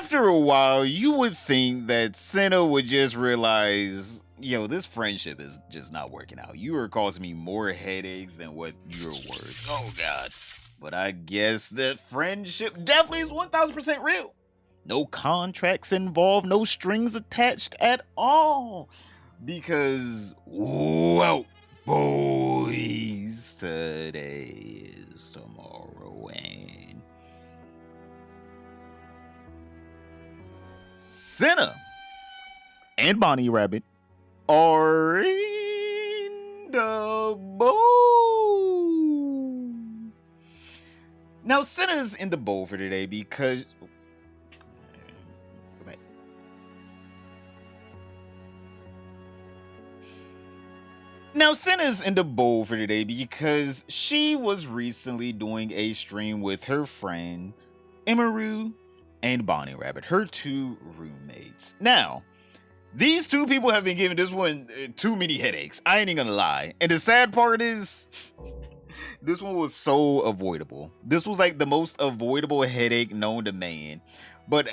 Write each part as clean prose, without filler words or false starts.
after a while, you would think that Cinna would just realize, yo, this friendship is just not working out. You are causing me more headaches than what you're worth. Oh, God. But I guess that friendship definitely is 1000% real. No contracts involved, no strings attached at all. Because, well, boys, today is tomorrow, and Cinna and Bonnie Rabbit are in the bowl. Now, Cinna's in the bowl for today because. Now, Cinna's in the bowl for today because she was recently doing a stream with her friend, Emeru and Bonnie Rabbit, her two roommates. Now, these two people have been giving this one too many headaches. I ain't even gonna lie. And the sad part is, this one was so avoidable. This was like the most avoidable headache known to man. But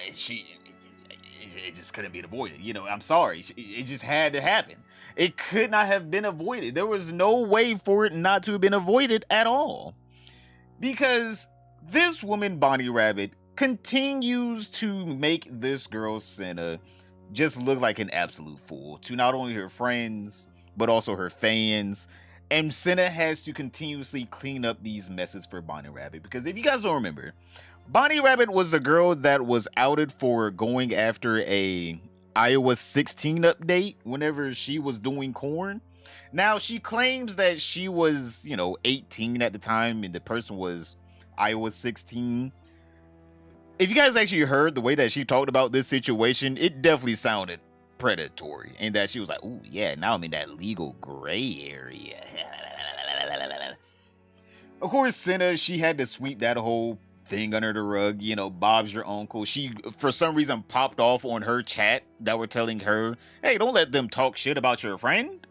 it just couldn't be avoided. You know, I'm sorry. It just had to happen. It could not have been avoided. There was no way for it not to have been avoided at all. Because this woman, Bonnie Rabbit, continues to make this girl, Cinna, just look like an absolute fool to not only her friends, but also her fans. And Cinna has to continuously clean up these messes for Bonnie Rabbit. Because if you guys don't remember, Bonnie Rabbit was the girl that was outed for going after a iOS 16 update whenever she was doing corn. Now, she claims that she was, 18 at the time and the person was iOS 16. If you guys actually heard the way that she talked about this situation, it definitely sounded predatory. And that she was like, oh, yeah, now I'm in that legal gray area. Of course, Cinna, she had to sweep that whole thing under the rug. Bob's your uncle. She, for some reason, popped off on her chat that were telling her, hey, don't let them talk shit about your friend.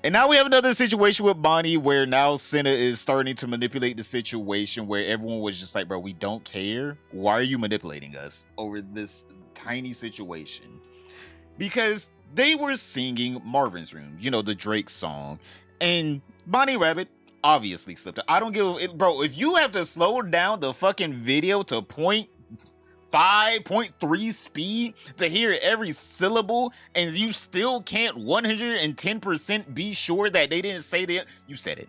And now we have another situation with Bonnie where now Cinna is starting to manipulate the situation where everyone was just like, bro, we don't care. Why are you manipulating us over this tiny situation? Because they were singing Marvin's Room, the Drake song. And Bonnie Rabbit obviously slipped up. I don't give it, bro. If you have to slow down the fucking video to 0.5, 0.3 speed to hear every syllable, and you still can't 110% be sure that they didn't say that, you said it.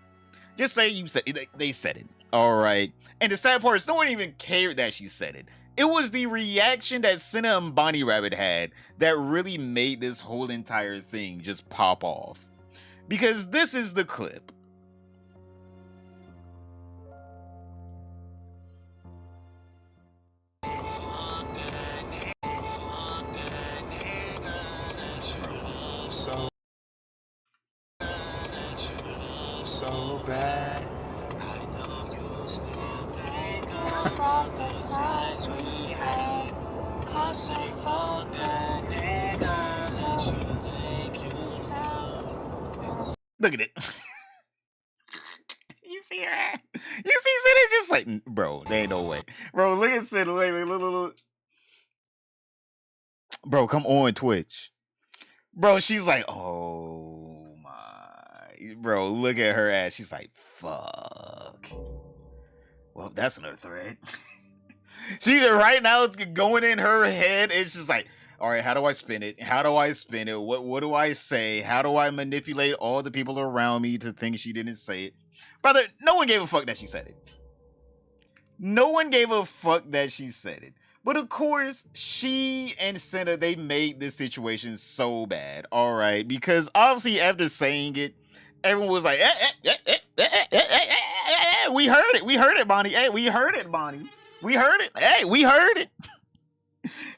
Just say you said it. They said it. All right. And the sad part is, no one even cared that she said it. It was the reaction that Cinna and Bonnie Rabbit had that really made this whole entire thing just pop off. Because this is the clip. So bad. I know you still think about the times we had. I say fuck that nigga that you think you found. Look at it. You see her? You see Cinna just like, bro, there ain't no way. Bro, look at Cinna. Wait, look. Bro, come on Twitch. Bro, she's like, oh my. Bro, look at her ass. She's like, fuck. Well, that's another thread. She's right now going in her head. It's just like, all right, how do I spin it? How do I spin it? What do I say? How do I manipulate all the people around me to think she didn't say it? Brother, no one gave a fuck that she said it. No one gave a fuck that she said it. But of course, she and Cinna, they made this situation so bad, all right? Because obviously after saying it, everyone was like, we heard it. We heard it, Bonnie. Hey, we heard it, Bonnie. We heard it. Hey, we heard it.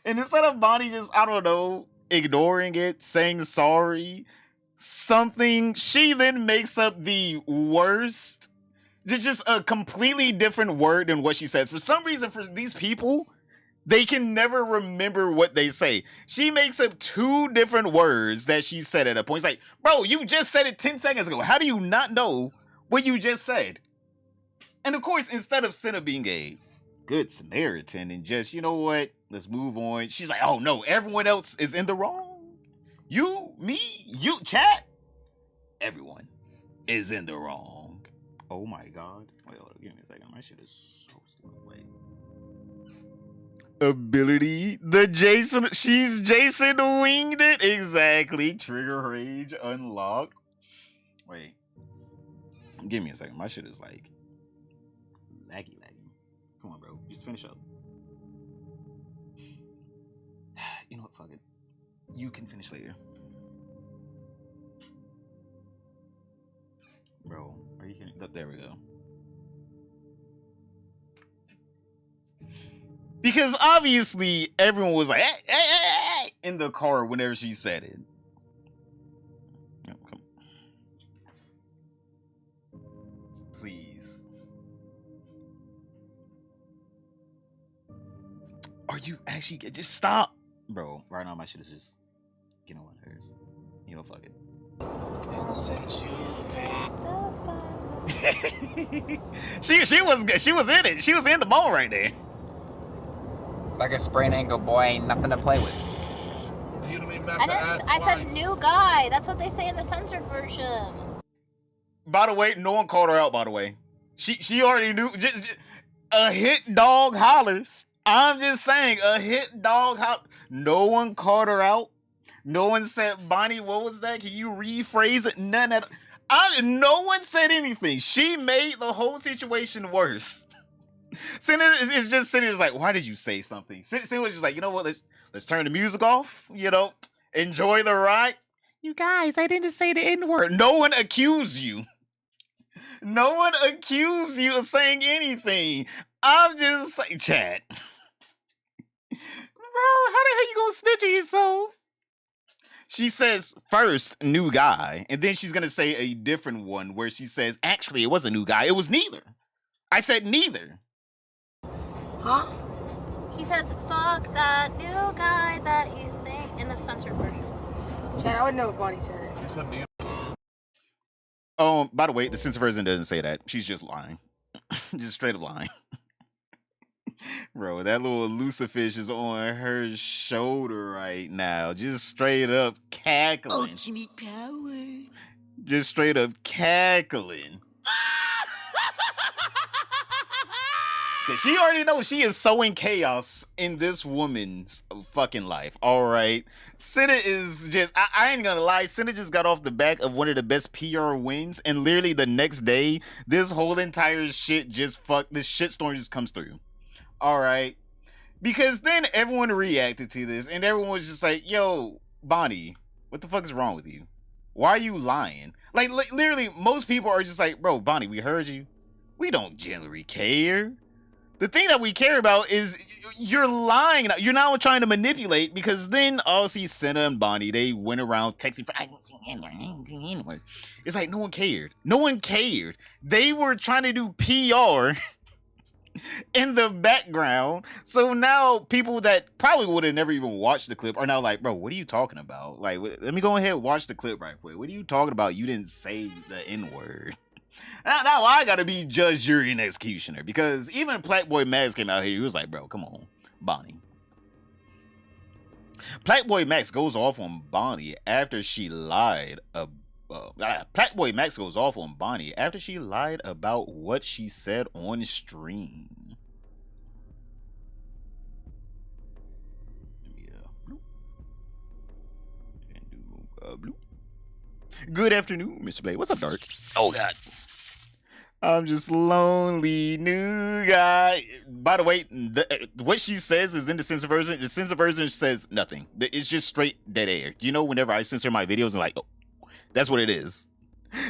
And instead of Bonnie just, I don't know, ignoring it, saying sorry, something, she then makes up the worst, just a completely different word than what she says. For some reason, for these people, they can never remember what they say. She makes up 2 different words that she said at a point. It's like, bro, you just said it 10 seconds ago. How do you not know what you just said? And of course, instead of Cinna being a good Samaritan and just, you know what? Let's move on. She's like, oh no, everyone else is in the wrong. You, me, you, chat. Everyone is in the wrong. Oh my god. Wait, hold on, give me a second. My shit is so stupid. Wait. Ability. She's Jason winged it. Exactly. Trigger rage unlocked. Wait. Give me a second. My shit is like laggy. Come on, bro. Just finish up. You know what? Fuck it. You can finish later. Bro, are you kidding? There we go. Because obviously everyone was like, hey, in the car whenever she said it. Oh, come on. Please. Are you actually just stop? Bro, right now my shit is just getting on hers. You know, fuck it. she was in it. She was in the mode right there. Like a sprained ankle, boy, ain't nothing to play with. I said new guy. That's what they say in the censored version. By the way, no one called her out, by the way. She already knew. Just, a hit dog hollers. I'm just saying, a hit dog hollers. No one called her out. No one said, Bonnie, what was that? Can you rephrase it? None of that. No one said anything. She made the whole situation worse. Cinna is just sitting there like, why did you say something? Cinna was just like, you know what? Let's turn the music off. You know, enjoy the ride. You guys, I didn't say the N-word. No one accused you. No one accused you of saying anything. I'm just saying, chat. Bro, how the hell you gonna snitch on yourself? She says first, new guy, and then she's gonna say a different one where she says, actually, it was a new guy. It was neither. I said neither. Huh? She says, fuck that new guy that you think in the censored version. Chad, I would know if Bonnie said it. By the way, the censored version doesn't say that. She's just lying. Just straight up lying. Bro, that little Lucifish is on her shoulder right now. Just straight up cackling. Ultimate power. Just straight up cackling. She already knows she is sowing chaos in this woman's fucking life. All right. Cinna is just, I ain't gonna lie. Cinna just got off the back of one of the best PR wins. And literally the next day, this whole entire shit just this shitstorm just comes through. All right. Because then everyone reacted to this and everyone was just like, yo, Bonnie, what the fuck is wrong with you? Why are you lying? Like literally most people are just like, bro, Bonnie, we heard you. We don't generally care. The thing that we care about is you're lying. You're now trying to manipulate because then obviously Cinna and Bonnie, they went around texting for, I didn't see N-word. It's like no one cared. No one cared. They were trying to do PR in the background. So now people that probably would have never even watched the clip are now like, bro, what are you talking about? Like, let me go ahead and watch the clip right quick. What are you talking about? You didn't say the N-word. Now I gotta be judge, jury, and executioner because even Playboy Max came out here. He was like, bro, come on, Bonnie. Playboy Max goes off on Bonnie after she lied. Playboy Max goes off on Bonnie after she lied about what she said on stream. Good afternoon, Mr. Blade. What's up, Dark? Oh, God. I'm just lonely new guy. By the way, what she says is in the censored version. The censored version says nothing. It's just straight dead air. You know, whenever I censor my videos, I'm like, oh, that's what it is.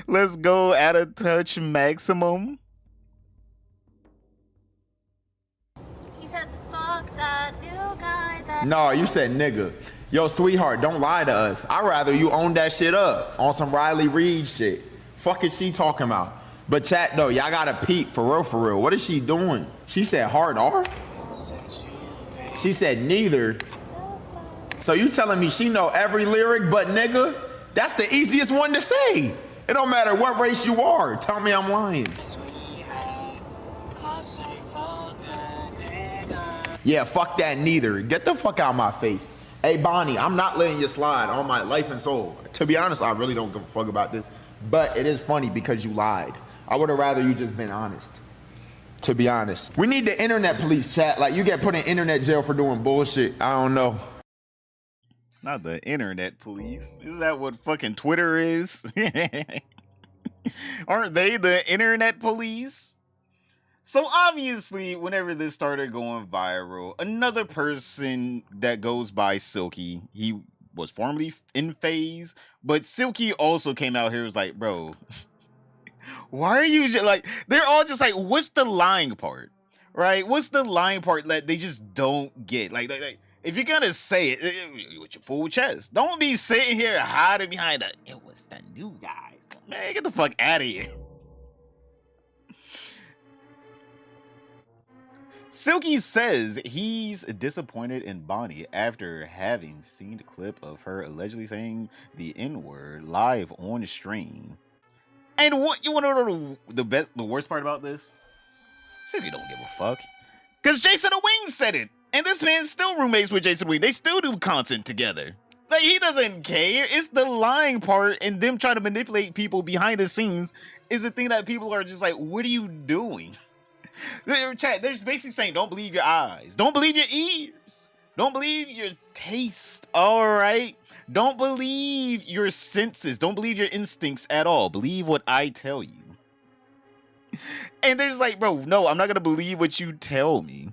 Let's go at a touch maximum. She says, fuck that new guy that... No, you said nigga. Yo, sweetheart, don't lie to us. I'd rather you own that shit up on some Riley Reid shit. Fuck is she talking about? But chat though, y'all gotta peep for real. What is she doing? She said hard R? She said neither. So you telling me she know every lyric but nigga? That's the easiest one to say. It don't matter what race you are. Tell me I'm lying. Yeah, fuck that neither. Get the fuck out of my face. Hey, Bonnie, I'm not letting you slide on my life and soul. To be honest, I really don't give a fuck about this. But it is funny because you lied. I would have rather you just been honest. To be honest. We need the internet police, chat. Like, you get put in internet jail for doing bullshit. I don't know. Not the internet police. Is that what fucking Twitter is? Aren't they the internet police? So obviously, whenever this started going viral, another person that goes by Silky, he was formerly in FaZe, but Silky also came out here and was like, bro, why are you just like, they're all just like, what's the lying part? Right? What's the lying part that they just don't get? Like if you're gonna say it with your full chest, don't be sitting here hiding behind it was the new guys. Man, get the fuck out of here. Silky says he's disappointed in Bonnie after having seen the clip of her allegedly saying the N-word live on stream. And what you want to know the worst part about this? Silky don't give a fuck. Because Jason Wing said it. And this man's still roommates with Jason Wing. They still do content together. Like, he doesn't care. It's the lying part and them trying to manipulate people behind the scenes is the thing that people are just like, what are you doing? Chat, they're basically saying, don't believe your eyes. Don't believe your ears. Don't believe your taste. All right? Don't believe your senses. Don't believe your instincts at all. Believe what I tell you. And they're just like, bro, no, I'm not going to believe what you tell me.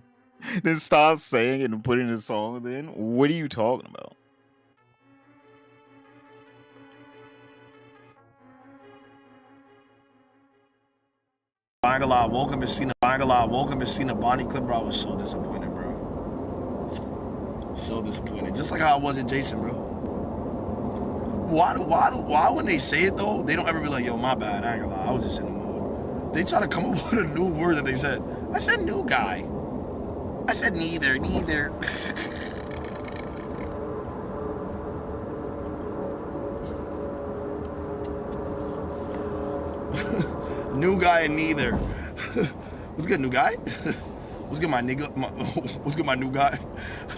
Then stop saying it and put in a song then. What are you talking about? I ain't gonna lie, welcome to Cinna. I ain't gonna lie, welcome to Cinna Bonnie clip, bro. I was so disappointed, bro. So disappointed. Just like how I was at Jason, bro. Why when they say it though, they don't ever be like, yo, my bad, I ain't gonna lie, I was just in the mood. They try to come up with a new word that they said. I said new guy. I said neither. New guy and neither. What's good, new guy? What's good, my nigga? What's good, my new guy?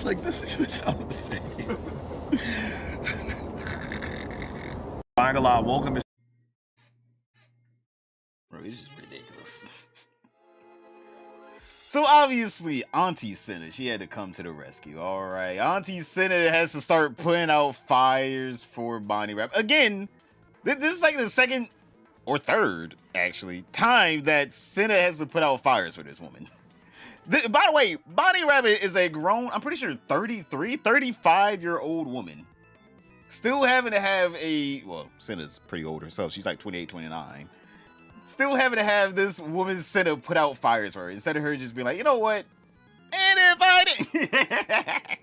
Like, this sounds the same. I ain't gonna lie, welcome to... Bro, it's just ridiculous. So obviously, Auntie Cinna, she had to come to the rescue. All right, Auntie Cinna has to start putting out fires for Bonnie Rap. Again, this is like the second or third, actually, time that Cinna has to put out fires for this woman. By the way, Bonnie Rabbit is a grown, I'm pretty sure 35-year-old woman. Still having to have a, well, Cinna's pretty old herself. She's like 28, 29. Still having to have this woman Cinna put out fires for her instead of her just being like, you know what? And if I didn't.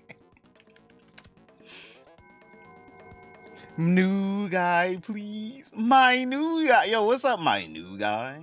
New guy, please. My new guy. Yo, what's up, my new guy?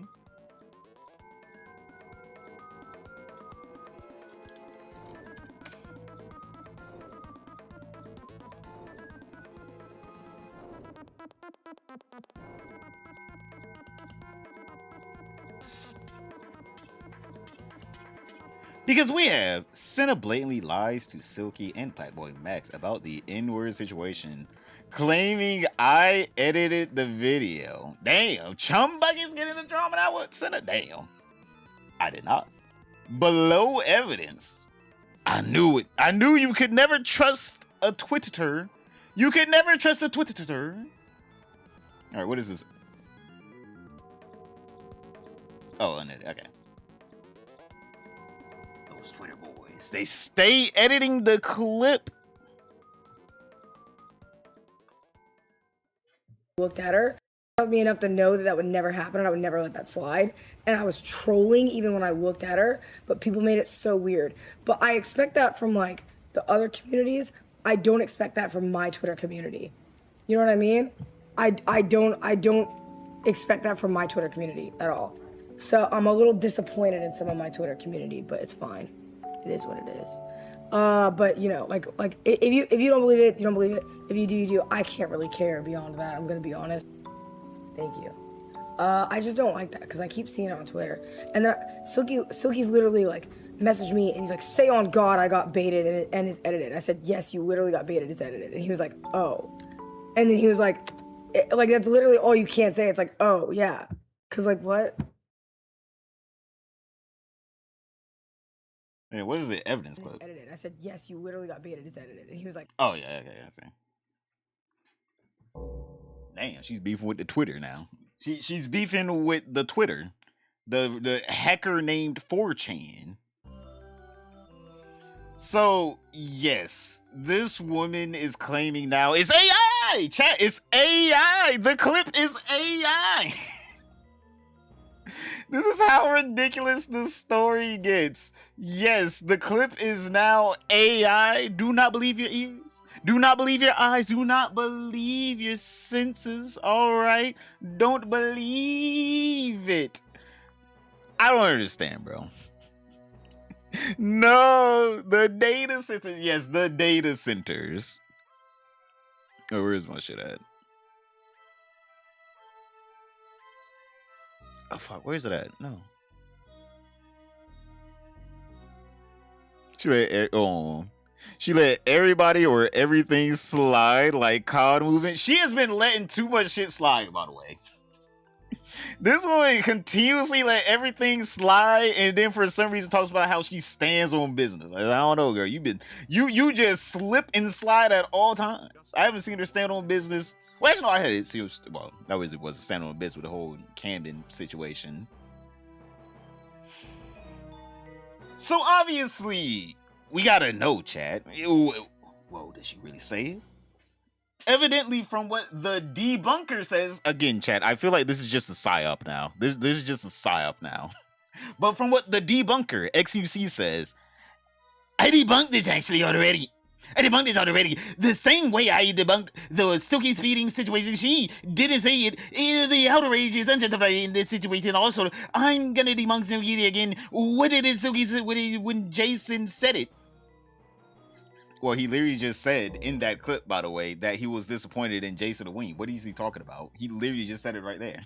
Because we have Cinna blatantly lies to Silky and Playboy Max about the N-word situation, claiming I edited the video. Damn, Chum Bucket's getting the drama now with Cinna. Damn, I did not. Below evidence. I knew it. I knew you could never trust a Twitterer. You could never trust a Twitterer. All right, what is this? Oh, okay. Twitter boys, they stay editing the clip. Looked at her, loved me enough to know that would never happen and I would never let that slide. And I was trolling even when I looked at her, but people made it so weird. But I expect that from like the other communities. I don't expect that from my Twitter community. You know what I mean? I don't expect that from my Twitter community at all. So I'm a little disappointed in some of my Twitter community, but it's fine. It is what it is. But you know, like if you don't believe it, you don't believe it. If you do, you do. I can't really care beyond that. I'm gonna be honest. Thank you. I just don't like that because I keep seeing it on Twitter. And Silky's literally like messaged me and he's like, say on God I got baited and it's edited. I said, yes, you literally got baited, it's edited. And he was like, oh. And then he was like that's literally all you can't say. It's like, oh yeah. Cause like what? Hey, what is the evidence clip? It's edited. I said, yes, you literally got baited, it's edited. And he was like, oh yeah, okay, I see. Damn, she's beefing with the Twitter now. She's beefing with the Twitter. The hacker named 4chan. So, yes, this woman is claiming now it's AI! Chat, it's AI! The clip is AI! This is how ridiculous the story gets. Yes, the clip is now AI. Do not believe your ears. Do not believe your eyes. Do not believe your senses. All right? Don't believe it. I don't understand, bro. No, the data centers. Yes, the data centers. Oh, where's my shit at? Oh, fuck. Where's it at? No. She let everybody or everything slide like COD movement. She has been letting too much shit slide, by the way. This woman continuously let everything slide, and then for some reason talks about how she stands on business. I don't know, girl. You just slip and slide at all times. I haven't seen her stand on business. Well, actually, no, I had it. Well, that was it was standing on business with the whole Camden situation. So obviously, we gotta know, chat. Whoa, did she really say it? Evidently, from what the debunker says, again, chat, I feel like this is just a psyop now. This is just a psyop now. But from what the debunker, XUC, says, I debunked this actually already. I debunked this already. The same way I debunked the Silky speeding situation, she didn't say it. The outrage is unjustified in this situation. Also, I'm gonna debunk Silky again. What did Silky say when Jason said it? Well, he literally just said in that clip, by the way, that he was disappointed in Jason the Wing. What is he talking about? He literally just said it right there.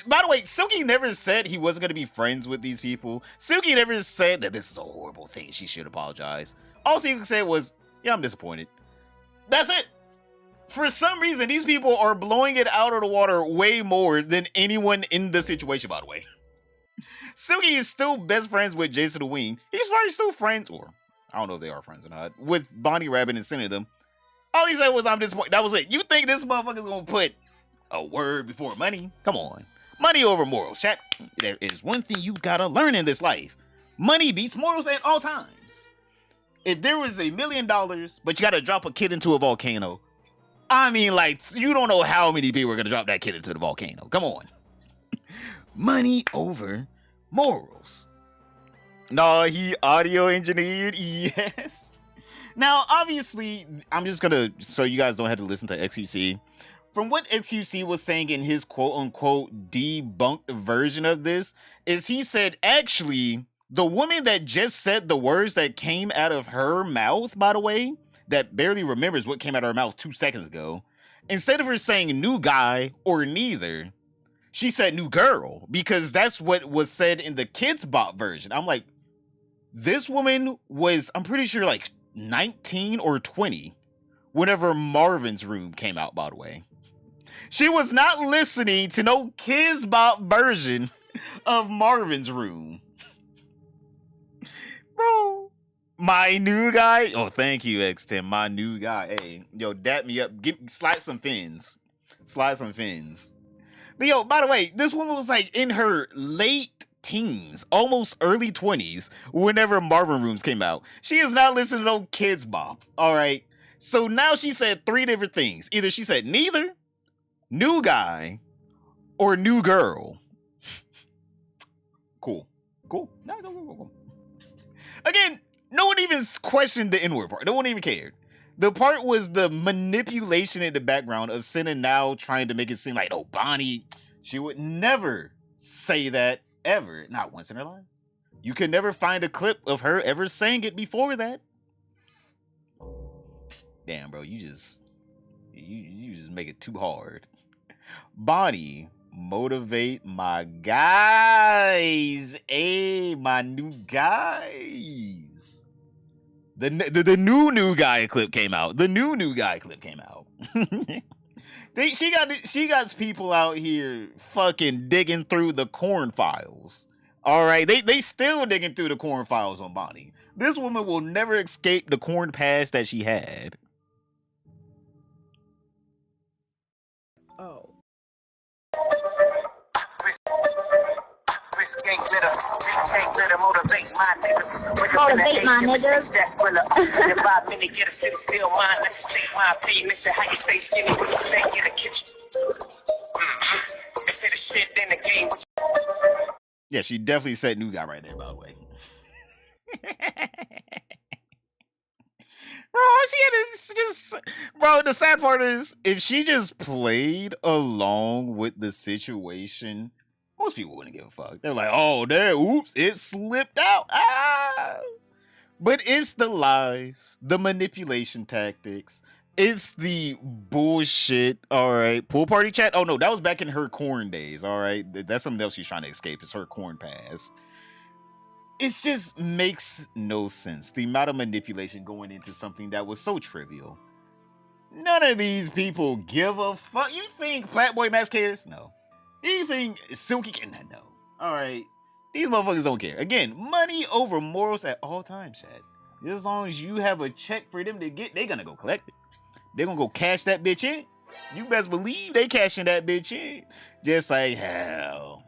By the way, Silky never said he wasn't going to be friends with these people. Silky never said that this is a horrible thing. She should apologize. All Silky said was, yeah, I'm disappointed. That's it. For some reason, these people are blowing it out of the water way more than anyone in the situation, by the way. Silky is still best friends with Jason the Wing. He's probably still friends, or I don't know if they are friends or not, with Bonnie Rabbit and Cinna them. All he said was, I'm disappointed. That was it. You think this motherfucker's gonna put a word before money? Come on. Money over morals, chat. There is one thing you gotta learn in this life. Money beats morals at all times. If there was $1 million, but you gotta drop a kid into a volcano, I mean, like, you don't know how many people are gonna drop that kid into the volcano. Come on. Money over morals. No, he audio engineered, yes. Now, obviously, I'm just gonna, so you guys don't have to listen to XUC. From what XUC was saying in his quote-unquote debunked version of this, is he said, actually, the woman that just said the words that came out of her mouth, by the way, that barely remembers what came out of her mouth 2 seconds ago, instead of her saying new guy or neither, she said new girl, because that's what was said in the Kids Bop version. I'm like, this woman was, I'm pretty sure, like 19 or 20 whenever Marvin's Room came out, by the way. She was not listening to no Kids Bop version of Marvin's Room. Bro, my new guy. Oh, thank you, X10. My new guy. Hey, yo, dap me up. Slide some fins. Slide some fins. But yo, by the way, this woman was like in her late teens, almost early 20s, whenever Marvin Rooms came out. She is not listening to no Kids Bop. All right. So now she said 3 different things. Either she said neither, new guy, or new girl. Cool. Cool. No. Again, no one even questioned the N-word part. No one even cared. The part was the manipulation in the background of Cinna now trying to make it seem like, oh, Bonnie, she would never say that ever. Not once in her life. You could never find a clip of her ever saying it before that. Damn, bro, you just make it too hard. Bonnie motivate my guys. Hey, my new guys. The new guy clip came out. The new guy clip came out. She got people out here fucking digging through the corn files. All right, they still digging through the corn files on Bonnie. This woman will never escape the corn past that she had. Oh. Motivate my niggas. Motivate my niggas. That's Willa. In 5 minutes, get a sit still mind. Let's state my opinion. Listen how you stay skinny when you stay in the kitchen. They say the shit in the game. Yeah, she definitely said new guy right there, by the way. Bro, she had this just. Bro, the sad part is, if she just played along with the situation, most people wouldn't give a fuck. They're like, oh, there, oops, it slipped out. Ah. But it's the lies, the manipulation tactics, it's the bullshit, all right? Pool party chat? Oh, no, that was back in her corn days, all right? That's something else she's trying to escape. It's her corn past. It just makes no sense. The amount of manipulation going into something that was so trivial. None of these people give a fuck. You think Flatboy Max cares? No. You think Silky can? No. All right. These motherfuckers don't care. Again, money over morals at all times, Chad. As long as you have a check for them to get, they're gonna go collect it. They're gonna go cash that bitch in. You best believe they cashing that bitch in. Just like hell.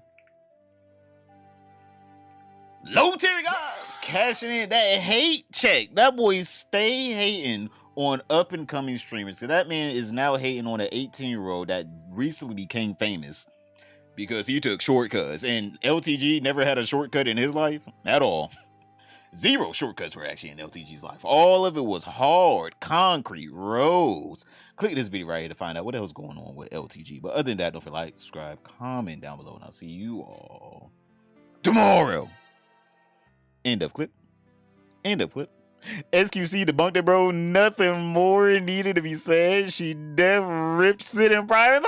Low tier guys cashing in that hate check. That boy stay hating on up and coming streamers. So that man is now hating on an 18-year-old that recently became famous because he took shortcuts. And LTG never had a shortcut in his life at all. 0 shortcuts were actually in LTG's life. All of it was hard, concrete roads. Click this video right here to find out what the hell's going on with LTG. But other than that, don't forget to like, subscribe, comment down below, and I'll see you all tomorrow. End of clip. End of clip. SQC debunked it, bro. Nothing more needed to be said. She dev rips it in private.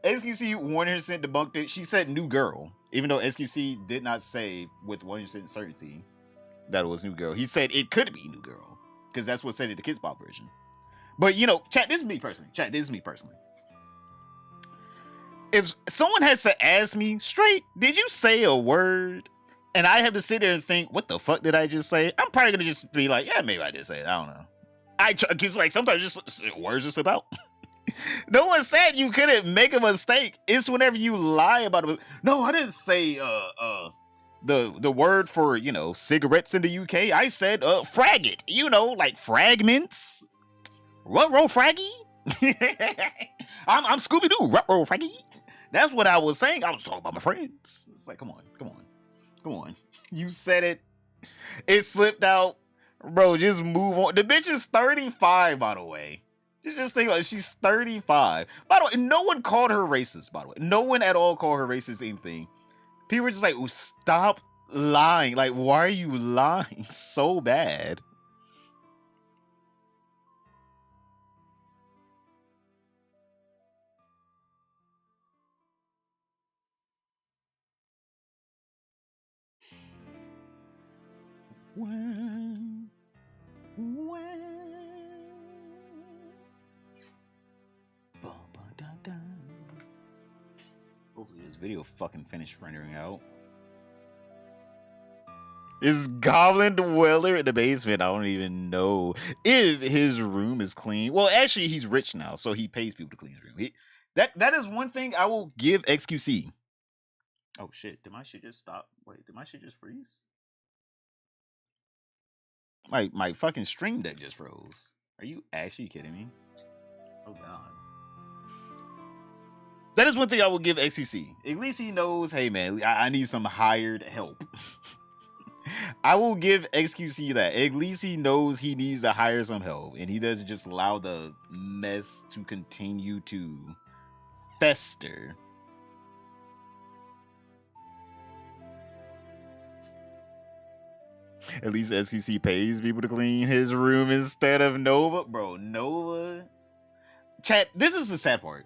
SQC 100% debunked it. She said new girl, even though SQC did not say with 100% certainty that it was new girl. He said it could be new girl because that's what said in the Kids Pop version. But you know, chat, this is me personally. Chat, this is me personally. If someone has to ask me straight, did you say a word? And I have to sit there and think, what the fuck did I just say? I'm probably gonna just be like, yeah, maybe I did say it. I don't know. Cause like sometimes just words just slip out. No one said you couldn't make a mistake. It's whenever you lie about it. No, I didn't say the word for, you know, cigarettes in the UK. I said fraggot. You know, like fragments. Ruh-roh fraggy. I'm Scooby-Doo. Ruh-roh fraggy. That's what I was saying. I was talking about my friends. It's like, come on. Come on. You said it. It slipped out. Bro, just move on. The bitch is 35, by the way. Just think about it. She's 35. By the way, no one called her racist, by the way. No one at all called her racist anything. People were just like, stop lying. Like, why are you lying so bad? When hopefully this video fucking finished rendering out. Is Goblin Dweller in the basement? I don't even know if his room is clean. Well, actually, he's rich now, so he pays people to clean his room. That is one thing I will give XQC. Oh shit! Did my shit just stop? Wait, did my shit just freeze? My fucking stream deck just froze. Are you actually kidding me? Oh god. That is one thing I will give XQC. At least he knows, hey man, I need some hired help. I will give XQC that. At least he knows he needs to hire some help. And he doesn't just allow the mess to continue to fester. At least SQC pays people to clean his room instead of Nova. Bro, Nova. Chat, this is the sad part,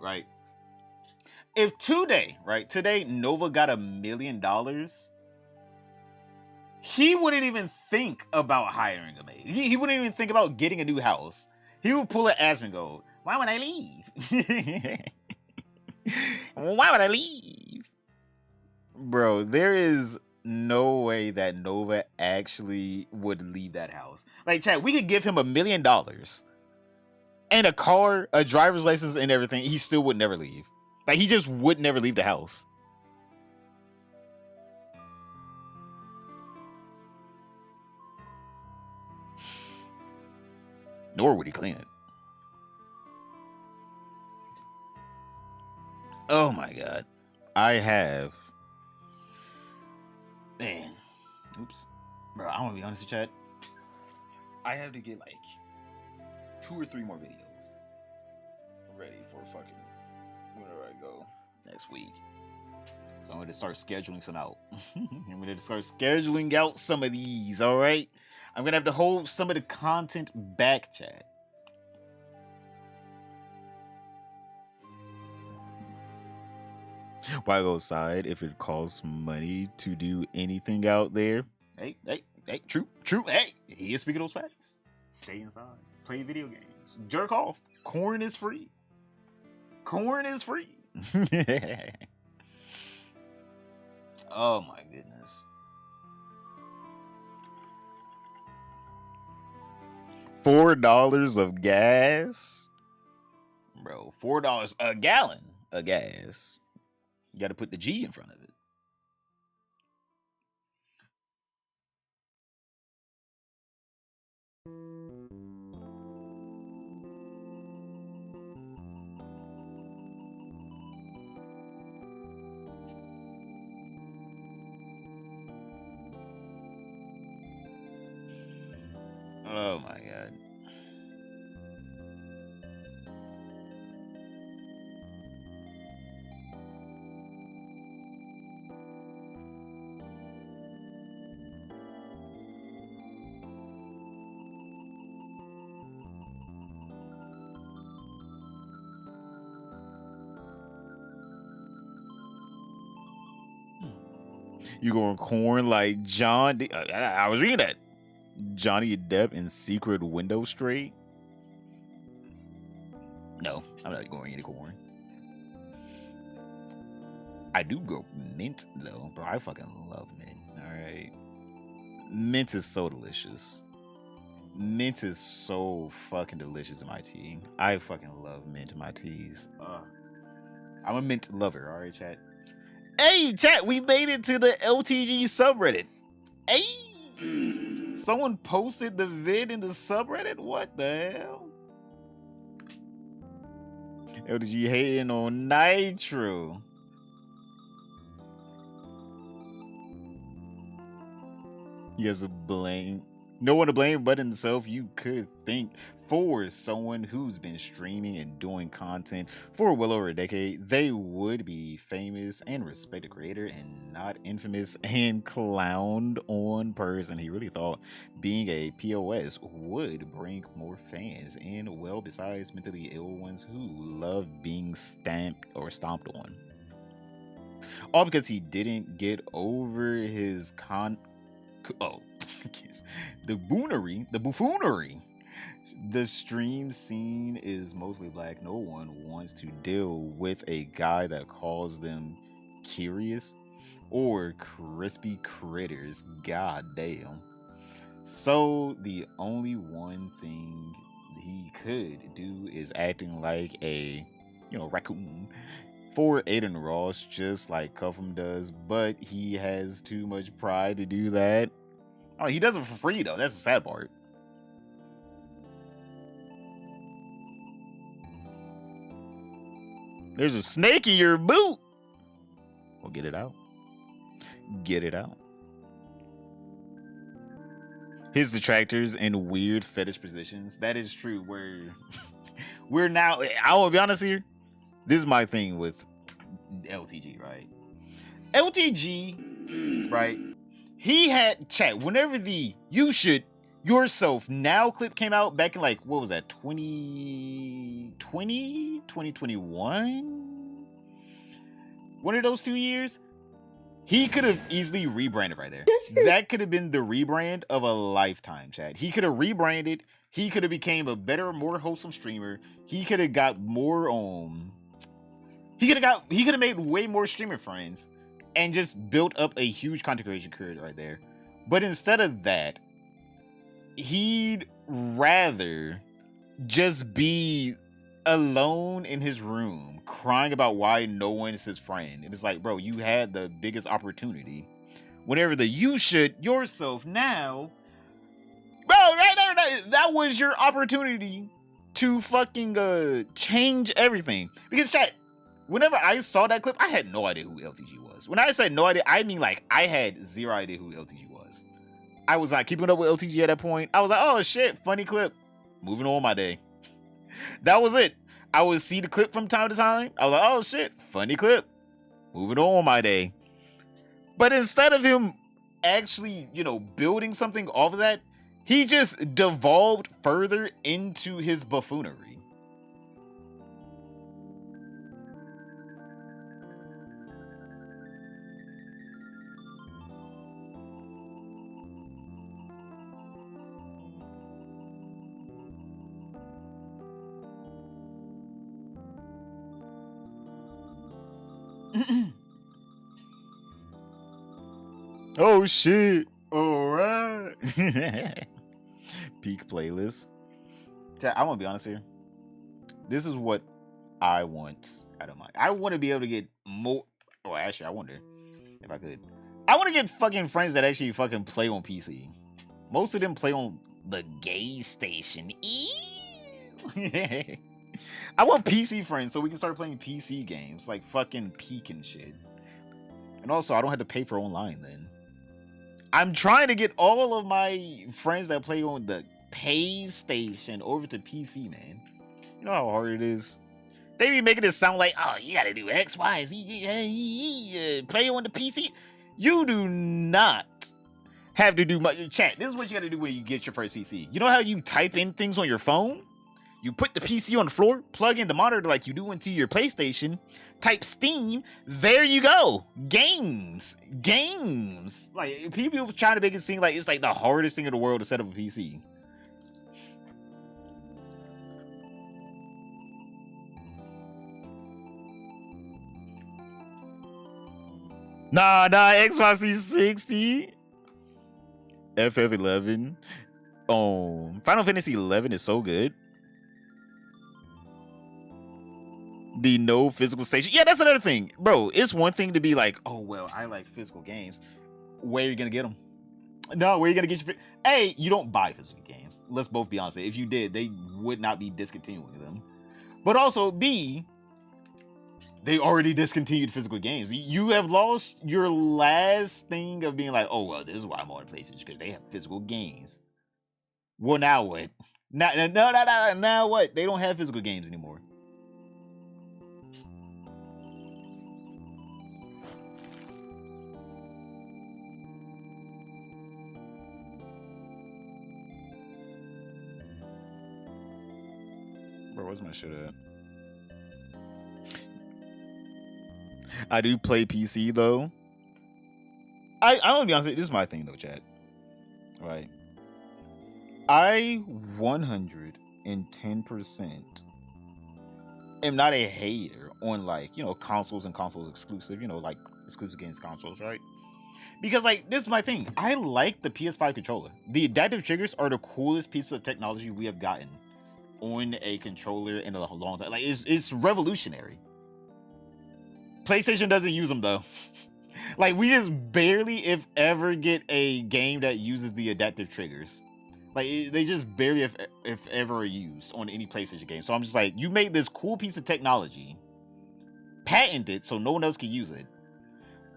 right? If today, right, today Nova got $1 million, he wouldn't even think about hiring a maid. He wouldn't even think about getting a new house. He would pull an Aspen and go, why would I leave? Why would I leave? Bro, there is no way that Nova actually would leave that house. Like, Chad, we could give him $1 million and a car, a driver's license, and everything. He still would never leave. Like, he just would never leave the house. Nor would he clean it. Oh my god. I have. Man. Oops. Bro, I want to be honest with you, Chad. I have to get like 2 or 3 more videos ready for fucking whenever I go next week. So I'm going to start scheduling some out. I'm going to start scheduling out some of these, alright? I'm going to have to hold some of the content back, Chad. Why go outside if it costs money to do anything out there? Hey, true. Hey, he is speaking those facts. Stay inside. Play video games. Jerk off. Corn is free. Corn is free. Oh my goodness. $4 of gas? Bro, $4 a gallon of gas. You got to put the G in front of it. Oh my god. You going corn like John? I was reading that. Johnny Depp in Secret Window Straight? No, I'm not going any corn. I do grow mint though, bro. I fucking love mint. Alright. Mint is so delicious. Mint is so fucking delicious in my tea. I fucking love mint in my teas. I'm a mint lover, alright, chat? Hey, chat, we made it to the LTG subreddit. Hey! Someone posted the vid in the subreddit? What the hell? LTG hating on Nitro. He has a blame. No one to blame but himself, you could think, for someone who's been streaming and doing content for well over a decade. They would be famous and respected creator and not infamous and clowned on person. He really thought being a POS would bring more fans and, well, besides mentally ill ones who love being stamped or stomped on. All because he didn't get over his the buffoonery. The stream scene is mostly black. No one wants to deal with a guy that calls them curious or crispy critters. God damn. So the only one thing he could do is acting like a, raccoon for Aiden Ross, just like Cuffham does, but he has too much pride to do that. Oh, he does it for free though. That's the sad part. There's a snake in your boot. Well, get it out. Get it out. His detractors in weird fetish positions. That is true. We're now. I will be honest here. This is my thing with LTG, right? LTG, right? He had chat whenever the "You Should Yourself Now" clip came out back in like, what was that, 2020, 2021? one of those 2 years, he could have easily rebranded right there. That could have been the rebrand of a lifetime, Chad. He could have rebranded. He could have became a better, more wholesome streamer. He could have got more he could have made way more streamer friends and just built up a huge content creation career right there. But instead of that, he'd rather just be alone in his room crying about why no one is his friend. And it's like, bro, you had the biggest opportunity. Whenever you should yourself now, bro, right there, that was your opportunity to fucking change everything. Because chat, whenever I saw that clip, I had no idea who LTG was. When I said no idea, I mean like I had zero idea who LTG was. I was like keeping up with LTG at that point. I was like, oh shit, funny clip. Moving on my day. That was it. I would see the clip from time to time. I was like, oh shit, funny clip. Moving on my day. But instead of him actually, building something off of that, he just devolved further into his buffoonery. Oh shit. Alright. Peak playlist. I want to be honest here. This is what I want out of mine. I want to be able to get more. Oh, actually, I wonder if I could. I want to get fucking friends that actually fucking play on PC. Most of them play on the gay station. Ew. I want PC friends so we can start playing PC games like fucking Peak and shit. And also, I don't have to pay for online then. I'm trying to get all of my friends that play on the pay station over to PC, man. You know how hard it is? They be making it sound like, oh, you gotta do X, Y, Z, play on the PC. You do not have to do much. Chat, this is what you gotta do when you get your first PC. You know how you type in things on your phone? You put the PC on the floor, plug in the monitor like you do into your PlayStation, type Steam, there you go. Games. Like, people trying to make it seem like it's like the hardest thing in the world to set up a PC. Nah, Xbox 360. FF11. Final Fantasy 11 is so good. The no physical station. Yeah, that's another thing. Bro, it's one thing to be like, oh, well, I like physical games. Where are you going to get them? No, where are you going to get your... A, you don't buy physical games. Let's both be honest. If you did, they would not be discontinuing them. But also, B, they already discontinued physical games. You have lost your last thing of being like, oh, well, this is why I'm on PlayStation, because they have physical games. Well, now what? Now what? They don't have physical games anymore. Bro, where's my shit at? I do play PC though. I'm gonna be honest, this is my thing though, chat. Right. I 110% am not a hater on like, consoles and consoles exclusive, like exclusive games consoles, right? Because like this is my thing. I like the PS5 controller. The adaptive triggers are the coolest piece of technology we have gotten on a controller in a long time. Like it's revolutionary. PlayStation doesn't use them though. Like we just barely, if ever, get a game that uses the adaptive triggers. Like they just barely, if ever, are used on any PlayStation game. So I'm just like, you made this cool piece of technology, patent it so no one else can use it,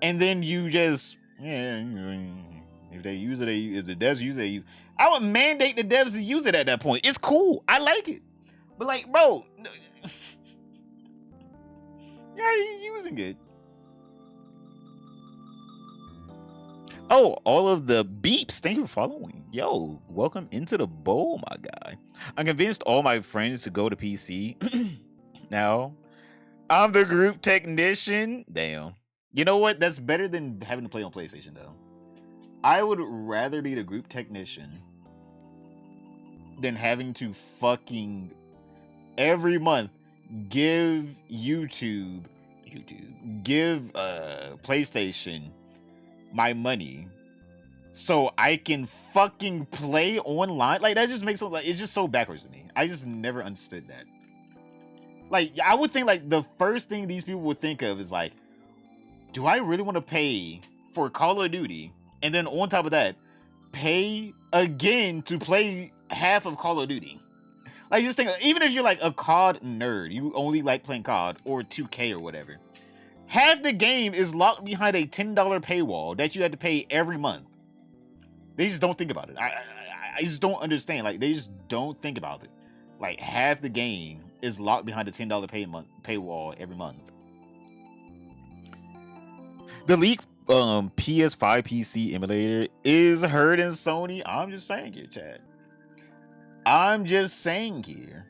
and then you just if they use it, if the devs use it, they use it. I would mandate the devs to use it at that point. It's cool. I like it. But like, bro, yeah, you're using it. Oh, all of the beeps. Thank you for following. Yo, welcome into the bowl, my guy. I'm convinced all my friends to go to PC. Now, I'm the group technician. Damn. You know what? That's better than having to play on PlayStation, though. I would rather be the group technician than having to fucking every month give give PlayStation my money so I can fucking play online. Like, that just makes it, like, it's just so backwards to me. I just never understood that. Like, I would think, like, the first thing these people would think of is like, do I really want to pay for Call of Duty and then on top of that pay again to play half of Call of Duty? Like, just think, even if you're like a COD nerd, you only like playing COD or 2K or whatever, half the game is locked behind a $10 paywall that you had to pay every month. They just don't think about it. I just don't understand. Like, they just don't think about it. Like, half the game is locked behind a $10 paywall every month. The leaked PS5 PC emulator is hurting Sony. I'm just saying here, Chad. I'm just saying here.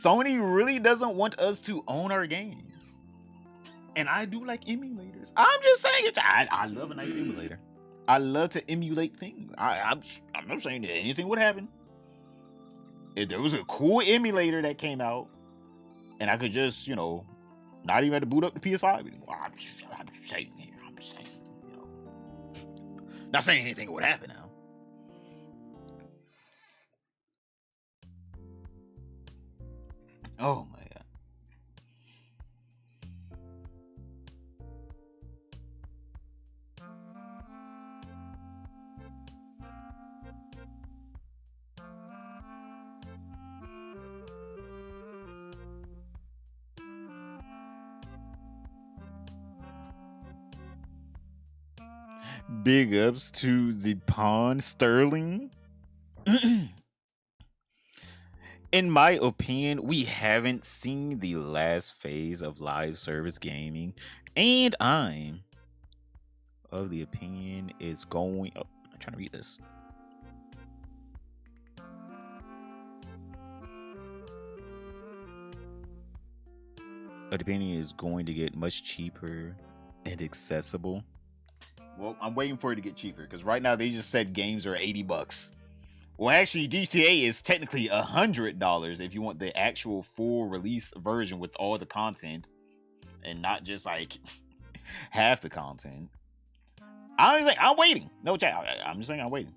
Sony really doesn't want us to own our games. And I do like emulators. I'm just saying it. I love a nice emulator. I love to emulate things. I'm not saying that anything would happen. If there was a cool emulator that came out and I could just, you know, not even have to boot up the PS5 anymore. I'm just saying here. I'm just saying, you know. Not saying anything would happen now. Oh my god. Big ups to the Pawn Sterling. In my opinion, we haven't seen the last phase of live service gaming, and I'm of the opinion it's going. Oh, I'm trying to read this. Of the opinion is going to get much cheaper and accessible. Well, I'm waiting for it to get cheaper because right now they just said games are $80. Well, actually, GTA is technically $100 if you want the actual full release version with all the content and not just like half the content. I'm waiting. No, Chad. I'm just saying I'm waiting.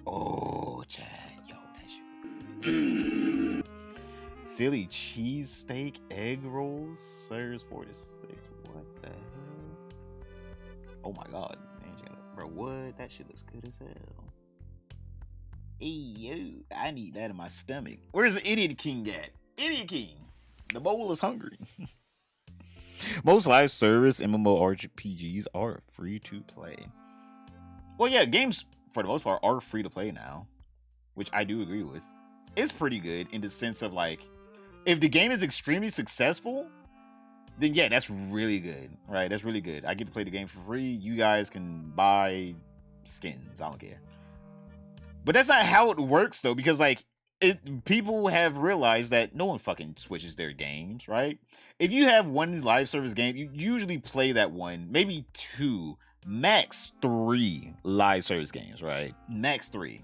Oh, Chad. Yo, that shit. Philly cheesesteak egg rolls serves 46. What the hell? Oh my god. Man, bro, what? That shit looks good as hell. Hey, yo, I need that in my stomach. Where's the Idiot King at? Idiot King. The bowl is hungry. Most live service MMORPGs are free to play. Well, yeah, games for the most part are free to play now, which I do agree with. It's pretty good in the sense of like, if the game is extremely successful, then yeah, that's really good, right? That's really good. I get to play the game for free. You guys can buy skins. I don't care. But that's not how it works though, because like people have realized that no one fucking switches their games, right? If you have one live service game, you usually play that one, maybe 2, max 3 live service games, right? Max 3.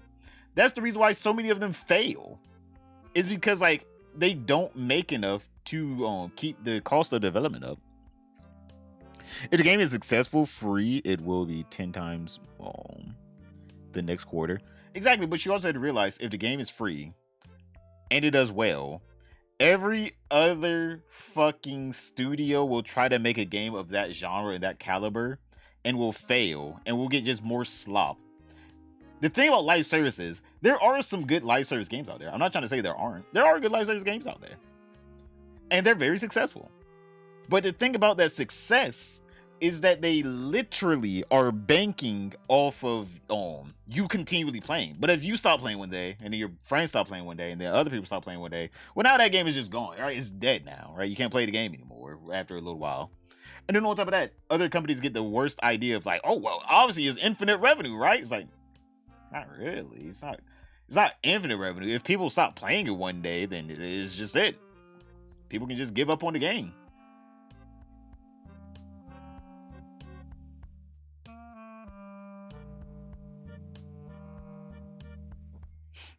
That's the reason why so many of them fail. It's because like they don't make enough to keep the cost of development up. If the game is successful, free, it will be 10 times the next quarter. Exactly, but you also have to realize if the game is free and it does well, every other fucking studio will try to make a game of that genre and that caliber and will fail and will get just more slop. The thing about live services, there are some good live service games out there. I'm not trying to say there aren't. There are good live service games out there. And they're very successful. But the thing about that success is that they literally are banking off of you continually playing. But if you stop playing one day and then your friends stop playing one day and then other people stop playing one day, well, now that game is just gone, right? It's dead now, right? You can't play the game anymore after a little while. And then on top of that, other companies get the worst idea of like, oh, well, obviously it's infinite revenue, right? It's like, not really. It's not infinite revenue. If people stop playing it one day, then it is just it. People can just give up on the game.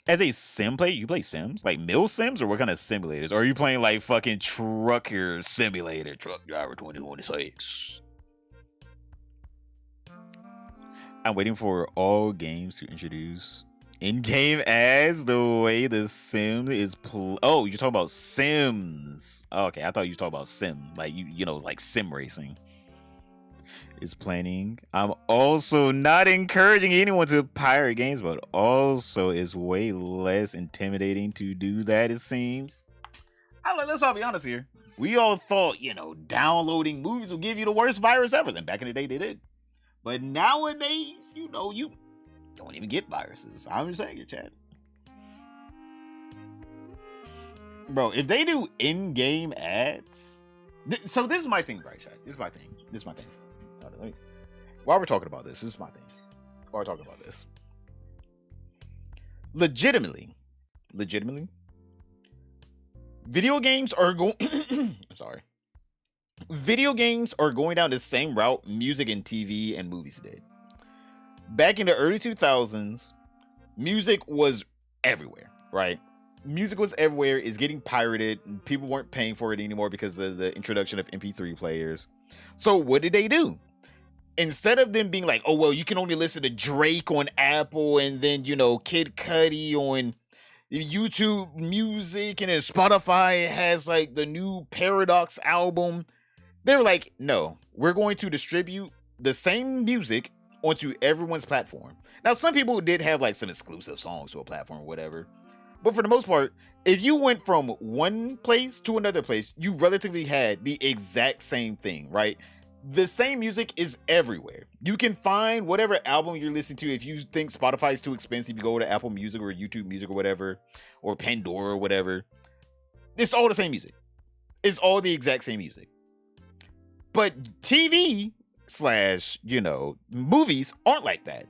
As a sim player, you play Sims? Like Mill Sims, or what kind of simulators? Or are you playing like fucking Trucker Simulator, Truck Driver 2026? I'm waiting for all games to introduce in-game ads the way the sim is oh, you're talking about Sims. Oh, okay, I thought you were talking about sim, like you know, like sim racing. Is planning. I'm also not encouraging anyone to pirate games, but also it's way less intimidating to do that, it seems. Let's all be honest here. We all thought, you know, downloading movies would give you the worst virus ever. And back in the day, they did. But nowadays, you know, you don't even get viruses. I'm just saying, your chat. Bro, if they do in-game ads... So this is my thing, right, chat? This is my thing. While we're talking about this is my thing. While we're talking about this. Legitimately, video games are going... I'm sorry. Video games are going down the same route music and TV and movies did. Back in the early 2000s, music was everywhere, right? Music was everywhere. It's getting pirated. People weren't paying for it anymore because of the introduction of MP3 players. So what did they do? Instead of them being like, oh, well, you can only listen to Drake on Apple and then, you know, Kid Cudi on YouTube Music, and then Spotify has like the new Paradox album. They were like, no, we're going to distribute the same music onto everyone's platform. Now, some people did have like some exclusive songs to a platform or whatever. But for the most part, if you went from one place to another place, you relatively had the exact same thing, right? The same music is everywhere. You can find whatever album you're listening to. If you think Spotify is too expensive, you go to Apple Music or YouTube Music or whatever, or Pandora or whatever. It's all the same music. It's all the exact same music. But TV / you know, movies aren't like that.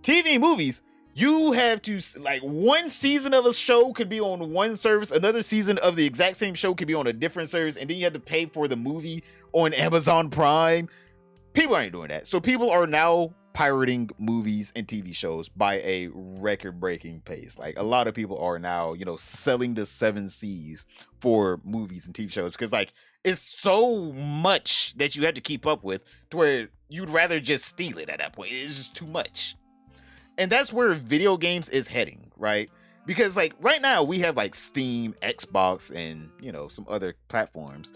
TV movies, you have to, like, one season of a show could be on one service, another season of the exact same show could be on a different service, and then you have to pay for the movie on Amazon Prime. People ain't doing that. So people are now pirating movies and TV shows by a record-breaking pace. Like, a lot of people are now, you know, selling the 7 Cs for movies and TV shows because, like, it's so much that you have to keep up with to where you'd rather just steal it at that point. It's just too much. And that's where video games is heading, right? Because, like, right now we have like Steam, Xbox, and, you know, some other platforms.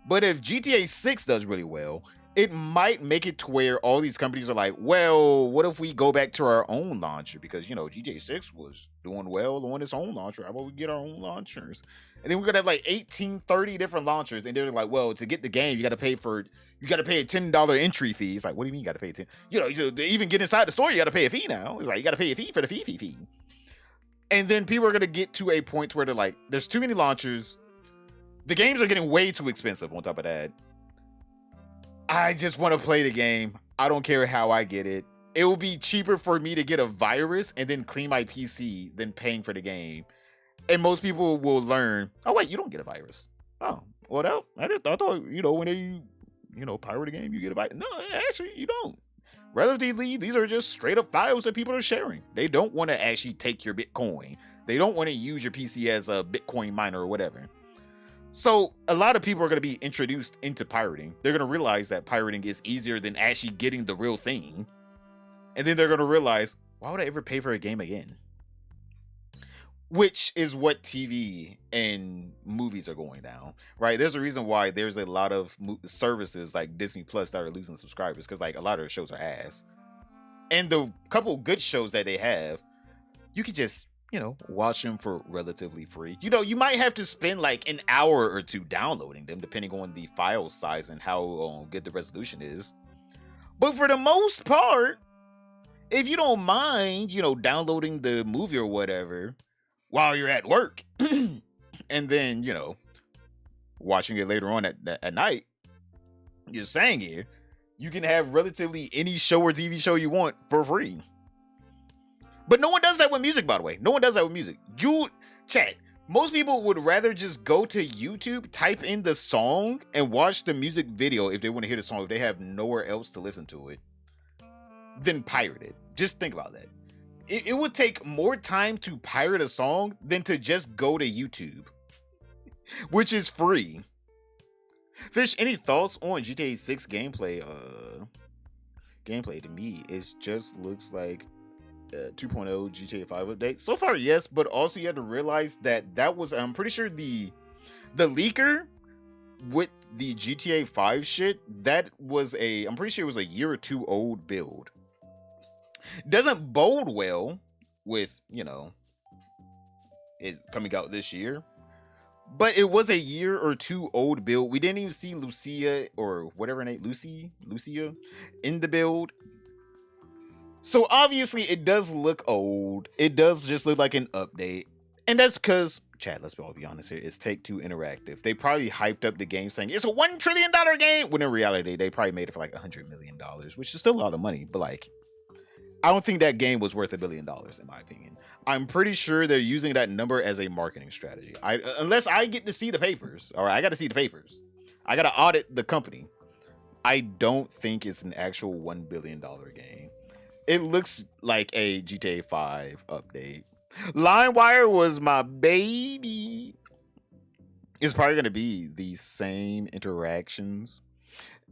But if GTA 6 does really well, it might make it to where all these companies are like, well, what if we go back to our own launcher? Because, you know, GTA 6 was doing well on its own launcher. How about we get our own launchers? And then we're gonna have like 30 different launchers, and they're like, well, to get the game, you gotta pay a $10 entry fee. It's like, what do you mean you gotta pay 10? You know, to even get inside the store, you gotta pay a fee now. It's like, you gotta pay a fee for the fee. And then people are gonna get to a point where they're like, there's too many launchers. The games are getting way too expensive on top of that. I just want to play the game. I don't care how I get it. It will be cheaper for me to get a virus and then clean my PC than paying for the game. And most people will learn, oh, wait, you don't get a virus. Oh, well, I thought, you know, when you know, pirate a game, you get a virus. No, actually, you don't. Relatively, these are just straight up files that people are sharing. They don't want to actually take your Bitcoin. They don't want to use your PC as a Bitcoin miner or whatever. So a lot of people are going to be introduced into pirating. They're going to realize that pirating is easier than actually getting the real thing. And then they're going to realize, why would I ever pay for a game again? Which is what TV and movies are going down, right? There's a reason why there's a lot of services like Disney Plus that are losing subscribers, because like a lot of the shows are ass. And the couple good shows that they have, you could just, you know, watch them for relatively free. You know, you might have to spend like an hour or two downloading them, depending on the file size and how good the resolution is. But for the most part, if you don't mind, you know, downloading the movie or whatever while you're at work, and then, you know, watching it later on at night, you're saying here, you can have relatively any show or TV show you want for free. But no one does that with music, by the way. No one does that with music. Chat, most people would rather just go to YouTube, type in the song, and watch the music video if they want to hear the song, if they have nowhere else to listen to it, than pirate it. Just think about that. it would take more time to pirate a song than to just go to YouTube, which is free. Fish, any thoughts on GTA 6 gameplay? Gameplay to me, it just looks like 2.0 GTA 5 update. So far, yes, but also you have to realize that was, I'm pretty sure the leaker with the GTA 5 shit, that was I'm pretty sure it was a year or two old build. Doesn't bode well with, it coming out this year. But it was a year or two old build. We didn't even see Lucia or whatever her name, Lucia in the build. So obviously it does look old. It does just look like an update. And that's because, Chad, let's all be honest here, it's Take-Two Interactive. They probably hyped up the game saying it's a $1 trillion game, when in reality they probably made it for like $100 million, which is still a lot of money. But like, I don't think that game was worth $1 billion in my opinion. I'm pretty sure they're using that number as a marketing strategy. Unless I get to see the papers, all right, I got to see the papers. I got to audit the company. I don't think it's an actual $1 billion game. It looks like a GTA 5 update. LimeWire was my baby. It's probably going to be the same interactions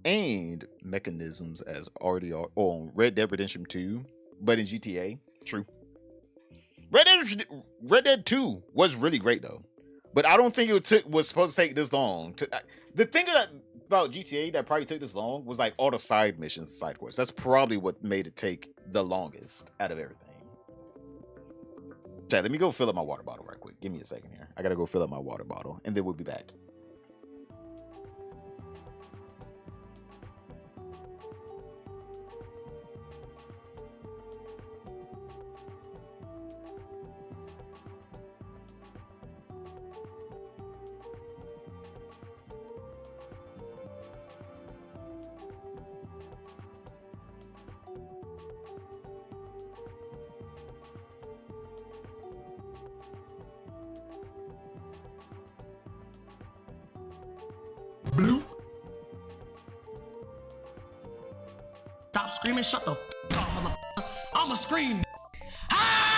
and mechanisms as already on Red Dead Redemption 2, but in GTA. True. Red Dead 2 was really great though, but I don't think was supposed to take this long. The thing about GTA that probably took this long was like all the side missions, side quests. That's probably what made it take the longest out of everything. Chad, let me go fill up my water bottle right quick. Give me a second here. I gotta go fill up my water bottle, and then we'll be back. Blue. Stop screaming, shut the f up, motherfucker. I'ma scream. Ah!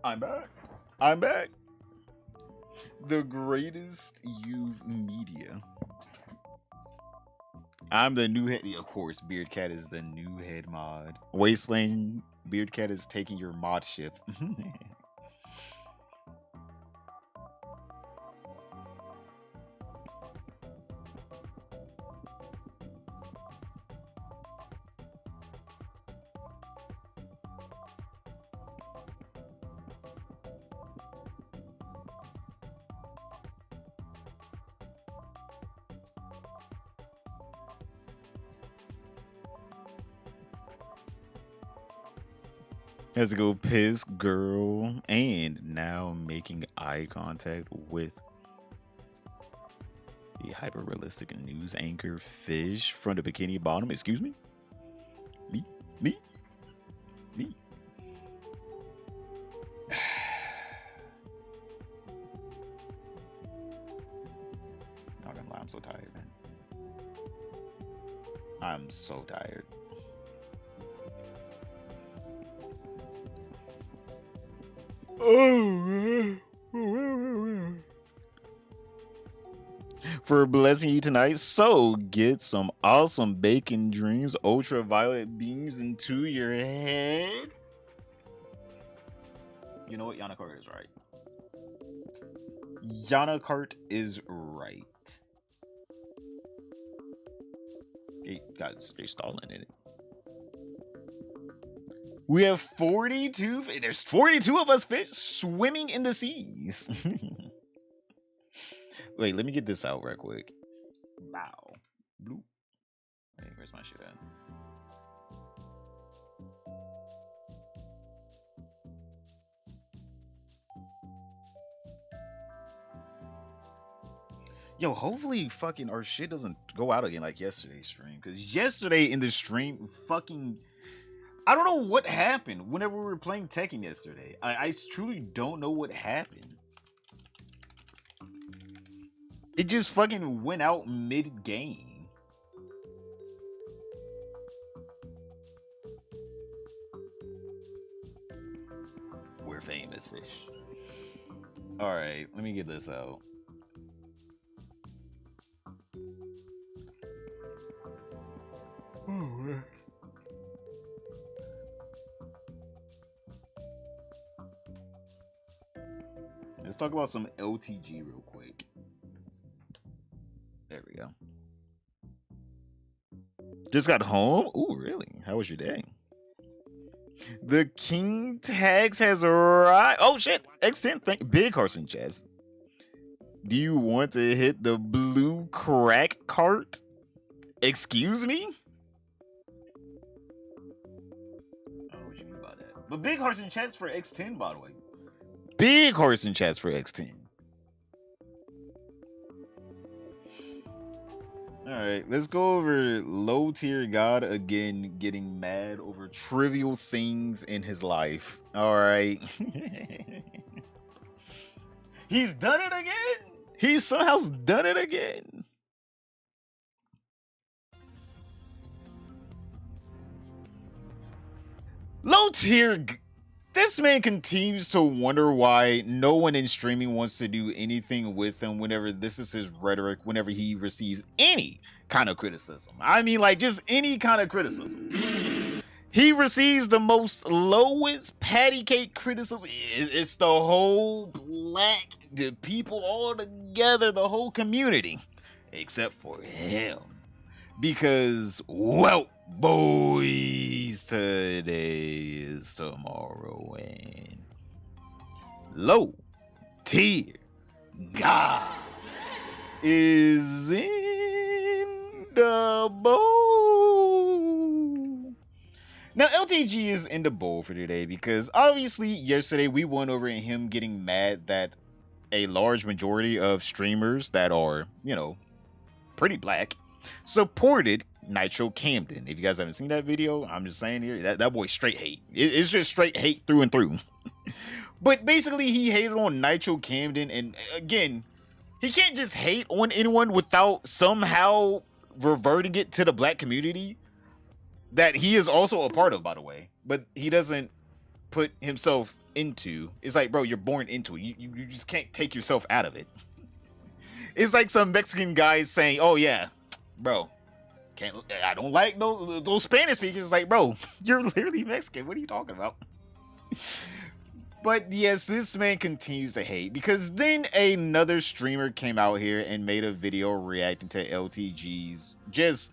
I'm back. I'm back. The greatest youth media. I'm the new head. Of course, Beardcat is the new head mod. Wasteland, Beardcat is taking your mod ship. Let's go, piss girl, and now making eye contact with the hyper realistic news anchor fish from the bikini bottom. Excuse me, me. Not gonna lie, I'm so tired, man. I'm so tired. For blessing you tonight, so get some awesome bacon dreams, ultraviolet beams into your head. You know what? Yana Cart is right. Yana Cart is right. Hey, guys, they're stalling in it. We have 42. There's 42 of us fish swimming in the seas. Wait, let me get this out real quick. Wow. Blue. Hey, where's my shit at? Yo, hopefully fucking our shit doesn't go out again like yesterday's stream. Because yesterday in the stream, fucking... I don't know what happened whenever we were playing Tekken yesterday. I truly don't know what happened. It just fucking went out mid-game. We're famous, fish. Alright, let me get this out. Let's talk about some LTG real quick. There we go. Just got home? Ooh, really? How was your day? The King Tags has arrived. Oh, shit. X10. Big Carson Chess. Do you want to hit the blue crack cart? Excuse me? I don't know what you mean by that. But Big Carson Chess for X10, by the way. Big horse in chats for X10. Alright, let's go over low tier God again getting mad over trivial things in his life. Alright. He's done it again! He's somehow done it again. Low tier... This man continues to wonder why no one in streaming wants to do anything with him whenever this is his rhetoric, whenever he receives any kind of criticism. I mean, like, just any kind of criticism. He receives the most lowest patty cake criticism. It's the whole black, the people all together, the whole community, except for him. Because, well, boys, today is tomorrow, and low tier God is in the bowl. Now, LTG is in the bowl for today because obviously yesterday we went over him getting mad that a large majority of streamers that are, you know, pretty black supported Nitro Camden. If you guys haven't seen that video, I'm just saying here, that boy straight hate. It's just straight hate through and through. But basically, he hated on Nitro Camden, and again, he can't just hate on anyone without somehow reverting it to the black community that he is also a part of, by the way. But he doesn't put himself into. It's like, bro, you're born into it. You just can't take yourself out of it. It's like some Mexican guys saying, "Oh yeah, bro, I don't like those Spanish speakers." It's like, bro, you're literally Mexican. What are you talking about? But yes, this man continues to hate because then another streamer came out here and made a video reacting to LTG's just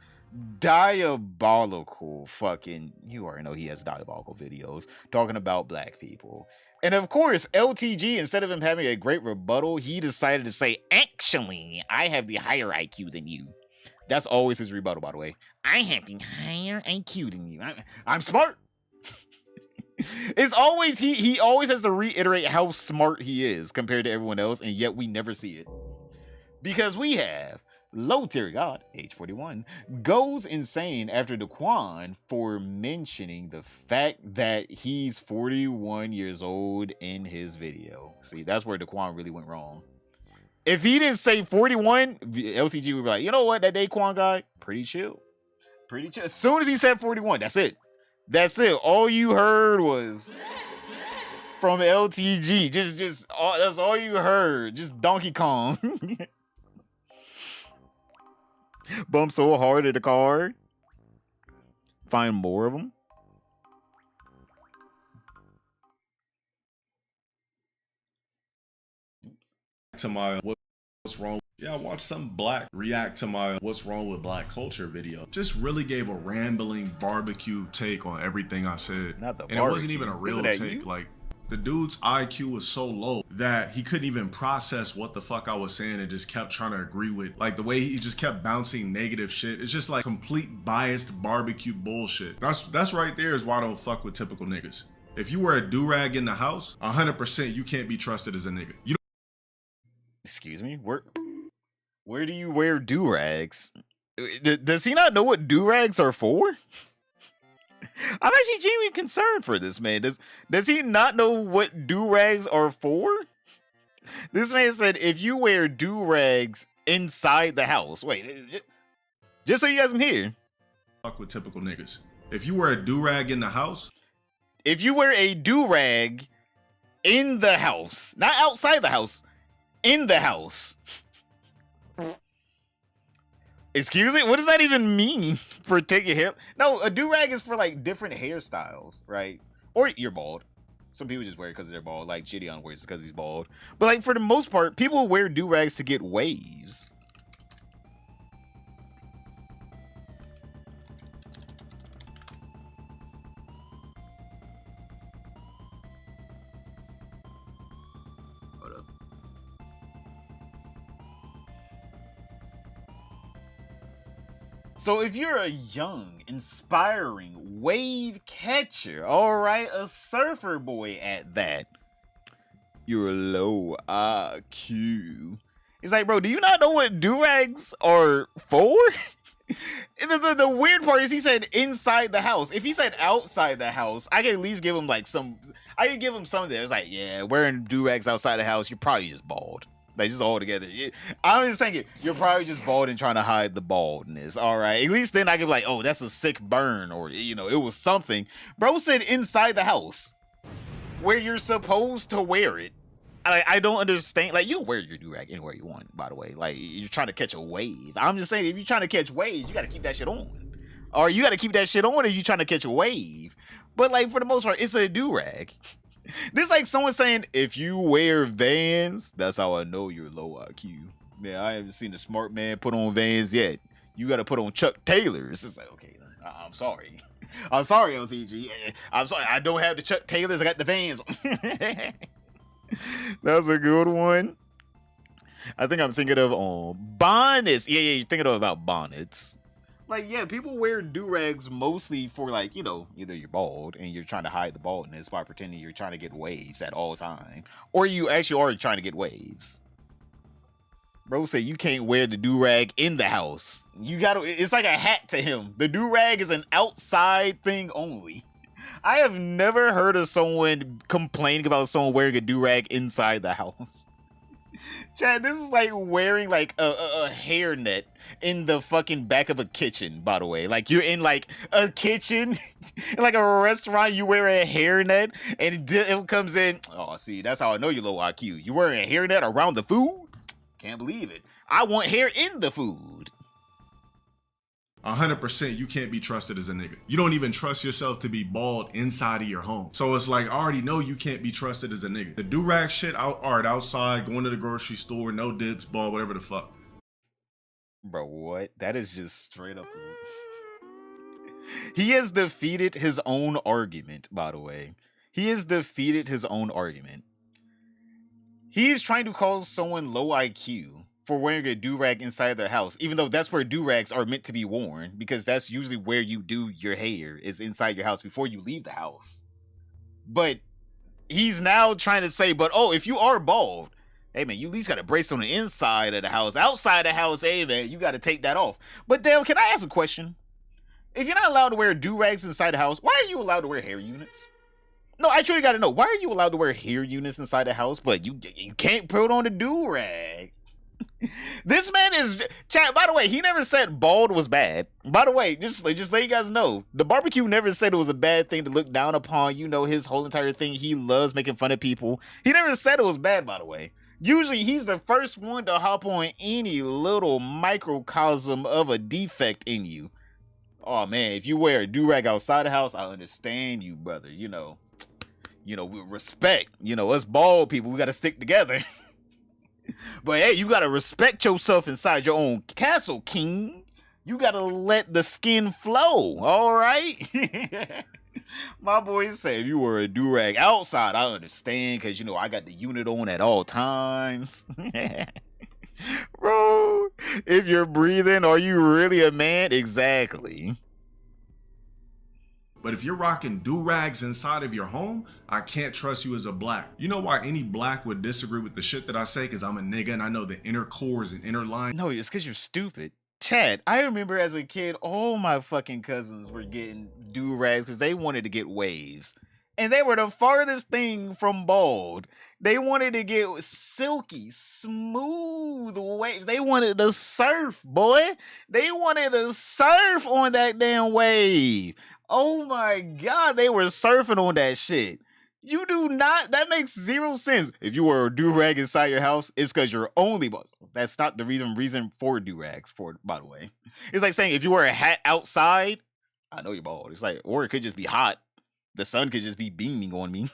diabolical fucking, you already know he has diabolical videos talking about black people. And of course, LTG, instead of him having a great rebuttal, he decided to say, actually, I have the higher IQ than you. That's always his rebuttal, by the way. I have the higher IQ than you. I'm smart. It's always, he always has to reiterate how smart he is compared to everyone else, and yet we never see it. Because we have Low Tier God, age 41, goes insane after Daquan for mentioning the fact that he's 41 years old in his video. See, that's where Daquan really went wrong. If he didn't say 41, LCG would be like, you know what, that Daquan guy, pretty chill. Pretty chill. As soon as he said 41, that's it. That's it. All you heard was from LTG. That's all you heard. Just Donkey Kong. Bump so hard at the car. Find more of them. To my what's wrong. Yeah, I watched some black react to my what's wrong with black culture video. Just really gave a rambling barbecue take on everything I said. Not the and it wasn't even a real take. You? Like, the dude's IQ was so low that he couldn't even process what the fuck I was saying and just kept trying to agree with. Like, the way he just kept bouncing negative shit. It's just like complete biased barbecue bullshit. That's right there is why I don't fuck with typical niggas. If you wear a do-rag in the house, 100% you can't be trusted as a nigga. You Excuse me? Where do you wear do-rags? Does he not know what do-rags are for? I'm actually genuinely concerned for this man. Does he not know what do-rags are for? This man said, if you wear do-rags inside the house. Wait, just so you guys can hear. fuck with typical niggas. If you wear a do-rag in the house. If you wear a do-rag in the house, not outside the house, in the house. Excuse me? What does that even mean? Protect your hair? No, a do-rag is for like different hairstyles, right? Or you're bald. Some people just wear it because they're bald, like Gideon wears it because he's bald. But like for the most part, people wear do-rags to get waves. So if you're a young, inspiring wave catcher, all right, a surfer boy at that, you're low IQ. It's like, bro, do you not know what do-rags are for? The weird part is he said inside the house. If he said outside the house, I could at least give him like some, I could give him some there. It's like, yeah, wearing do-rags outside the house, you're probably just bald. Like, just all together. I'm just saying, you're probably just bald and trying to hide the baldness. All right. At least then I could be like, oh, that's a sick burn. Or, you know, it was something. Bro said inside the house where you're supposed to wear it. I don't understand. Like, you can wear your do-rag anywhere you want, by the way. Like, you're trying to catch a wave. I'm just saying, if you're trying to catch waves, you got to keep that shit on. Or you got to keep that shit on if you're trying to catch a wave. But, like, for the most part, it's a do-rag. This is like someone saying, if you wear Vans, that's how I know you're low IQ. Man, I haven't seen a smart man put on Vans yet. You got to put on Chuck Taylors. It's like, okay, I'm sorry. I'm sorry, LTG. I'm sorry. I don't have the Chuck Taylors. I got the Vans. That's a good one. I think I'm thinking of bonnets. Yeah, you're thinking about bonnets. Like, yeah, people wear do-rags mostly for, like, you know, either you're bald and you're trying to hide the baldness by pretending you're trying to get waves at all time. Or you actually are trying to get waves. Bro said you can't wear the do-rag in the house. You gotta, it's like a hat to him. The do-rag is an outside thing only. I have never heard of someone complaining about someone wearing a do-rag inside the house. Chad, this is like wearing like a hairnet in the fucking back of a kitchen, by the way. Like you're in like a kitchen, in like a restaurant, you wear a hairnet, and it comes in. Oh, see, that's how I know you're low IQ. You wearing a hairnet around the food? Can't believe it. I want hair in the food. 100% you can't be trusted as a nigga. You don't even trust yourself to be bald inside of your home. So it's like, I already know you can't be trusted as a nigga. The do-rag shit, alright, outside, going to the grocery store, no dips, ball, whatever the fuck. Bro, what? That is just straight up. He has defeated his own argument, by the way. He has defeated his own argument. He's trying to call someone low IQ for wearing a do-rag inside their house, even though that's where do-rags are meant to be worn, because that's usually where you do your hair, is inside your house before you leave the house. But he's now trying to say, but oh, if you are bald, hey man, you at least got a brace on the inside of the house. Outside the house, hey man, you got to take that off. But Dale, can I ask a question? If you're not allowed to wear do-rags inside the house, why are you allowed to wear hair units? No, I truly got to know, why are you allowed to wear hair units inside the house, but you can't put on a do-rag? This man is chat. By the way, he never said bald was bad. By the way, just let you guys know, the barbecue never said it was a bad thing to look down upon. You know, his whole entire thing, he loves making fun of people. He never said it was bad, by the way. Usually he's the first one to hop on any little microcosm of a defect in you. Oh man, if you wear a do-rag outside the house, I understand you, brother. You know, we respect, us bald people, we got to stick together. But hey, you gotta respect yourself inside your own castle, king. You gotta let the skin flow, all right? My boy said if you were a do-rag outside, I understand, because, I got the unit on at all times. Bro, if you're breathing, are you really a man? Exactly. But if you're rocking do-rags inside of your home, I can't trust you as a black. You know why any black would disagree with the shit that I say? Because I'm a nigga and I know the inner cores and inner line. No, it's because you're stupid. Chad, I remember as a kid, all my fucking cousins were getting do-rags because they wanted to get waves. And they were the farthest thing from bald. They wanted to get silky, smooth waves. They wanted to surf, boy. They wanted to surf on that damn wave. Oh my God, they were surfing on that shit. You do not, that makes zero sense. If you were a do-rag inside your house, it's because you're only bald. That's not the reason for do-rags, by the way. It's like saying if you wear a hat outside, I know you're bald. It's like, or it could just be hot. The sun could just be beaming on me.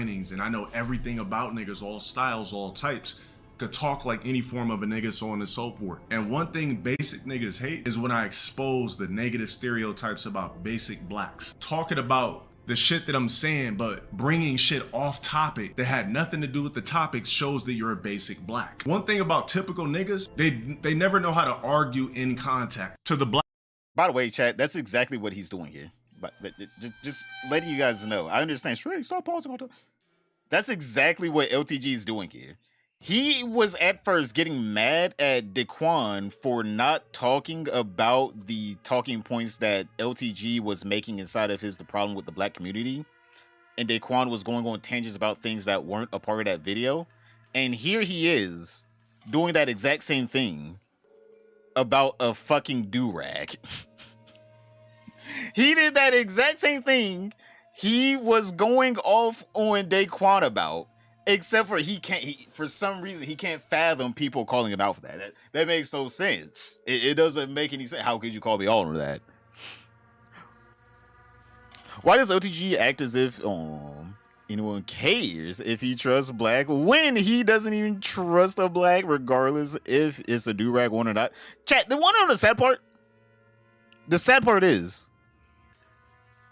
And I know everything about niggas, all styles, all types. Could talk like any form of a nigga, so on and so forth. And one thing basic niggas hate is when I expose the negative stereotypes about basic blacks. Talking about the shit that I'm saying, but bringing shit off topic that had nothing to do with the topic shows that you're a basic black. One thing about typical niggas, they never know how to argue in contact to the black. By the way, chat, that's exactly what he's doing here. But just letting you guys know, I understand. Straight, stop pausing. That's exactly what LTG is doing here. He was at first getting mad at Daquan for not talking about the talking points that LTG was making inside of the problem with the black community. And Daquan was going on tangents about things that weren't a part of that video. And here he is doing that exact same thing about a fucking do-rag. He did that exact same thing he was going off on Daquan about. Except for for some reason, he can't fathom people calling him out for that. That makes no sense. It doesn't make any sense. How could you call me out on that? Why does OTG act as if anyone cares if he trusts black when he doesn't even trust a black, regardless if it's a do-rag one or not? Chat, the one on the sad part? The sad part is,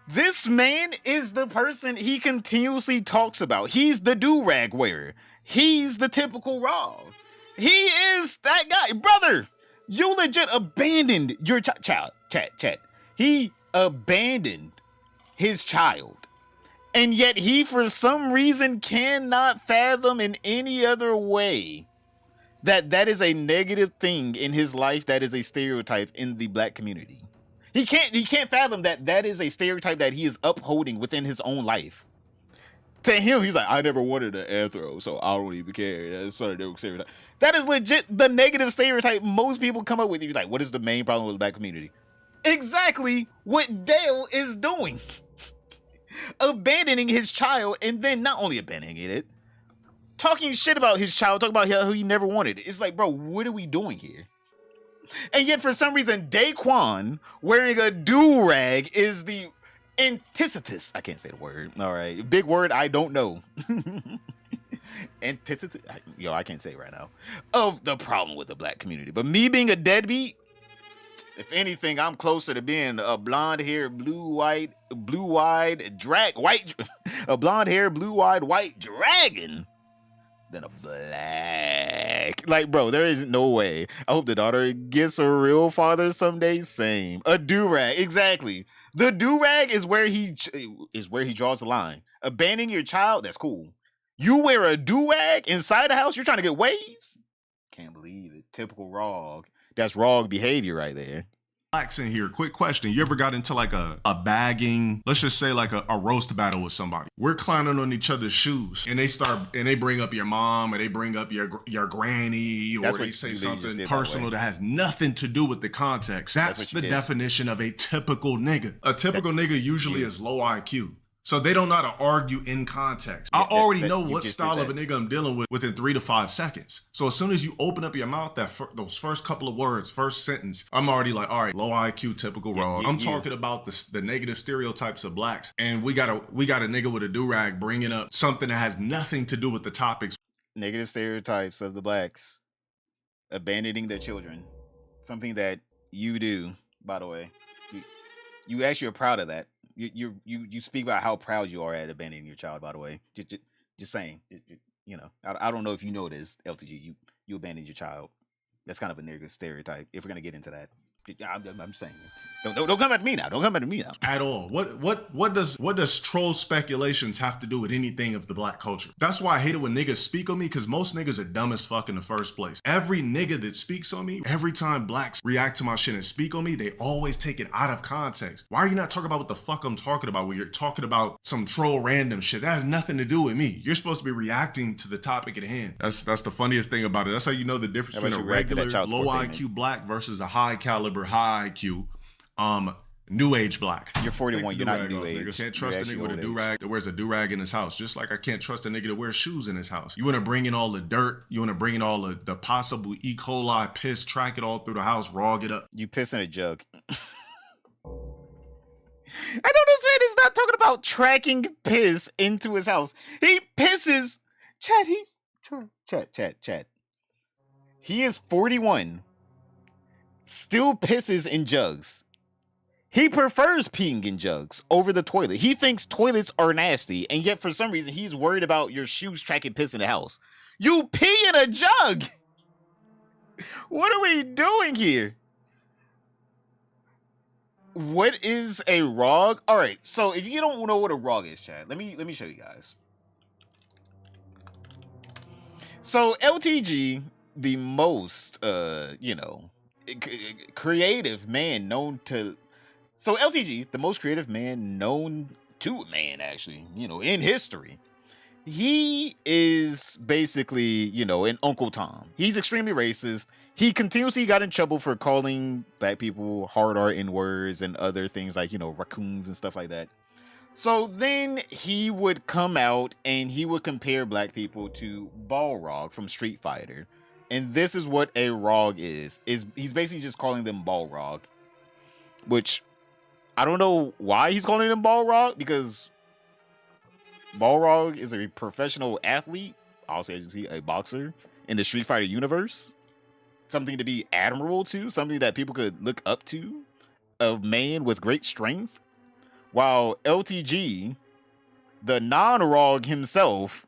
this man is the person he continuously talks about. He's the do-rag wearer. He's the typical Rob. He is that guy. Brother, you legit abandoned your child. Chat. He abandoned his child. And yet he, for some reason, cannot fathom in any other way that is a negative thing in his life, that is a stereotype in the black community. He can't fathom that is a stereotype that he is upholding within his own life. To him, he's like, I never wanted an anthro, so I don't even care. That's sort of stereotype. That is legit the negative stereotype most people come up with. You're like, what is the main problem with the black community? Exactly what Dale is doing. Abandoning his child, and then not only abandoning it, talking shit about his child, talking about how he never wanted it. It's like, bro, what are we doing here? And yet, for some reason, Daquan wearing a do-rag is the antithesis. I can't say the word. All right. Big word I don't know. Antithesis. I can't say it right now. Of the problem with the black community. But me being a deadbeat, if anything, I'm closer to being a blonde-haired, blue-eyed, a blonde-haired, blue-eyed, white dragon than a black. Like, bro, there is no way. I hope the daughter gets a real father someday. Same. A do-rag. Exactly. The do-rag is where he draws the line. Abandoning your child, that's cool. You wear a do-rag inside the house, you're trying to get waves? Can't believe it. Typical Rog. That's Rog behavior right there. Blacks in here, quick question. You ever got into like a bagging, let's just say like a roast battle with somebody? We're clowning on each other's shoes and they bring up your mom or they bring up your granny, or they say something personal that has nothing to do with the context. That's the definition of a typical nigga. A typical nigga usually is low IQ. So they don't know how to argue in context. I already know what style of a nigga I'm dealing with within 3 to 5 seconds. So as soon as you open up your mouth, those first couple of words, first sentence, I'm already like, all right, low IQ, typical Rog. I'm talking about the negative stereotypes of blacks, and we got a nigga with a do-rag bringing up something that has nothing to do with the topics. Negative stereotypes of the blacks abandoning their children, something that you do, by the way. You actually are proud of that. You speak about how proud you are at abandoning your child, by the way. Just saying. You know, I don't know if you know this, LTG. You abandoned your child. That's kind of a negative stereotype. If we're gonna get into that, I'm saying. Don't come at me now. Don't come at me now. At all. What does troll speculations have to do with anything of the black culture? That's why I hate it when niggas speak on me, because most niggas are dumb as fuck in the first place. Every nigga that speaks on me, every time blacks react to my shit and speak on me, they always take it out of context. Why are you not talking about what the fuck I'm talking about when you're talking about some troll random shit? That has nothing to do with me. You're supposed to be reacting to the topic at hand. That's the funniest thing about it. That's how you know the difference between a regular low IQ black versus a high caliber, high IQ new age black. You're 41. You're not new age. Nigga. Can't trust a nigga with a do-rag that wears a do-rag in his house. Just like I can't trust a nigga that wears shoes in his house. You want to bring in all the dirt. You want to bring in all the possible E. coli piss, track it all through the house, rog it up. You piss in a jug. I know this man is not talking about tracking piss into his house. He pisses. Chad. He is 41. Still pisses in jugs. He prefers peeing in jugs over the toilet. He thinks toilets are nasty, and yet for some reason he's worried about your shoes tracking piss in the house. You pee in a jug! What are we doing here? What is a rog? All right, so if you don't know what a rog is, Chad, let me show you guys. So LTG, the most creative man known to. So LTG, the most creative man known to man, actually, in history. He is basically, an Uncle Tom. He's extremely racist. He continuously got in trouble for calling black people hard R N-words and other things like, raccoons and stuff like that. So then he would come out and he would compare black people to Balrog from Street Fighter. And this is what a Rog is. He's basically just calling them Balrog. Which, I don't know why he's calling them Balrog, because Balrog is a professional athlete, also as you see, a boxer in the Street Fighter universe. Something to be admirable to, something that people could look up to, a man with great strength. While LTG, the non-Rog himself,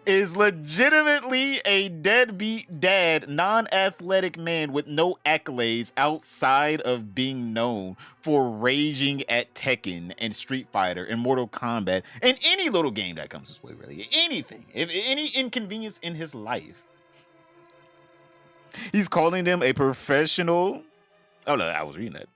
is legitimately a deadbeat dad, non-athletic man with no accolades outside of being known for raging at Tekken and Street Fighter and Mortal Kombat and any little game that comes his way, really. Anything. If any inconvenience in his life. He's calling them a professional. Oh, no, I was reading that.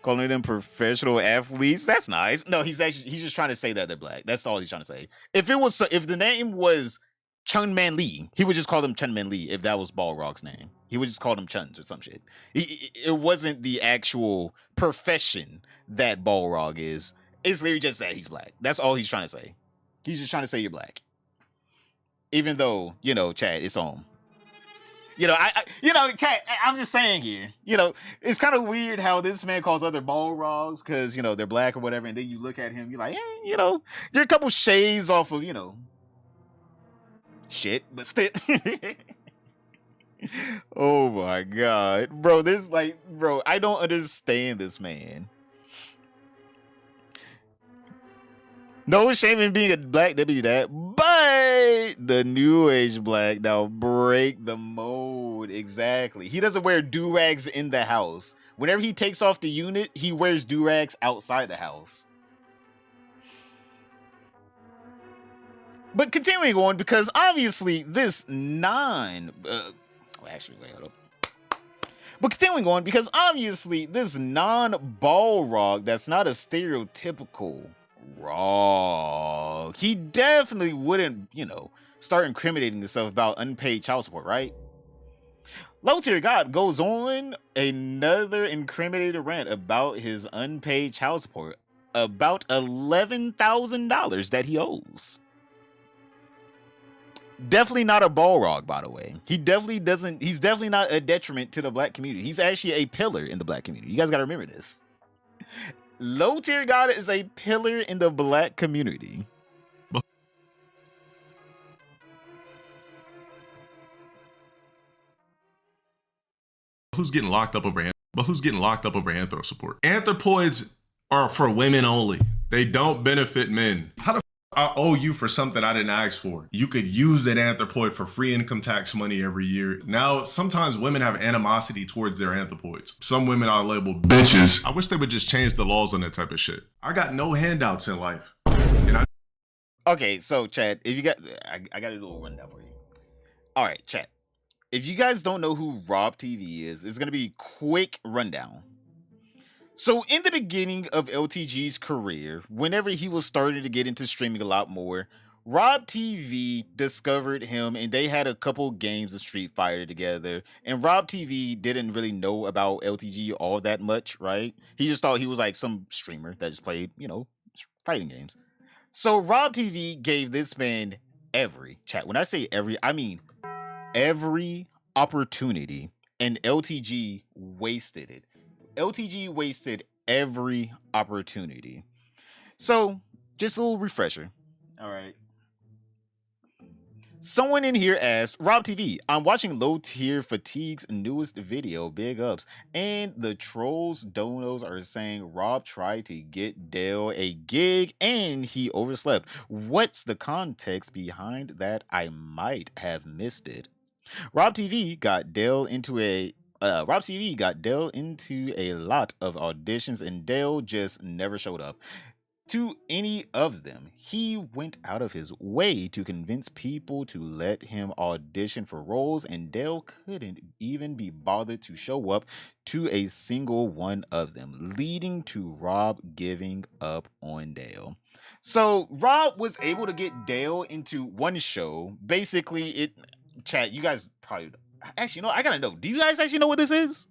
Calling them professional athletes. That's nice. No, he's just trying to say that they're black. That's all he's trying to say. If the name was Chun Man Lee, he would just call them Chun Man Lee. If that was Balrog's name, he would just call them Chuns or some shit. It wasn't the actual profession that Balrog is. It's literally just that he's black. That's all he's trying to say. He's just trying to say you're black. Even though, Chad, it's on. Chad, I'm just saying here, it's kind of weird how this man calls other Balrogs because, they're black or whatever. And then you look at him, you're like, you're a couple shades off of, shit, but still. Oh my God, bro. I don't understand this man. No shame in being a black deputy dad, but the new age black now break the mold. Exactly. He doesn't wear do-rags in the house. Whenever he takes off the unit, he wears do-rags outside the house. But continuing on, because obviously this But continuing on, because obviously this non-Balrog that's not a stereotypical Rog, he definitely wouldn't, start incriminating himself about unpaid child support, right? Low tier God goes on another incriminated rant about his unpaid child support, about $11,000 that he owes. Definitely not a Balrog, by the way. He's definitely not a detriment to the black community. He's actually a pillar in the black community. You guys gotta remember this. Low tier God is a pillar in the black community. Who's getting locked up over anthro support? Anthropoids are for women only. They don't benefit men. How the I owe you for something I didn't ask for? You could use that anthropoid for free income tax money every year. Now, sometimes women have animosity towards their anthropoids. Some women are labeled bitches. I wish they would just change the laws on that type of shit. I got no handouts in life. Okay, so Chad, if you got, I got a little rundown for you. All right, Chad. If you guys don't know who Rob TV is, it's gonna be a quick rundown. So in the beginning of LTG's career, whenever he was starting to get into streaming a lot more, Rob TV discovered him and they had a couple games of Street Fighter together. And Rob TV didn't really know about LTG all that much, right? He just thought he was like some streamer that just played, fighting games. So Rob TV gave this man when I say every, I mean every opportunity, and LTG wasted it. LTG wasted every opportunity. So, just a little refresher. All right. Someone in here asked, Rob TV, I'm watching Low Tier Fatigue's newest video, big ups, and the trolls donos are saying Rob tried to get Dale a gig and he overslept. What's the context behind that? I might have missed it. Rob TV got Dale into a lot of auditions and Dale just never showed up to any of them. He went out of his way to convince people to let him audition for roles, and Dale couldn't even be bothered to show up to a single one of them, leading to Rob giving up on Dale. So Rob was able to get Dale into one show. Basically, chat, you guys probably actually I gotta know. Do you guys actually know what this is?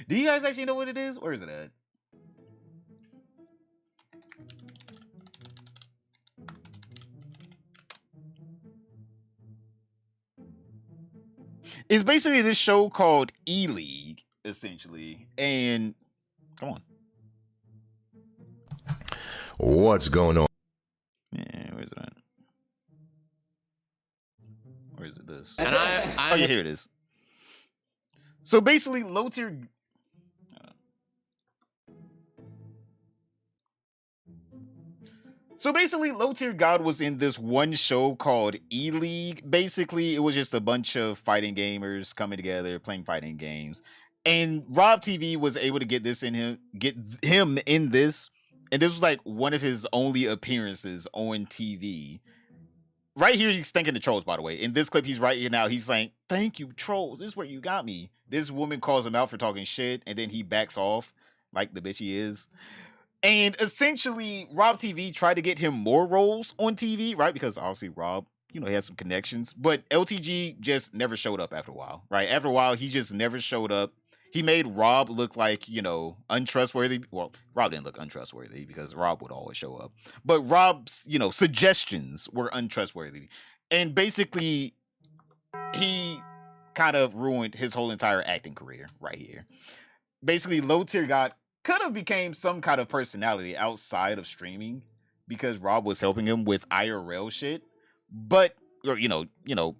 Do you guys actually know what it is? Where is it at? It's basically this show called E-League, essentially. And come on. What's going on? Yeah, where's it at? Where is it? This? And oh yeah, here it is. So basically, low tier. So basically, Low Tier God was in this one show called E-League. Basically, it was just a bunch of fighting gamers coming together, playing fighting games. And Rob TV was able to get him in this. And this was like one of his only appearances on TV. Right here, he's thanking the trolls, by the way. In this clip, he's right here now. He's saying, "Thank you, trolls. This is where you got me." This woman calls him out for talking shit, and then he backs off. like the bitch he is. And essentially, Rob TV tried to get him more roles on TV, right? Because obviously Rob, he has some connections. But LTG just never showed up after a while, right? After a while, he just never showed up. He made Rob look like, untrustworthy. Well, Rob didn't look untrustworthy because Rob would always show up. But Rob's, suggestions were untrustworthy. And basically, he kind of ruined his whole entire acting career right here. Basically, Low Tier God could have became some kind of personality outside of streaming because Rob was helping him with IRL shit, but or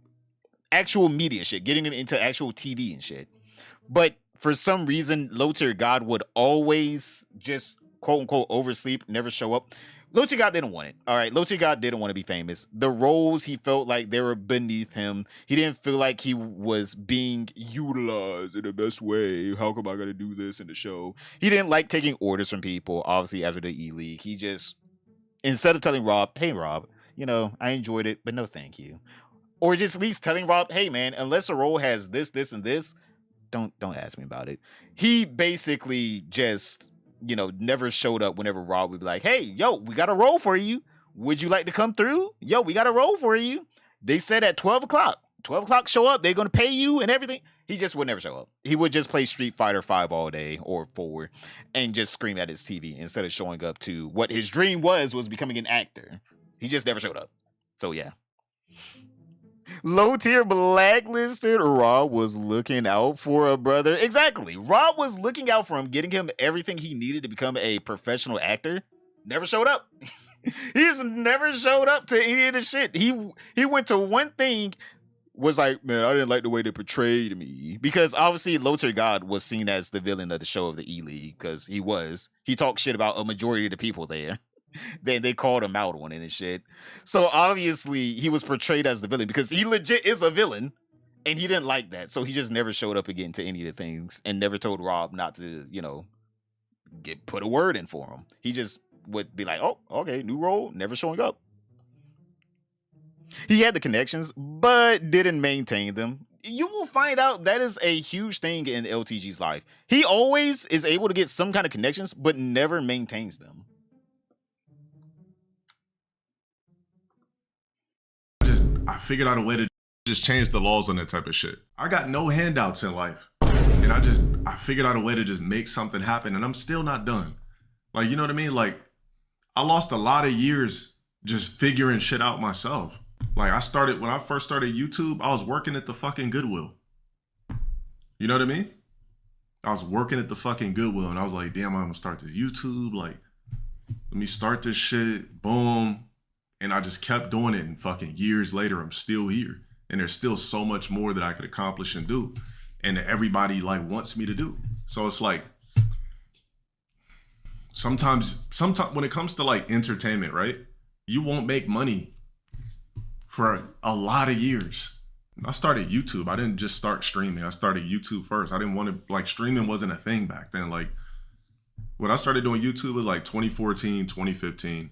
actual media shit, getting him into actual TV and shit. But for some reason, Low Tier God would always just quote unquote oversleep, never show up. Low Tier God didn't want it. All right, Low Tier God didn't want to be famous. The roles, he felt like they were beneath him. He didn't feel like he was being utilized in the best way. How come I gotta do this in the show? He didn't like taking orders from people, obviously, after the E-League. He just, instead of telling Rob, hey, Rob, I enjoyed it, but no thank you. Or just at least telling Rob, hey, man, unless a role has this, this, and this, don't ask me about it. He basically just never showed up whenever Rob would be like, hey, yo, we got a role for you. Would you like to come through? Yo, we got a role for you. They said at 12 o'clock. 12 o'clock show up. They're going to pay you and everything. He just would never show up. He would just play Street Fighter 5 all day or 4 and just scream at his TV instead of showing up to what his dream was becoming an actor. He just never showed up. So, yeah. Low Tier blacklisted. Rob was looking out for a brother. Exactly. Rob was looking out for him, getting him everything he needed to become a professional actor. Never showed up. He's never showed up to any of the shit. He went to one thing, was like, man, I didn't like the way they portrayed me. Because obviously Low Tier God was seen as the villain of the show of the E-League, because he was. He talked shit about a majority of the people there. They called him out on it and shit. So obviously he was portrayed as the villain because he legit is a villain, and he didn't like that. So he just never showed up again to any of the things and never told Rob not to, put a word in for him. He just would be like, oh, okay, new role, never showing up. He had the connections, but didn't maintain them. You will find out that is a huge thing in LTG's life. He always is able to get some kind of connections, but never maintains them. I figured out a way to just change the laws on that type of shit. I got no handouts in life. And I figured out a way to just make something happen, and I'm still not done. Like, you know what I mean? Like, I lost a lot of years just figuring shit out myself. Like, when I first started YouTube, I was working at the fucking Goodwill. You know what I mean? I was working at the fucking Goodwill, and I was like, damn, I'm gonna start this YouTube. Like, let me start this shit. Boom. And I just kept doing it, and fucking years later, I'm still here. And there's still so much more that I could accomplish and do. And that everybody like wants me to do. So it's like, sometimes when it comes to like entertainment, right? You won't make money for a lot of years. I started YouTube. I didn't just start streaming. I started YouTube first. I didn't want to, like, streaming wasn't a thing back then. Like, when I started doing YouTube was like 2014, 2015.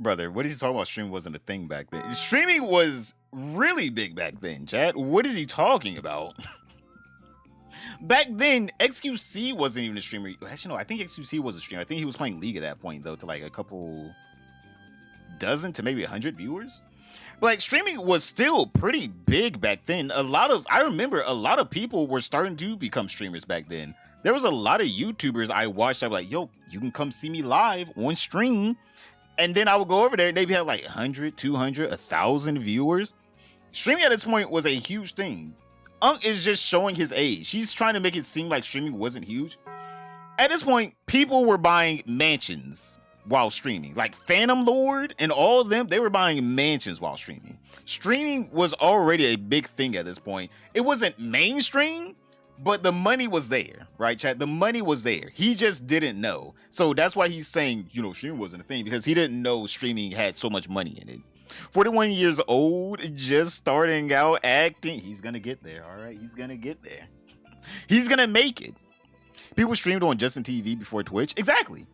Brother, what is he talking about? Streaming wasn't a thing back then. Streaming was really big back then, Chad. What is he talking about? Back then, XQC wasn't even a streamer. Actually, no, I think XQC was a streamer. I think he was playing League at that point, though, to like a couple dozen to maybe 100 viewers. But like, streaming was still pretty big back then. I remember a lot of people were starting to become streamers back then. There was a lot of YouTubers I watched. I'm like, yo, you can come see me live on stream. And then I would go over there and they'd have like 100, 200, 1,000 viewers. Streaming at this point was a huge thing. Unk is just showing his age. He's trying to make it seem like streaming wasn't huge. At this point, people were buying mansions while streaming. Like Phantom Lord and all of them, they were buying mansions while streaming. Streaming was already a big thing at this point. It wasn't mainstream, but the money was there, right, chat? The money was there. He just didn't know. So that's why he's saying, streaming wasn't a thing, because he didn't know streaming had so much money in it. 41 years old, just starting out acting. He's going to get there, all right? He's going to get there. He's going to make it. People streamed on Justin TV before Twitch. Exactly.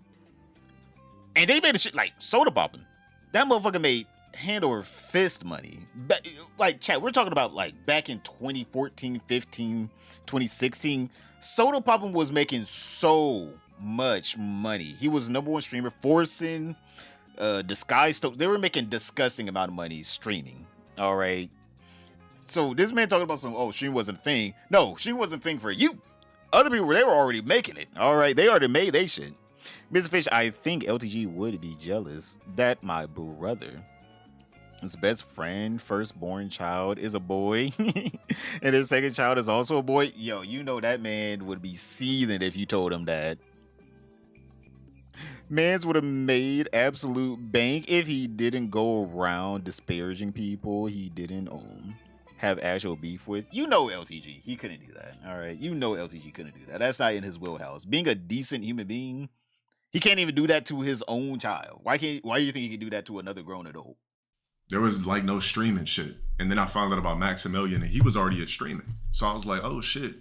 And they made a shit like Soda Poppin'. That motherfucker made hand over fist money. Like, chat, we're talking about like back in 2014, 15, 2016. Soda Poppin' was making so much money. He was the number one streamer, forcing disguised stuff. They were making disgusting amount of money streaming. All right. So this man talking about some, oh, stream wasn't a thing. No, stream wasn't a thing for you. Other people, they were already making it. All right. They already made they shit. Mr. Fish, I think LTG would be jealous that my brother, his best friend, firstborn child is a boy, and their second child is also a boy. Yo, you know that man would be seething if you told him that. Mans would have made absolute bank if he didn't go around disparaging people he didn't have actual beef with. You know LTG, he couldn't do that. All right, you know LTG couldn't do that. That's not in his wheelhouse. Being a decent human being, he can't even do that to his own child. Why do you think he can do that to another grown adult? There was like no streaming shit. And then I found out about Maximilian and he was already at streaming. So I was like, oh shit.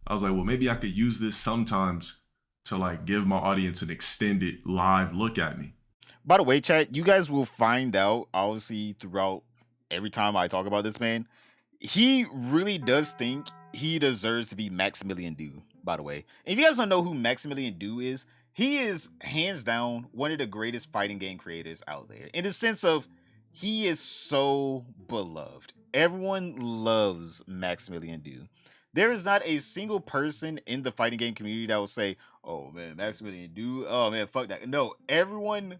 I was like, well, maybe I could use this sometimes to like give my audience an extended live look at me. By the way, chat, you guys will find out, obviously, throughout every time I talk about this man, he really does think he deserves to be Maximilian Do, by the way. And if you guys don't know who Maximilian Do is, he is hands down one of the greatest fighting game creators out there. In the sense of, he is so beloved. Everyone loves Maximilian Do. There is not a single person in the fighting game community that will say, oh man, Maximilian Do, oh man, fuck that. No, everyone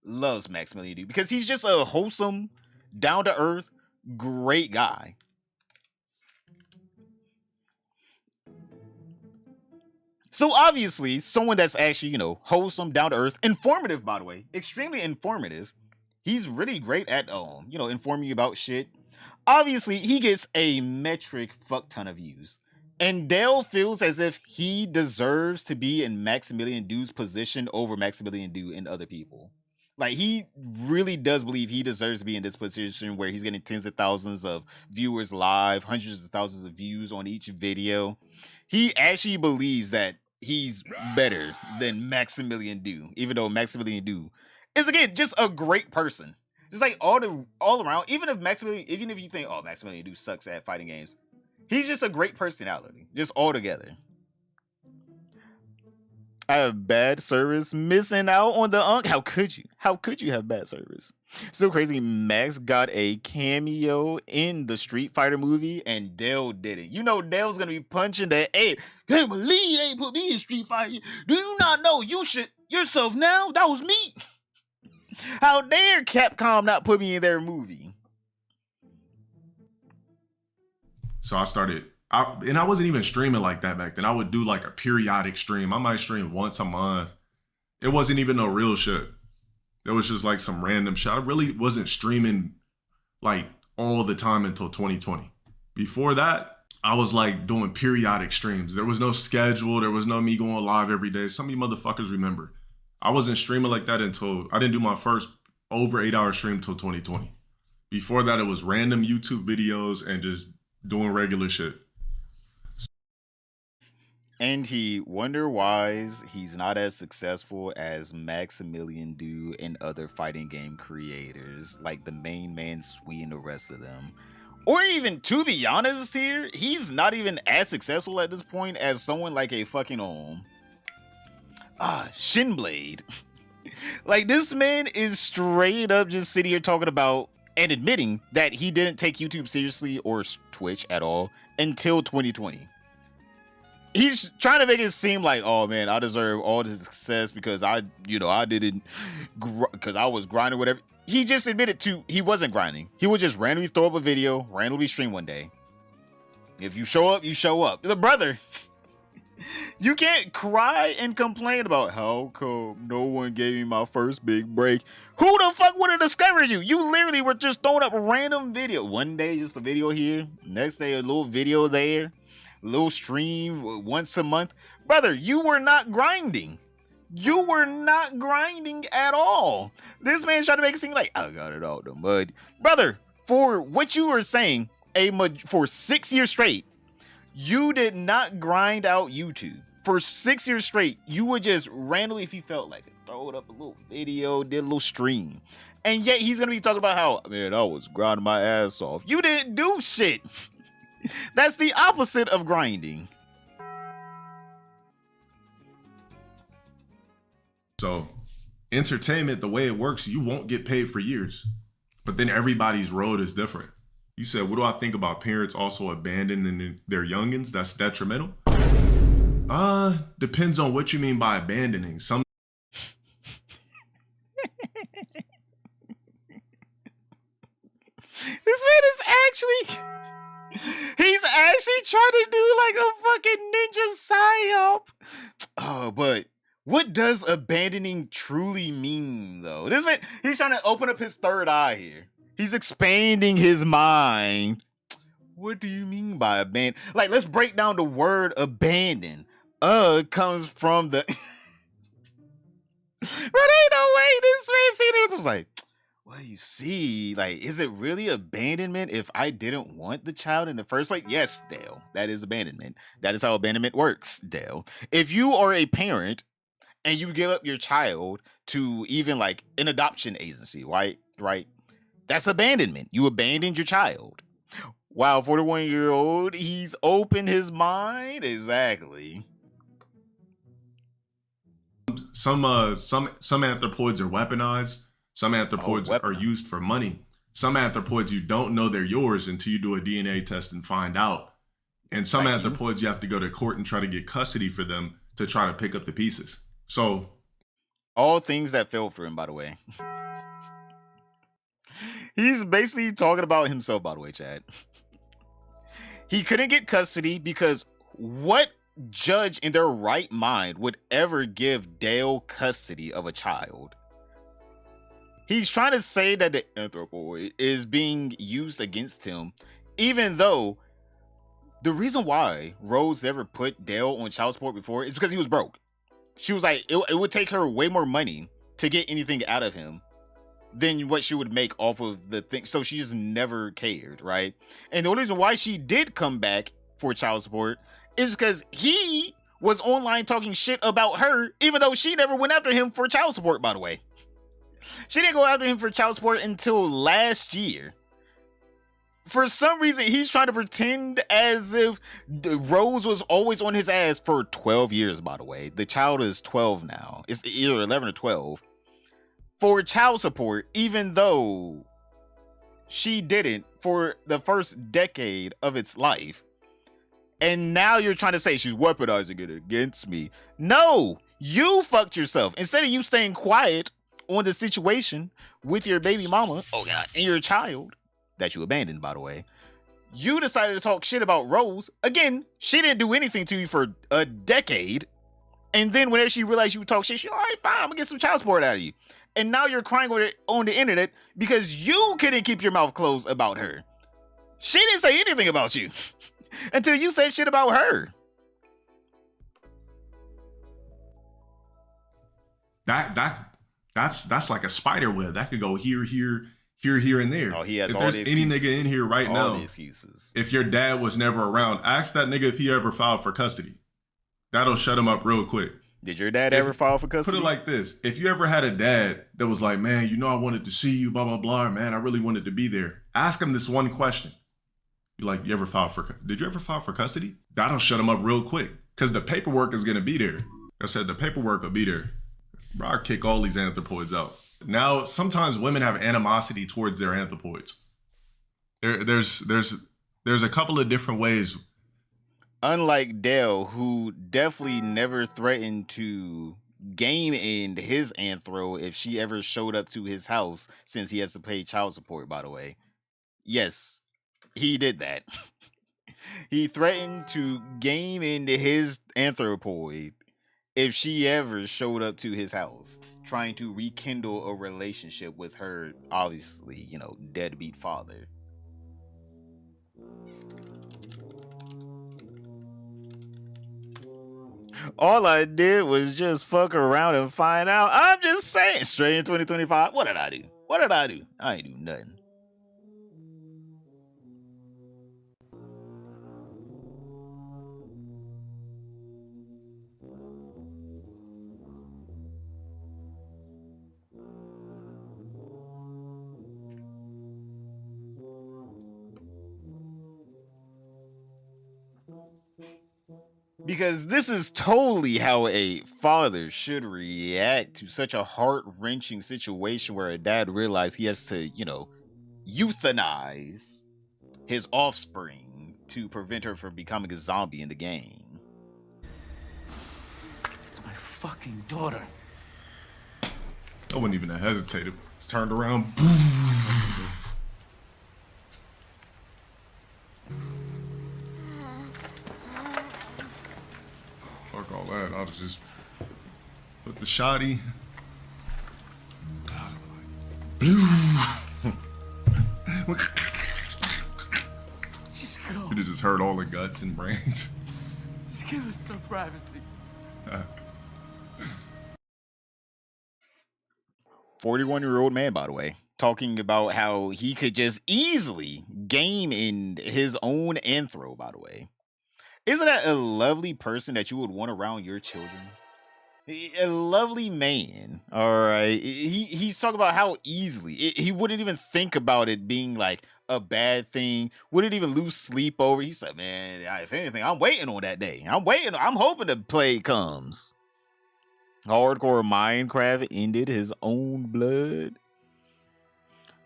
loves Maximilian Do because he's just a wholesome, down-to-earth, great guy. So obviously, someone that's actually, you know, wholesome, down-to-earth, informative, by the way, extremely informative. He's really great at, you know, informing you about shit. Obviously, he gets a metric fuck ton of views. And Dale feels as if he deserves to be in Maximilian Do's position over Maximilian Do and other people. Like, he really does believe he deserves to be in this position where he's getting tens of thousands of viewers live, hundreds of thousands of views on each video. He actually believes that he's better than Maximilian Do, even though Maximilian Do is, again, just a great person. Just like all around, even if you think, oh, Maximilian Do sucks at fighting games, he's just a great personality, just all together. I have bad service, missing out on the How could you? How could you have bad service? So crazy. Max got a cameo in the Street Fighter movie, and Dale didn't. You know Dale's gonna be punching the air. Can't believe they put me in Street Fighter. Do you not know you should yourself now? That was me. How dare Capcom not put me in their movie? So I started, and I wasn't even streaming like that back then. I would do like a periodic stream. I might stream once a month. It wasn't even no real shit. It was just like some random shit. I really wasn't streaming like all the time until 2020. Before that, I was like doing periodic streams. There was no schedule. There was no me going live every day. Some of you motherfuckers remember. I wasn't streaming like that until I didn't do my first over 8-hour stream until 2020. Before that, it was random YouTube videos and just doing regular shit. And he wonder why he's not as successful as Maximilian Do and other fighting game creators like the main man Sui and the rest of them. Or even, to be honest here, he's not even as successful at this point as someone like a fucking Shinblade. Like, this man is straight up just sitting here talking about and admitting that he didn't take YouTube seriously or Twitch at all until 2020. He's trying to make it seem like, oh man, I deserve all this success because I didn't, because I was grinding, whatever. He just admitted he wasn't grinding. He would just randomly throw up a video, randomly stream one day. If you show up, you show up. The brother, you can't cry and complain about how come no one gave me my first big break. Who the fuck would have discovered you? You literally were just throwing up a random video. One day, just a video here. Next day, a little video there. A little stream once a month. Brother, you were not grinding. You were not grinding at all. This man's trying to make it seem like, I got it out the mud. Brother, for what you were saying, for 6 years straight, you did not grind out YouTube. For 6 years straight, you would just randomly, if you felt like it, throw it up a little video, did a little stream. And yet he's going to be talking about how, man, I was grinding my ass off. You didn't do shit. That's the opposite of grinding. So entertainment, the way it works, you won't get paid for years. But then everybody's road is different. You said, what do I think about parents also abandoning their youngins? That's detrimental? Depends on what you mean by abandoning. Some This man is he's actually trying to do like a fucking ninja psyop. Oh, but what does abandoning truly mean though? This man, he's trying to open up his third eye here. He's expanding his mind. What do you mean by abandon? Like, let's break down the word abandon. Comes from the but ain't no way this man see this was like, well, you see, like, is it really abandonment if I didn't want the child in the first place? Yes, Dale, that is abandonment. That is how abandonment works, Dale. If you are a parent and you give up your child to even like an adoption agency, right? That's abandonment. You abandoned your child. Wow, 41-year-old, he's opened his mind. Exactly. some anthropoids are weaponized. Some anthropoids are used for money. Some anthropoids, you don't know they're yours until you do a DNA test and find out. And some anthropoids, you have to go to court and try to get custody for them to try to pick up the pieces. So, all things that failed for him, by the way. He's basically talking about himself, by the way, Chad. He couldn't get custody because what judge in their right mind would ever give Dale custody of a child? He's trying to say that the anthropoid is being used against him, even though the reason why Rose never put Dale on child support before is because he was broke. She was like, it would take her way more money to get anything out of him than what she would make off of the thing. So she just never cared, right? And the only reason why she did come back for child support is because he was online talking shit about her, even though she never went after him for child support, by the way. She didn't go after him for child support until last year. For some reason, he's trying to pretend as if Rose was always on his ass for 12 years, by the way. The child is 12 now. It's either 11 or 12. For child support, even though she didn't for the first decade of its life. And now you're trying to say she's weaponizing it against me. No, you fucked yourself. Instead of you staying quiet on the situation with your baby mama, oh God, and your child that you abandoned, by the way, you decided to talk shit about Rose. Again, she didn't do anything to you for a decade. And then whenever she realized you would talk shit, she, all right, fine, I'm gonna get some child support out of you. And now you're crying on the internet because you couldn't keep your mouth closed about her. She didn't say anything about you until you said shit about her. That's like a spider web. That could go here, and there. Oh, he has if all there's the any excuses. nigga in here right all now, the excuses. If your dad was never around, ask that nigga if he ever filed for custody. That'll shut him up real quick. Did your dad ever file for custody? Put it like this. If you ever had a dad that was like, man, you know I wanted to see you, blah, blah, blah, man, I really wanted to be there. Ask him this one question. You're like, did you ever file for custody? That'll shut him up real quick because the paperwork is going to be there. I said the paperwork will be there. Bro, I'll kick all these anthropoids out. Now, sometimes women have animosity towards their anthropoids. There's a couple of different ways. Unlike Dale, who definitely never threatened to game end his anthro if she ever showed up to his house, since he has to pay child support, by the way. Yes, he did that. He threatened to game into his anthropoid if she ever showed up to his house, trying to rekindle a relationship with her, obviously, deadbeat father. All I did was just fuck around and find out. I'm just saying, straight in 2025. What did I do? I ain't do nothing. Because this is totally how a father should react to such a heart-wrenching situation where a dad realized he has to, euthanize his offspring to prevent her from becoming a zombie in the game. It's my fucking daughter. I wouldn't even have hesitated. Turned around. Fuck all that. I'll just put the shotty. Just go. Could have just heard all the guts and brains. Just give us some privacy. 41-year-old man, by the way, talking about how he could just easily game in his own anthro, by the way. Isn't that a lovely person that you would want around your children? A lovely man, all right? He's talking about how easily. He wouldn't even think about it being like a bad thing. Wouldn't even lose sleep over. He said, man, if anything, I'm waiting on that day. I'm waiting. I'm hoping the plague comes. Hardcore Minecraft ended his own blood.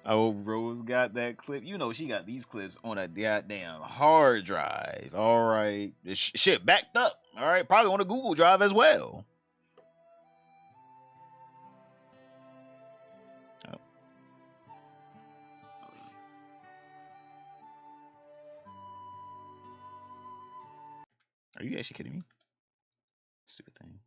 Oh, Rose got that clip. You know she got these clips on a goddamn hard drive. All right. This shit backed up. All right. Probably on a Google Drive as well. Oh. Are you actually kidding me? Stupid thing.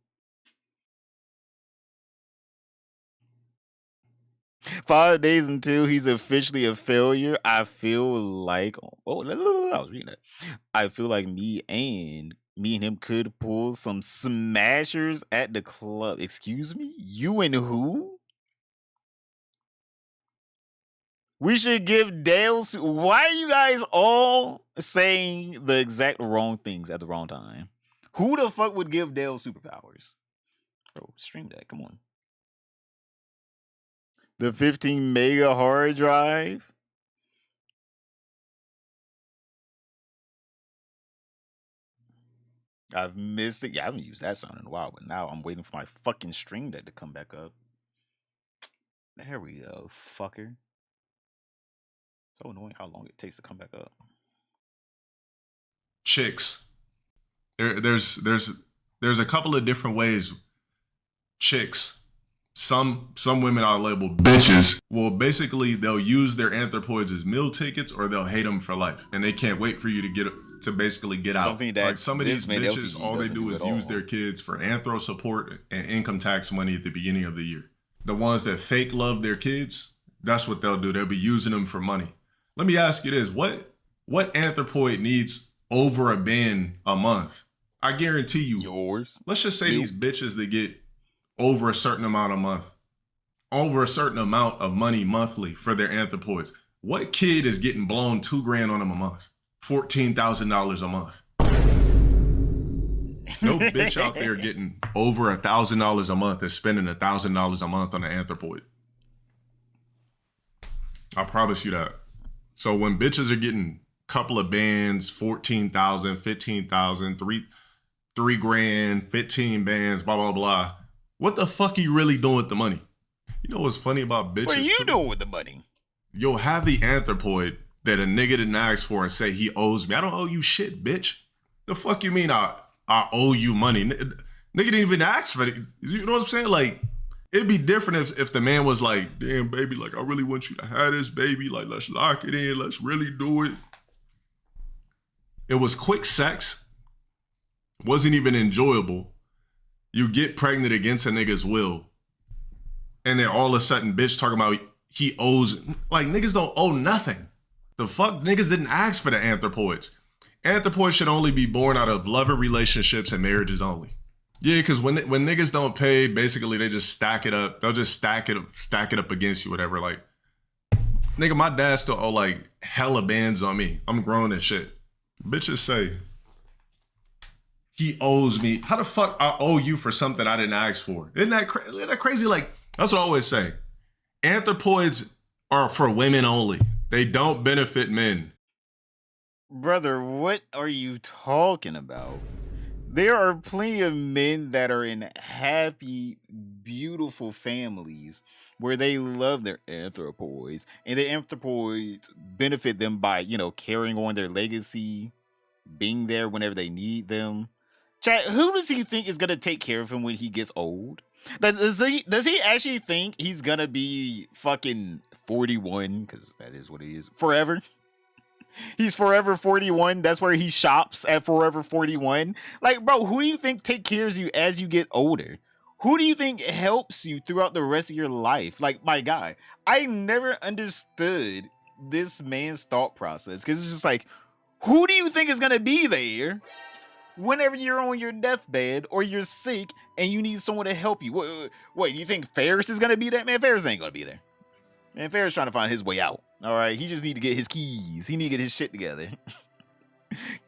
5 days until he's officially a failure. I feel like I was reading that. I feel like me and him could pull some smashers at the club. Excuse me? You and who? We should give Dale. Why are you guys all saying the exact wrong things at the wrong time? Who the fuck would give Dale superpowers? Bro, stream that. Come on. The 15 mega hard drive. I've missed it. Yeah, I haven't used that sound in a while, but now I'm waiting for my fucking stream deck to come back up. There we go, fucker. So annoying how long it takes to come back up. Chicks. There's a couple of different ways chicks, some women are labeled bitches. Well, basically they'll use their anthropoids as meal tickets, or they'll hate them for life, and they can't wait for you to basically get out. Something that like some of these bitches, all they do is use all. their kids for anthro support and income tax money at the beginning of the year. The ones that fake love their kids, that's what they'll do. They'll be using them for money. Let me ask you this: what anthropoid needs over a bin a month? I guarantee you. Yours. Let's just say these bitches that get over a certain amount of money monthly for their anthropoids. What kid is getting blown $2,000 on them a month? $14,000 a month. No bitch out there getting over $1,000 a month is spending $1,000 a month on an anthropoid. I promise you that. So when bitches are getting a couple of bands, 14,000, 15,000, $3,000, 15 bands, blah, blah, blah. What the fuck are you really doing with the money? You know what's funny about bitches? What are you doing with the money? You'll have the anthropoid that a nigga didn't ask for and say he owes me. I don't owe you shit, bitch. The fuck you mean I owe you money? Nigga didn't even ask for it. You know what I'm saying? Like, it'd be different if the man was like, damn, baby, like, I really want you to have this, baby. Like, let's lock it in. Let's really do it. It was quick sex. Wasn't even enjoyable. You get pregnant against a nigga's will. And then all of a sudden, bitch talking about he owes. Like, niggas don't owe nothing. The fuck? Niggas didn't ask for the anthropoids. Anthropoids should only be born out of lover relationships and marriages only. Yeah, because when niggas don't pay, basically they just stack it up. They'll just stack it up against you, whatever. Like, nigga, my dad still owe like hella bands on me. I'm grown as shit. Bitches say he owes me. How the fuck I owe you for something I didn't ask for? Isn't that crazy? Like, that's what I always say. Anthropoids are for women only. They don't benefit men. Brother, what are you talking about? There are plenty of men that are in happy, beautiful families where they love their anthropoids, and the anthropoids benefit them by, carrying on their legacy, being there whenever they need them. Chat, who does he think is gonna take care of him when he gets old? Does he actually think he's gonna be fucking 41? Because that is what he is. Forever? He's forever 41. That's where he shops at Forever 41. Like, bro, who do you think take care of you as you get older? Who do you think helps you throughout the rest of your life? Like, my guy, I never understood this man's thought process, because it's just like, who do you think is gonna be there whenever you're on your deathbed or you're sick and you need someone to help you? What you think Ferris is gonna be that? Man, Ferris ain't gonna be there. Man, Ferris trying to find his way out. All right, he just need to get his keys. He need to get his shit together.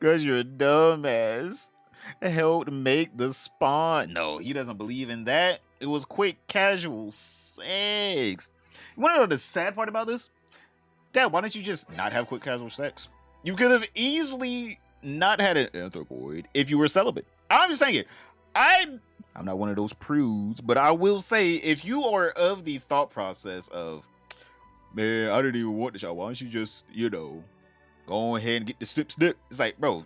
Cause you're a dumbass. Helped make the spawn. No, he doesn't believe in that. It was quick, casual sex. You wanna know the sad part about this? Dad, why don't you just not have quick, casual sex? You could have easily not had an anthropoid if you were celibate. I'm just saying it. I'm not one of those prudes, but I will say, if you are of the thought process of, man, I didn't even want the shot, why don't you just, go ahead and get the snip. It's like, bro,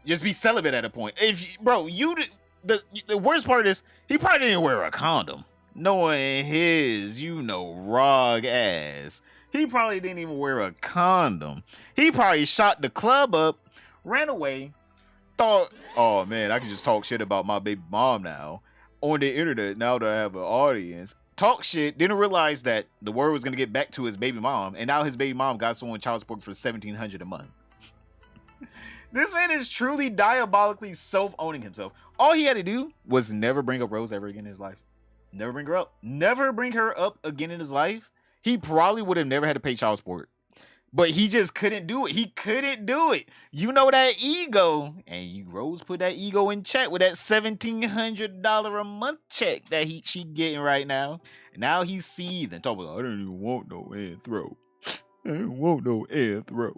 just be celibate at a point. The worst part is, he probably didn't wear a condom. Knowing his, rog ass. He probably didn't even wear a condom. He probably shot the club up, ran away, thought, oh man, I can just talk shit about my baby mom now on the internet now that I have an audience. Talk shit, didn't realize that the word was gonna get back to his baby mom, and now his baby mom got someone child support for $1,700 a month. This man is truly diabolically self-owning himself. All he had to do was never bring up Rose ever again in his life. Never bring her up. Never bring her up again in his life. He probably would have never had to pay child support. But he just couldn't do it. He couldn't do it. That ego. And Rose put that ego in check with that $1,700 a month check that she getting right now. Now he's seething. Talking about, I didn't even want no anthro. I didn't want no anthro.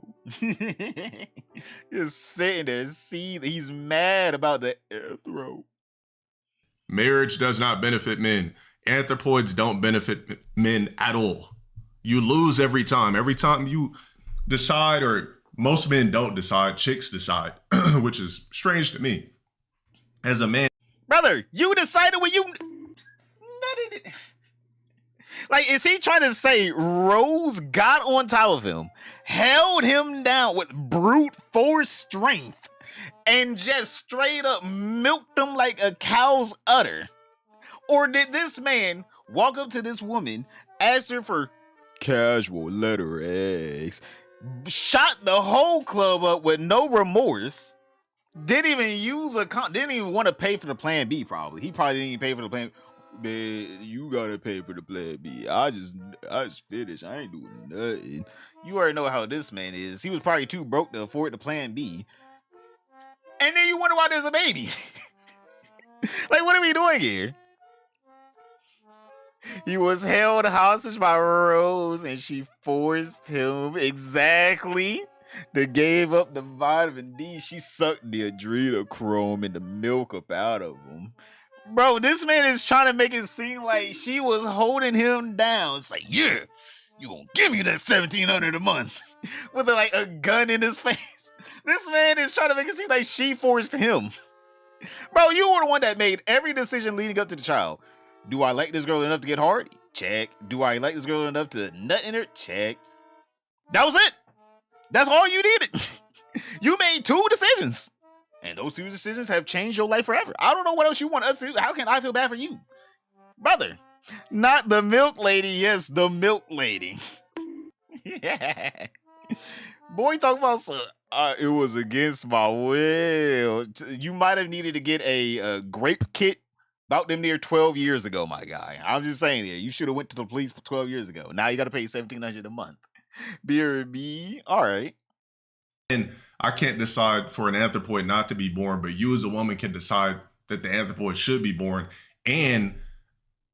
Just sitting there seething. He's mad about the anthro. Marriage does not benefit men. Anthropoids don't benefit men at all. You lose every time. Every time you decide, or most men don't decide, chicks decide, which is strange to me. As a man. Brother, you decided when you... Like, is he trying to say Rose got on top of him, held him down with brute force strength, and just straight up milked him like a cow's udder? Or did this man walk up to this woman, ask her for casual letter X, shot the whole club up with no remorse, didn't even use didn't even want to pay for the plan B probably. He probably didn't even pay for the plan. Man, you gotta pay for the plan B. I just finished. I ain't doing nothing. You already know how this man is. He was probably too broke to afford the plan B. And then you wonder why there's a baby. Like, what are we doing here? He was held hostage by Rose, and she forced him exactly to give up the vitamin D. She sucked the adrenochrome and the milk up out of him. Bro, this man is trying to make it seem like she was holding him down. It's like, yeah, you gonna give me that $1,700 a month with like a gun in his face. This man is trying to make it seem like she forced him. Bro, you were the one that made every decision leading up to the child. Do I like this girl enough to get hard? Check. Do I like this girl enough to nut in her? Check. That was it. That's all you needed. You made 2 decisions. And those 2 decisions have changed your life forever. I don't know what else you want us to do. How can I feel bad for you? Brother. Not the milk lady. Yes, the milk lady. Yeah. Boy, talk about it was against my will. You might have needed to get a grape kit about them near 12 years ago, my guy. I'm just saying here, you should have went to the police 12 years ago. Now you got to pay $1,700 a month. BRB, all right. And I can't decide for an anthropoid not to be born, but you as a woman can decide that the anthropoid should be born. And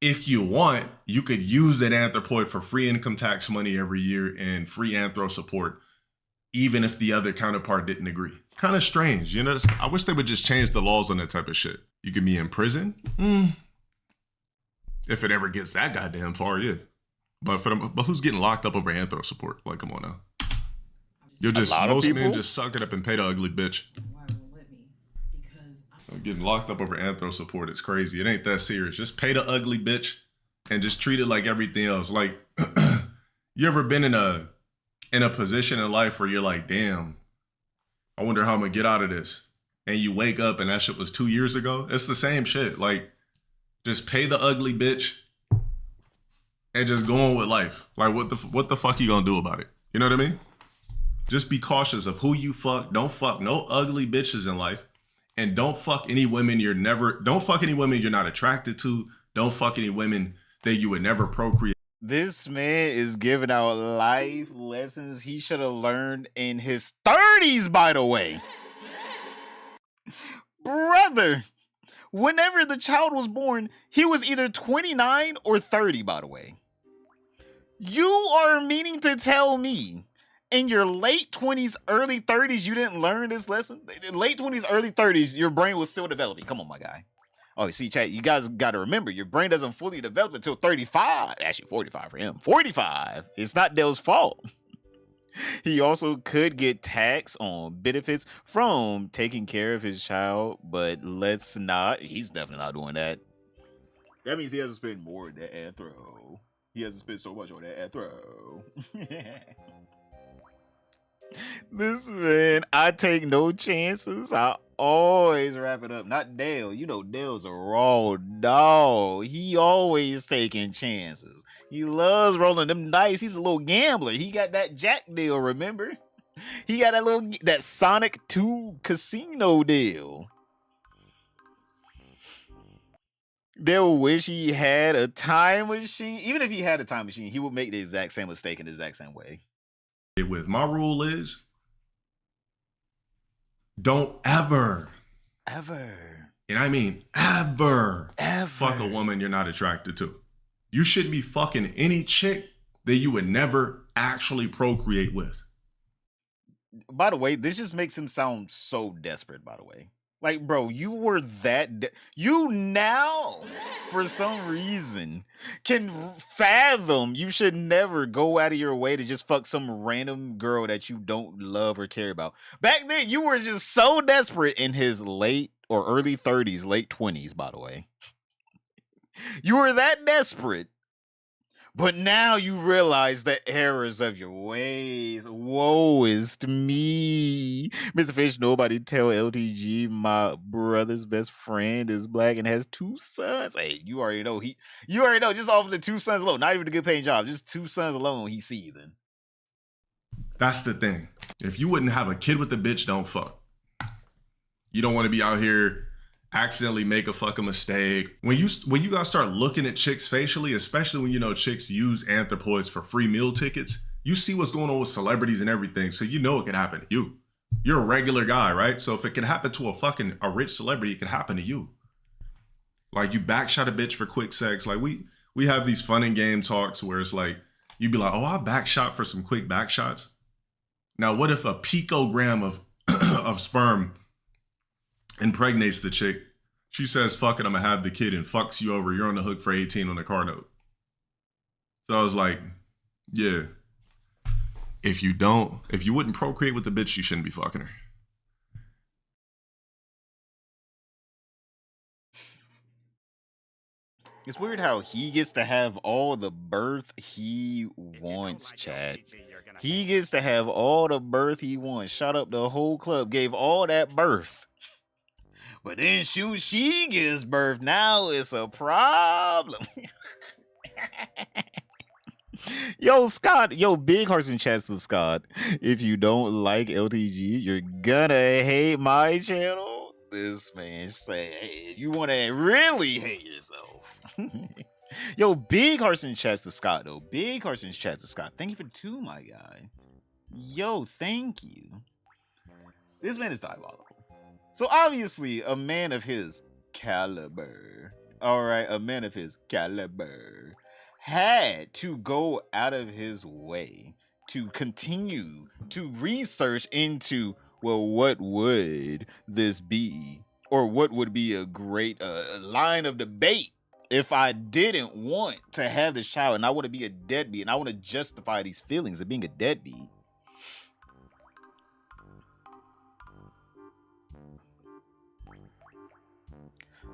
if you want, you could use that anthropoid for free income tax money every year and free anthro support. even if the other counterpart didn't agree. Kind of strange, you know? I wish they would just change the laws on that type of shit. You can be in prison? If it ever gets that goddamn far, yeah. But who's getting locked up over anthro support? Like, come on now. Most men just suck it up and pay the ugly bitch. Getting locked up over anthro support, it's crazy. It ain't that serious. Just pay the ugly bitch and just treat it like everything else. Like, you ever been in a position in life where you're like, damn, I wonder how I'm gonna get out of this. And you wake up and that shit was 2 years ago. It's the same shit. Like, just pay the ugly bitch and just go on with life. Like, what the fuck you gonna do about it? You know what I mean? Just be cautious of who you fuck. Don't fuck no ugly bitches in life. And don't fuck any women don't fuck any women you're not attracted to. Don't fuck any women that you would never procreate. This man is giving out life lessons he should have learned in his 30s, by the way. Brother, whenever the child was born, he was either 29 or 30, by the way. You are meaning to tell me in your late 20s, early 30s, you didn't learn this lesson? Late 20s, early 30s, your brain was still developing. Come on, my guy. Oh, see, chat, you guys got to remember, your brain doesn't fully develop until 35. Actually, 45 for him. 45. It's not Dale's fault. He also could get tax on benefits from taking care of his child, but let's not. He's definitely not doing that. That means he has to spend more on that anthro. He has to spend so much on that anthro. This man, I take no chances. I always wrap it up. Not Dale. You know Dale's a raw dog. He always taking chances. He loves rolling them dice. He's a little gambler. He got that Jack deal, remember? He got that Sonic 2 casino deal. Dale wish he had a time machine. Even if he had a time machine, he would make the exact same mistake in the exact same way. With my rule is, don't ever, and I mean ever fuck a woman you're not attracted to. You shouldn't be fucking any chick that you would never actually procreate with. By the way, this just makes him sound so desperate, by the way. Like, bro, you were that... you now, for some reason, can fathom you should never go out of your way to just fuck some random girl that you don't love or care about. Back then, you were just so desperate in his late or early 30s, late 20s, by the way. You were that desperate. But now you realize the errors of your ways. Woe is to me. Mr. Fish, nobody tell LTG my brother's best friend is black and has 2 sons. Hey, you already know. You already know, just off of the 2 sons alone. Not even a good paying job. Just 2 sons alone, he's seething. That's the thing. If you wouldn't have a kid with a bitch, don't fuck. You don't want to be out here accidentally make a fucking mistake. When you guys start looking at chicks facially, especially when you know chicks use anthropoids for free meal tickets, you see what's going on with celebrities and everything, so you know it can happen to you. You're a regular guy, right? So if it can happen to a rich celebrity, it can happen to you. Like, you backshot a bitch for quick sex. Like, we have these fun and game talks where it's like, you'd be like, oh, I backshot for some quick backshots. Now, what if a picogram of sperm impregnates the chick? She says, fuck it, I'm gonna have the kid, and fucks you over. You're on the hook for 18 on the car note. So I was like, yeah. If you wouldn't procreate with the bitch, you shouldn't be fucking her. It's weird how he gets to have all the birth he wants, Chad. He gets to have all the birth he wants. Shot up the whole club, gave all that birth. But then shoot, she gives birth. Now it's a problem. Yo, Scott. Yo, big hearts and chats to Scott. If you don't like LTG, you're gonna hate my channel. This man say, hey, if you want to really hate yourself. Yo, big hearts and chats to Scott, though. Big hearts and chats to Scott. Thank you for the 2, my guy. Yo, thank you. This man is diabolical. So obviously, a man of his caliber, a man of his caliber had to go out of his way to continue to research into, well, what would this be? Or what would be a great line of debate if I didn't want to have this child and I want to be a deadbeat and I want to justify these feelings of being a deadbeat?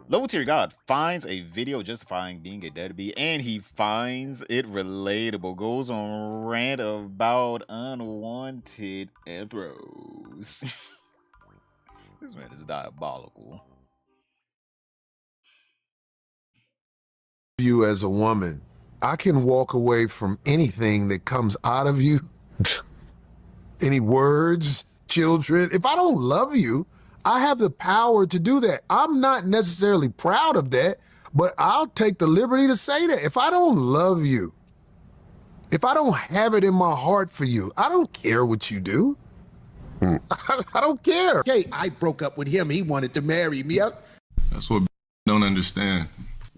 Low tier God finds a video justifying being a deadbeat and he finds it relatable. Goes on rant about unwanted anthros. This man is diabolical. You as a woman, I can walk away from anything that comes out of you, any words, children. If I don't love you, I have the power to do that. I'm not necessarily proud of that, but I'll take the liberty to say that. If I don't love you, if I don't have it in my heart for you, I don't care what you do. I don't care. Hey, I broke up with him. He wanted to marry me. That's what don't understand.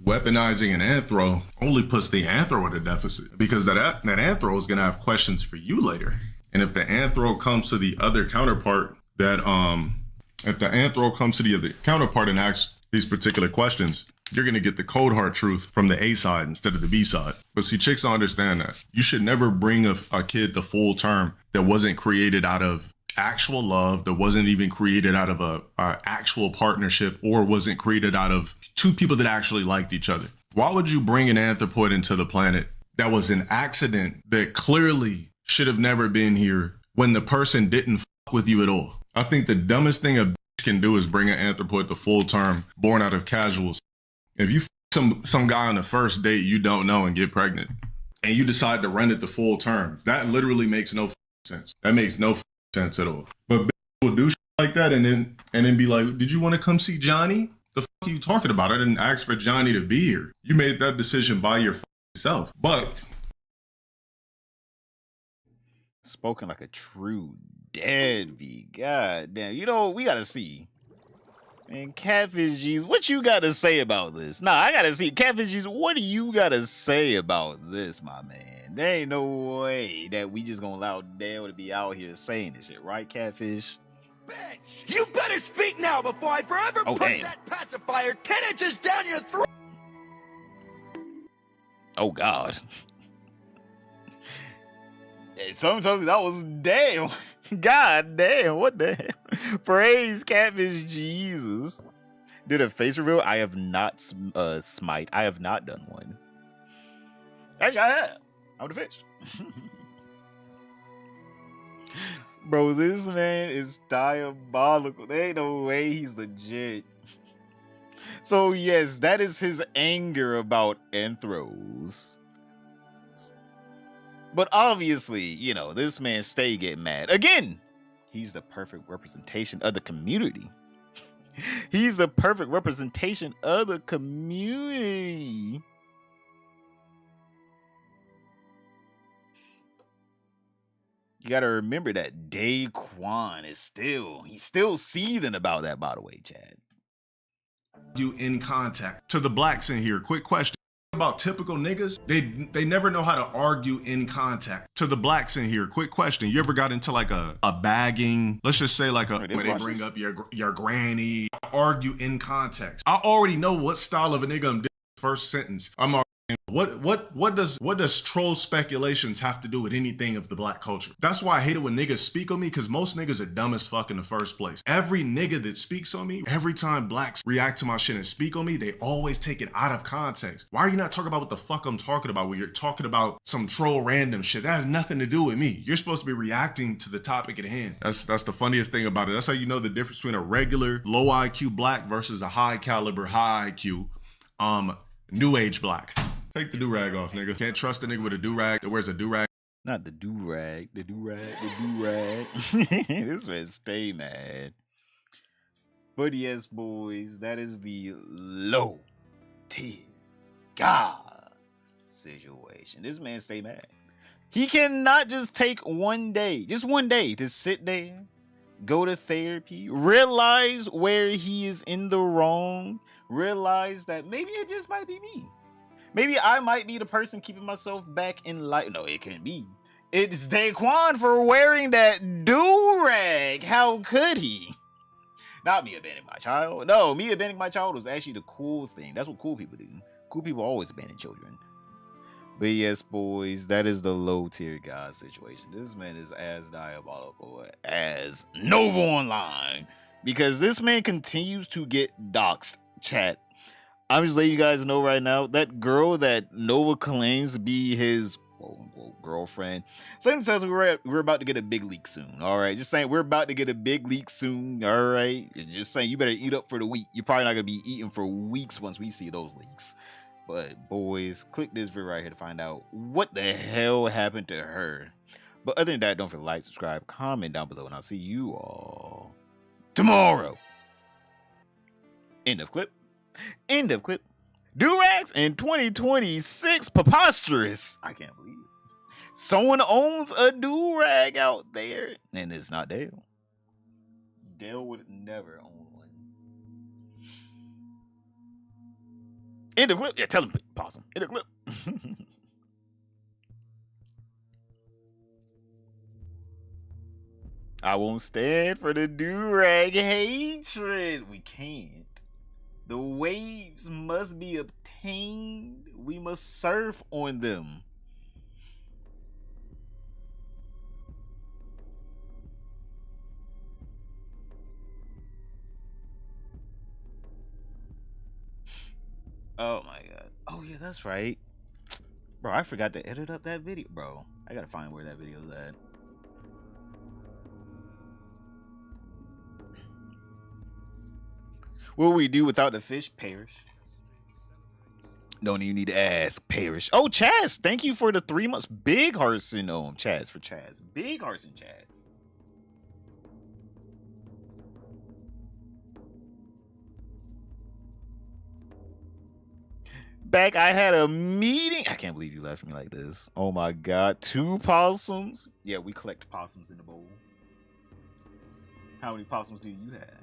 Weaponizing an anthro only puts the anthro at a deficit because that anthro is going to have questions for you later. And if the anthro comes to the other counterpart and asks these particular questions, you're going to get the cold hard truth from the A side instead of the B side. But see, chicks don't understand that. You should never bring a kid to full term that wasn't created out of actual love, that wasn't even created out of a actual partnership, or wasn't created out of two people that actually liked each other. Why would you bring an anthropoid into the planet that was an accident that clearly should have never been here when the person didn't fuck with you at all? I think the dumbest thing a bitch can do is bring an anthropoid to full term born out of casuals. If you fuck some guy on the first date you don't know and get pregnant and you decide to run it to full term, that literally makes no sense. That makes no sense at all. But bitch will do shit like that and then be like, did you want to come see Johnny? The fuck are you talking about? I didn't ask for Johnny to be here. You made that decision by yourself. But spoken like a true deadbeat. God damn. You know, we gotta see. And Catfish G's, what you gotta say about this? Nah, I gotta see. Catfish G's, what do you gotta say about this, my man? There ain't no way that we just gonna allow Dale to be out here saying this shit, right, Catfish? Bitch, you better speak now before I forever put that pacifier 10 inches down your throat. Oh, God. Sometimes that was damn. God damn, what the hell? Praise Catfish Jesus. Did a face reveal? I have not smite. I have not done one. Actually, I have. I would have fished. Bro, this man is diabolical. There ain't no way he's legit. So yes, that is his anger about anthros. But obviously, you know, this man stay getting mad. Again, he's the perfect representation of the community. He's the perfect representation of the community. You gotta remember that Daquan is he's still seething about that, by the way, Chad. You in contact. To the blacks in here, quick question about typical niggas. They never know how to argue in contact. To the blacks in here, quick question. You ever got into like a bagging, let's just say like where they bring up your granny, argue in context. I already know what style of a nigga I'm doing first sentence. I'm already, what does troll speculations have to do with anything of the black culture? That's why I hate it when niggas speak on me, because most niggas are dumb as fuck in the first place. Every nigga that speaks on me, every time blacks react to my shit and speak on me, they always take it out of context. Why are you not talking about what the fuck I'm talking about when you're talking about some troll random shit? That has nothing to do with me. You're supposed to be reacting to the topic at hand. That's the funniest thing about it. That's how you know the difference between a regular low IQ black versus a high caliber high IQ new age black. Take the do-rag off, nigga. Can't trust a nigga with a do-rag that wears a do-rag. Not the do-rag, the do-rag, the do-rag. This man stay mad. But yes, boys, that is the low tier God situation. This man stay mad. He cannot just take one day to sit there, go to therapy, realize where he is in the wrong, realize that maybe it just might be me. Maybe I might be the person keeping myself back in life. No, it can't be. It's Daquan for wearing that do-rag. How could he? Not me abandoning my child. No, me abandoning my child was actually the coolest thing. That's what cool people do. Cool people always abandon children. But yes, boys, that is the low tier god situation. This man is as diabolical as Nova Online. Because this man continues to get doxxed, chat. I'm just letting you guys know right now, that girl that Nova claims to be his quote-unquote girlfriend, same tells me we're about to get a big leak soon. All right, just saying we're about to get a big leak soon. All right, just saying you better eat up for the week. You're probably not gonna be eating for weeks once we see those leaks. But boys, click this video right here to find out what the hell happened to her. But other than that, don't forget to like, subscribe, comment down below, and I'll see you all tomorrow. End of clip. End of clip. Do-rags in 2026, preposterous. I can't believe it. Someone owns a do-rag out there, and it's not Dale. Dale would never own one. End of clip. Yeah, tell him, pause him. End of clip. I won't stand for the do-rag hatred. We can't. The waves must be obtained. We must surf on them. Oh my god. Oh yeah, that's right. Bro, I forgot to edit up that video. Bro, I gotta find where that video is at. What would we do without the fish? Perish. Don't even need to ask. Perish. Oh, Chaz, thank you for the 3 months. Big hearts in Chaz for Chaz. Big hearts in Chaz. Back, I had a meeting. I can't believe you left me like this. Oh my god. 2 possums. Yeah, we collect possums in the bowl. How many possums do you have?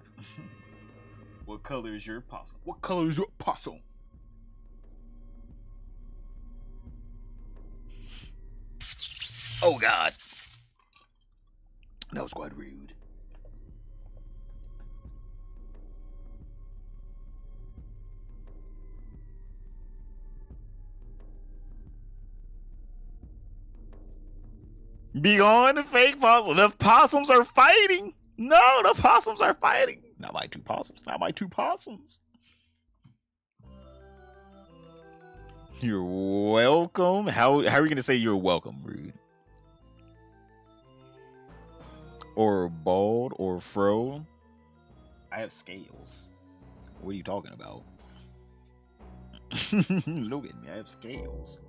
What color is your possum? What color is your possum? Oh god. That was quite rude. Beyond the fake possum. The possums are fighting. No, the possums are fighting. Not my 2 possums. Not my 2 possums. You're welcome. How are you going to say you're welcome, rude? Or bald or fro? I have scales. What are you talking about? Look at me. I have scales.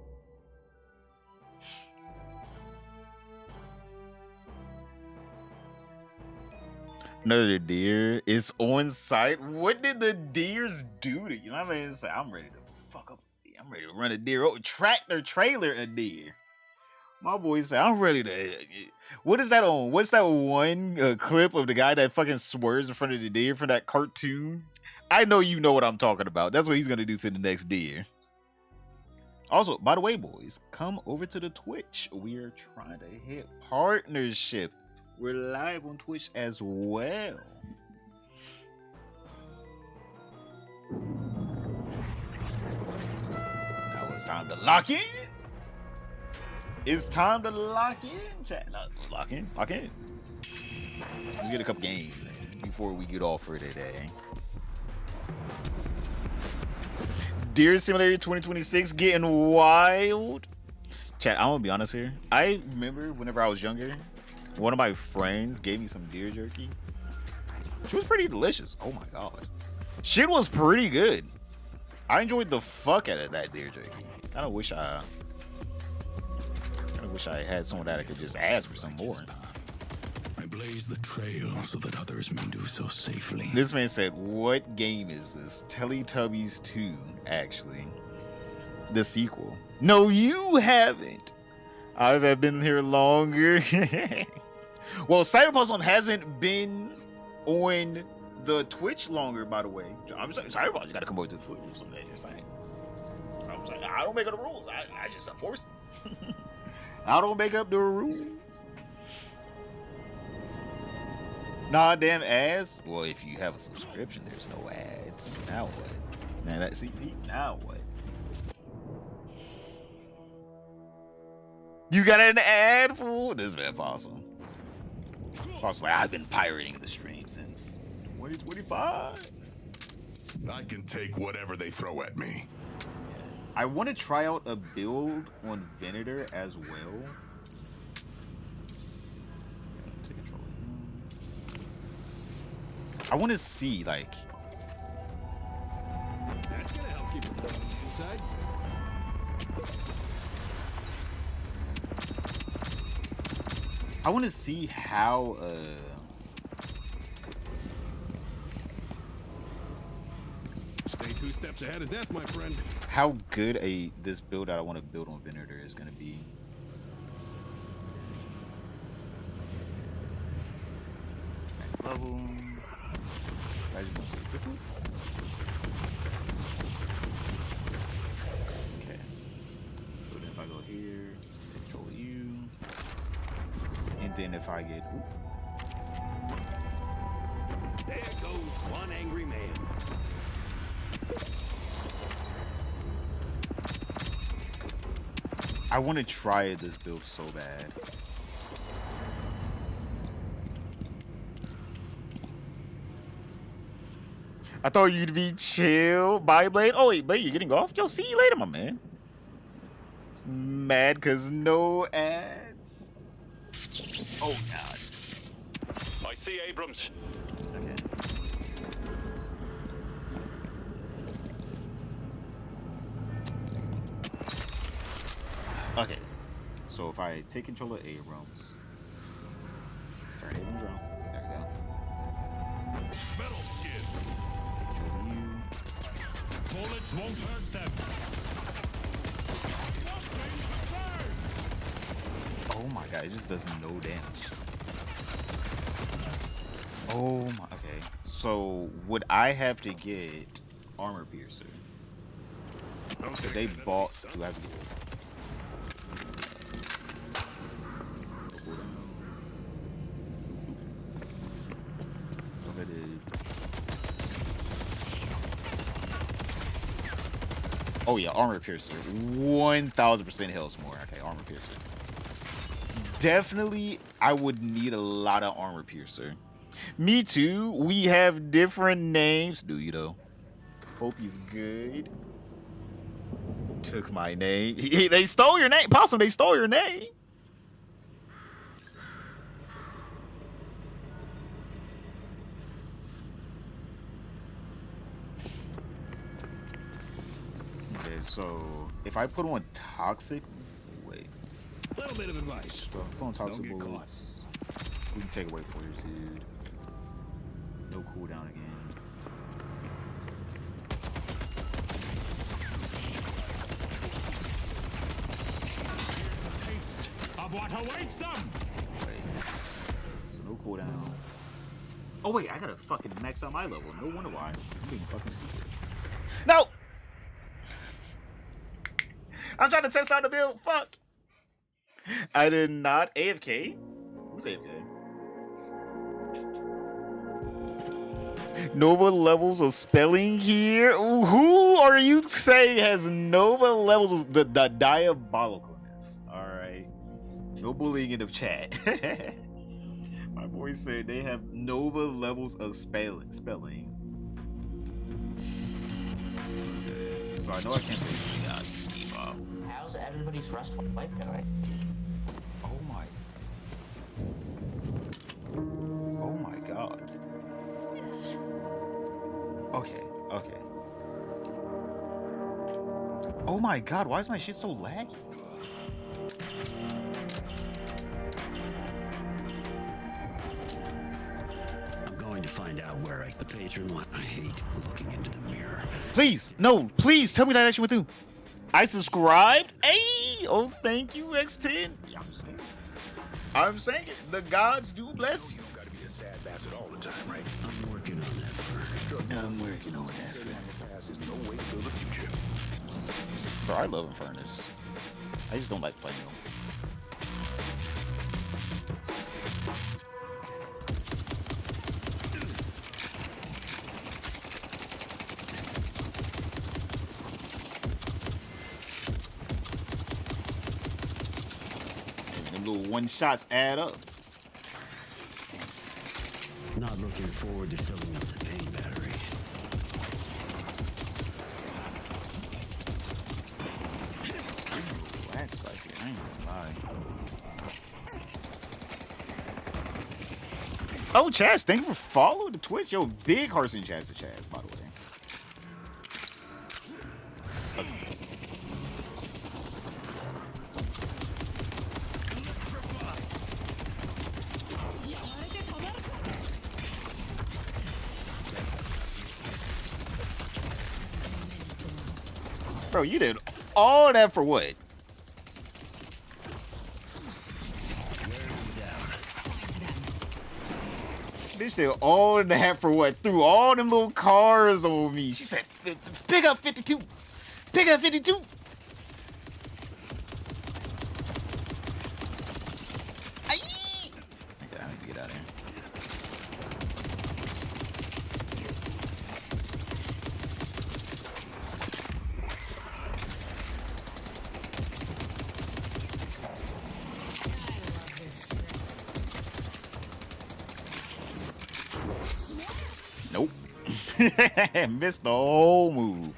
Another deer is on site. What did the deers do to you? I mean, say I'm ready to fuck up a deer. I'm ready to run a deer over, tractor trailer a deer. My boy said I'm ready to. What is that on? What's that one clip of the guy that fucking swerves in front of the deer from that cartoon? I know you know what I'm talking about. That's what he's gonna do to the next deer. Also, by the way, boys, come over to the Twitch. We are trying to hit partnership. We're live on Twitch as well. Now it's time to lock in. It's time to lock in, chat. Lock in, lock in. Let's get a couple games in before we get off for today. Deer Simulator 2026 getting wild. Chat, I'm gonna be honest here. I remember whenever I was younger, one of my friends gave me some deer jerky. She was pretty delicious. Oh my god. Shit was pretty good. I enjoyed the fuck out of that deer jerky. I wish I had someone that I could just ask for some more. I blaze the trail so that others may do so safely. This man said, what game is this? Teletubbies 2, actually. The sequel. No, you haven't. I've been here longer. Well, Cyberpuzzle hasn't been on the Twitch longer, by the way. I'm saying Cyberpuzzle, you gotta come over to the Twitch someday. I'm saying, I don't make the rules. I just enforce them. I don't make up the rules. Nah, damn ads. Well, if you have a subscription, there's no ads. Now what? Man, see, now what? You got an ad, fool? This man awesome. Also, I've been pirating the stream since 2025. I can take whatever they throw at me. I want to try out a build on Venator as well. Take control. I want to see, like... That's gonna help keep it on the inside. I want to see how... Stay 2 steps ahead of death, my friend. How good this build that I want to build on Venator is going to be. Next level. Okay. So then if I go here, control U, and then if I get... There goes one angry man. I want to try this build so bad. I thought you'd be chill. Bye, Blade. Oh, wait, Blade, you're getting off? Yo, see you later, my man. It's mad because no ads. Oh, God. I see Abrams. Okay. Okay, so if I take control of Abrams, turn Abrams around. There we go. Metal skin. Take control of you. Bullets won't hurt them. Oh my god, it just does no damage. Oh my, okay. So would I have to get armor piercer? Because they bought to have to get. Oh yeah, armor piercer. 1000% health more. Okay, armor piercer. Definitely, I would need a lot of armor piercer. Me too. We have different names. Do you though? Hope he's good. Took my name. They stole your name. Possum, they stole your name. Okay, so if I put on toxic, wait. Little bit of advice. So if I put on toxic bullets, we can take away fortitude. No cooldown again. Taste of what awaits them. Wait. So no cooldown. Oh wait, I gotta fucking max out my level. No wonder why. I'm being fucking stupid. No! I'm trying to test out the build. Fuck. I did not. AFK? Who's AFK? Nova levels of spelling here. Ooh, who are you saying has Nova levels of the diabolicalness? All right. No bullying in the chat. My boy said they have Nova levels of spelling. So I know I can't say God. How's everybody's Rust wipe going? Oh my. Oh my god. Okay. Oh my god, why is my shit so laggy? I'm going to find out where the patron went. I hate looking into the mirror. Please, no, please tell me that action went through. I subscribed. Hey, oh, thank you, X10. Yeah, I'm saying it. The gods do bless you. Gotta be a sad bastard all the time, right? I'm working on that for. I'm working on that for. There's no way to build a future. Bro, I love Infernus. I just don't like playing them. one shots add up. Not looking forward to filling up the pain battery. Relax right here. I ain't gonna lie. Oh, Chaz, thank you for following the Twitch. Yo, big hearts and Chaz to Chaz, by the way. Bro, you did all that for what? Bitch did all that for what? Threw all them little cars on me. She said, pick up 52. Pick up 52. Aye. Okay, I need to get out of here. Nope. Missed the whole move.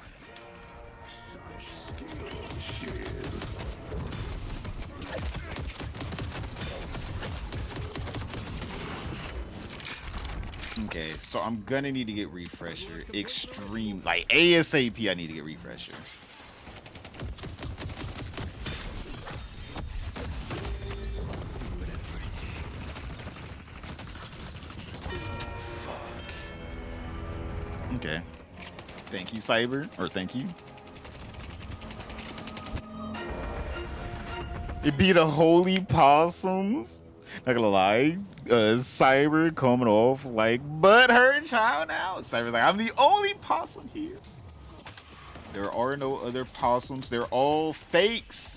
Okay, so I'm gonna need to get refresher. Extreme, like ASAP, I need to get refresher. Okay. Thank you, Cyber. Or thank you. It be the holy possums. Not gonna lie. Cyber coming off like butthurt child now. Cyber's like, I'm the only possum here. There are no other possums. They're all fakes.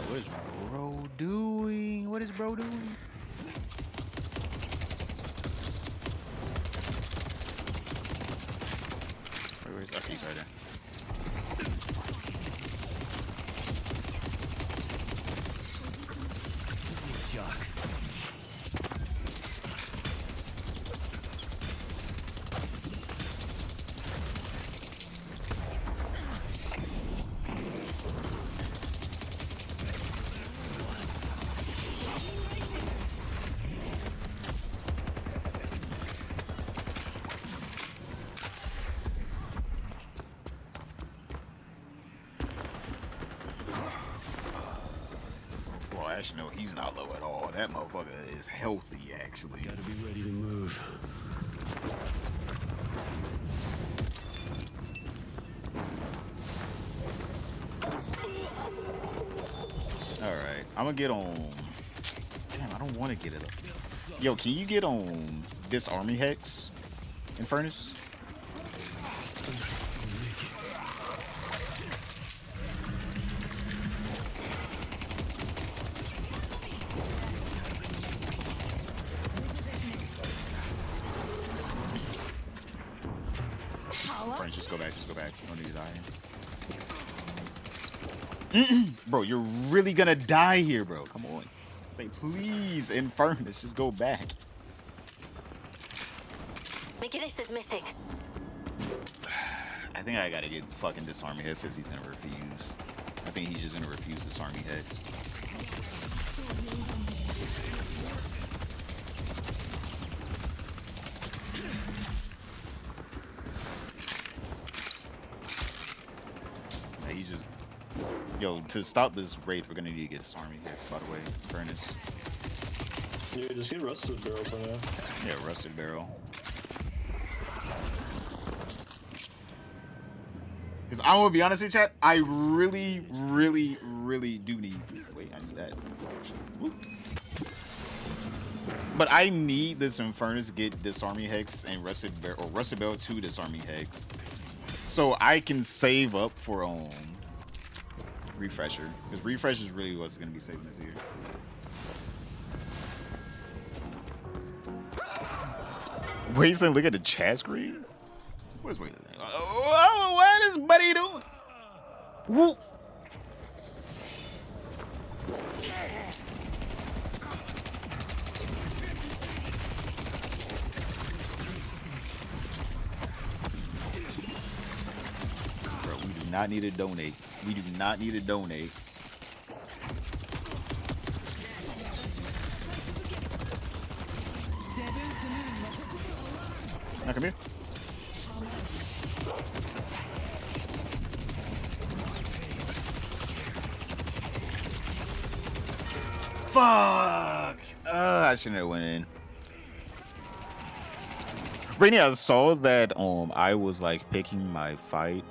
What is bro doing? What is bro doing? Where's that? He's right there. Shock. Well, actually, no, he's not low at all. That motherfucker is healthy, actually. Gotta be ready to move. Alright, I'm gonna get on. Damn, I don't want to get it up. Yo, can you get on this army hex in Furnace? Furnace, just go back, just go back. You don't need to die. Bro, you're really gonna die here, bro. Come on. Say, please, Infernus, just go back. Megidus is missing. I think I gotta get fucking disarming heads because he's gonna refuse. I think he's just gonna refuse disarming heads. he's just... Yo, to stop this Wraith, we're gonna need to get this army hex, by the way. Furnace. Yeah, just get Rusted Barrel for now. Yeah, Rusted Barrel. Because I will be honest with you, chat, I really do need... Wait, I need that. Woo. But I need this Infernus get Disarming Hex and Rusted Barrel, or Rusted Barrel to Disarming Hex, so I can save up for Refresher. Because Refresher is really what's going to be saving us here. Wait, so look at the chat screen. What is wait? Oh, what is Buddy doing? Whoop. Bro, we do not need to donate. We do not need to donate. Now come here. Fuck! I shouldn't have went in. Rainy, I saw that I was like picking my fight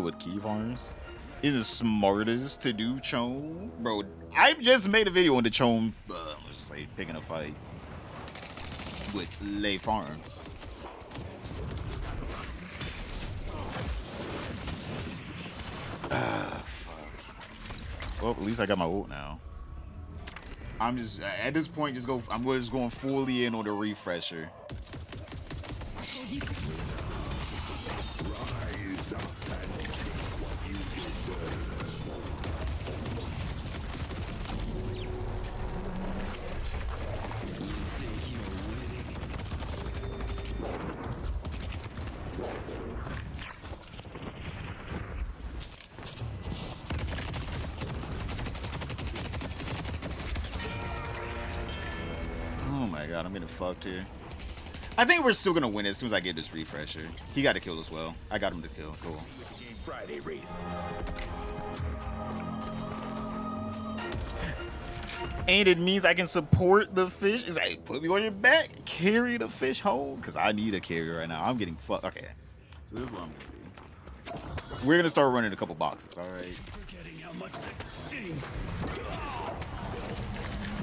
with key farms. It is smartest to do Chome. Bro, I just made a video on the Chome, let's just say picking a fight with lay farms. Fuck. Well, at least I got my ult now. I'm just at this point I'm just going fully in on the refresher. Rise up and take what you deserve. You think you're Oh my god, I'm getting fucked here. I think we're still gonna win as soon as I get this refresher. He got to kill as well. I got him to kill. Cool. Friday, Wraith. And it means I can support the fish. It's like, put me on your back, carry the fish home, because I need a carrier right now. I'm getting fucked. Okay, so this is what I'm gonna do. We're gonna start running a couple boxes. All right. forgetting how much that stings.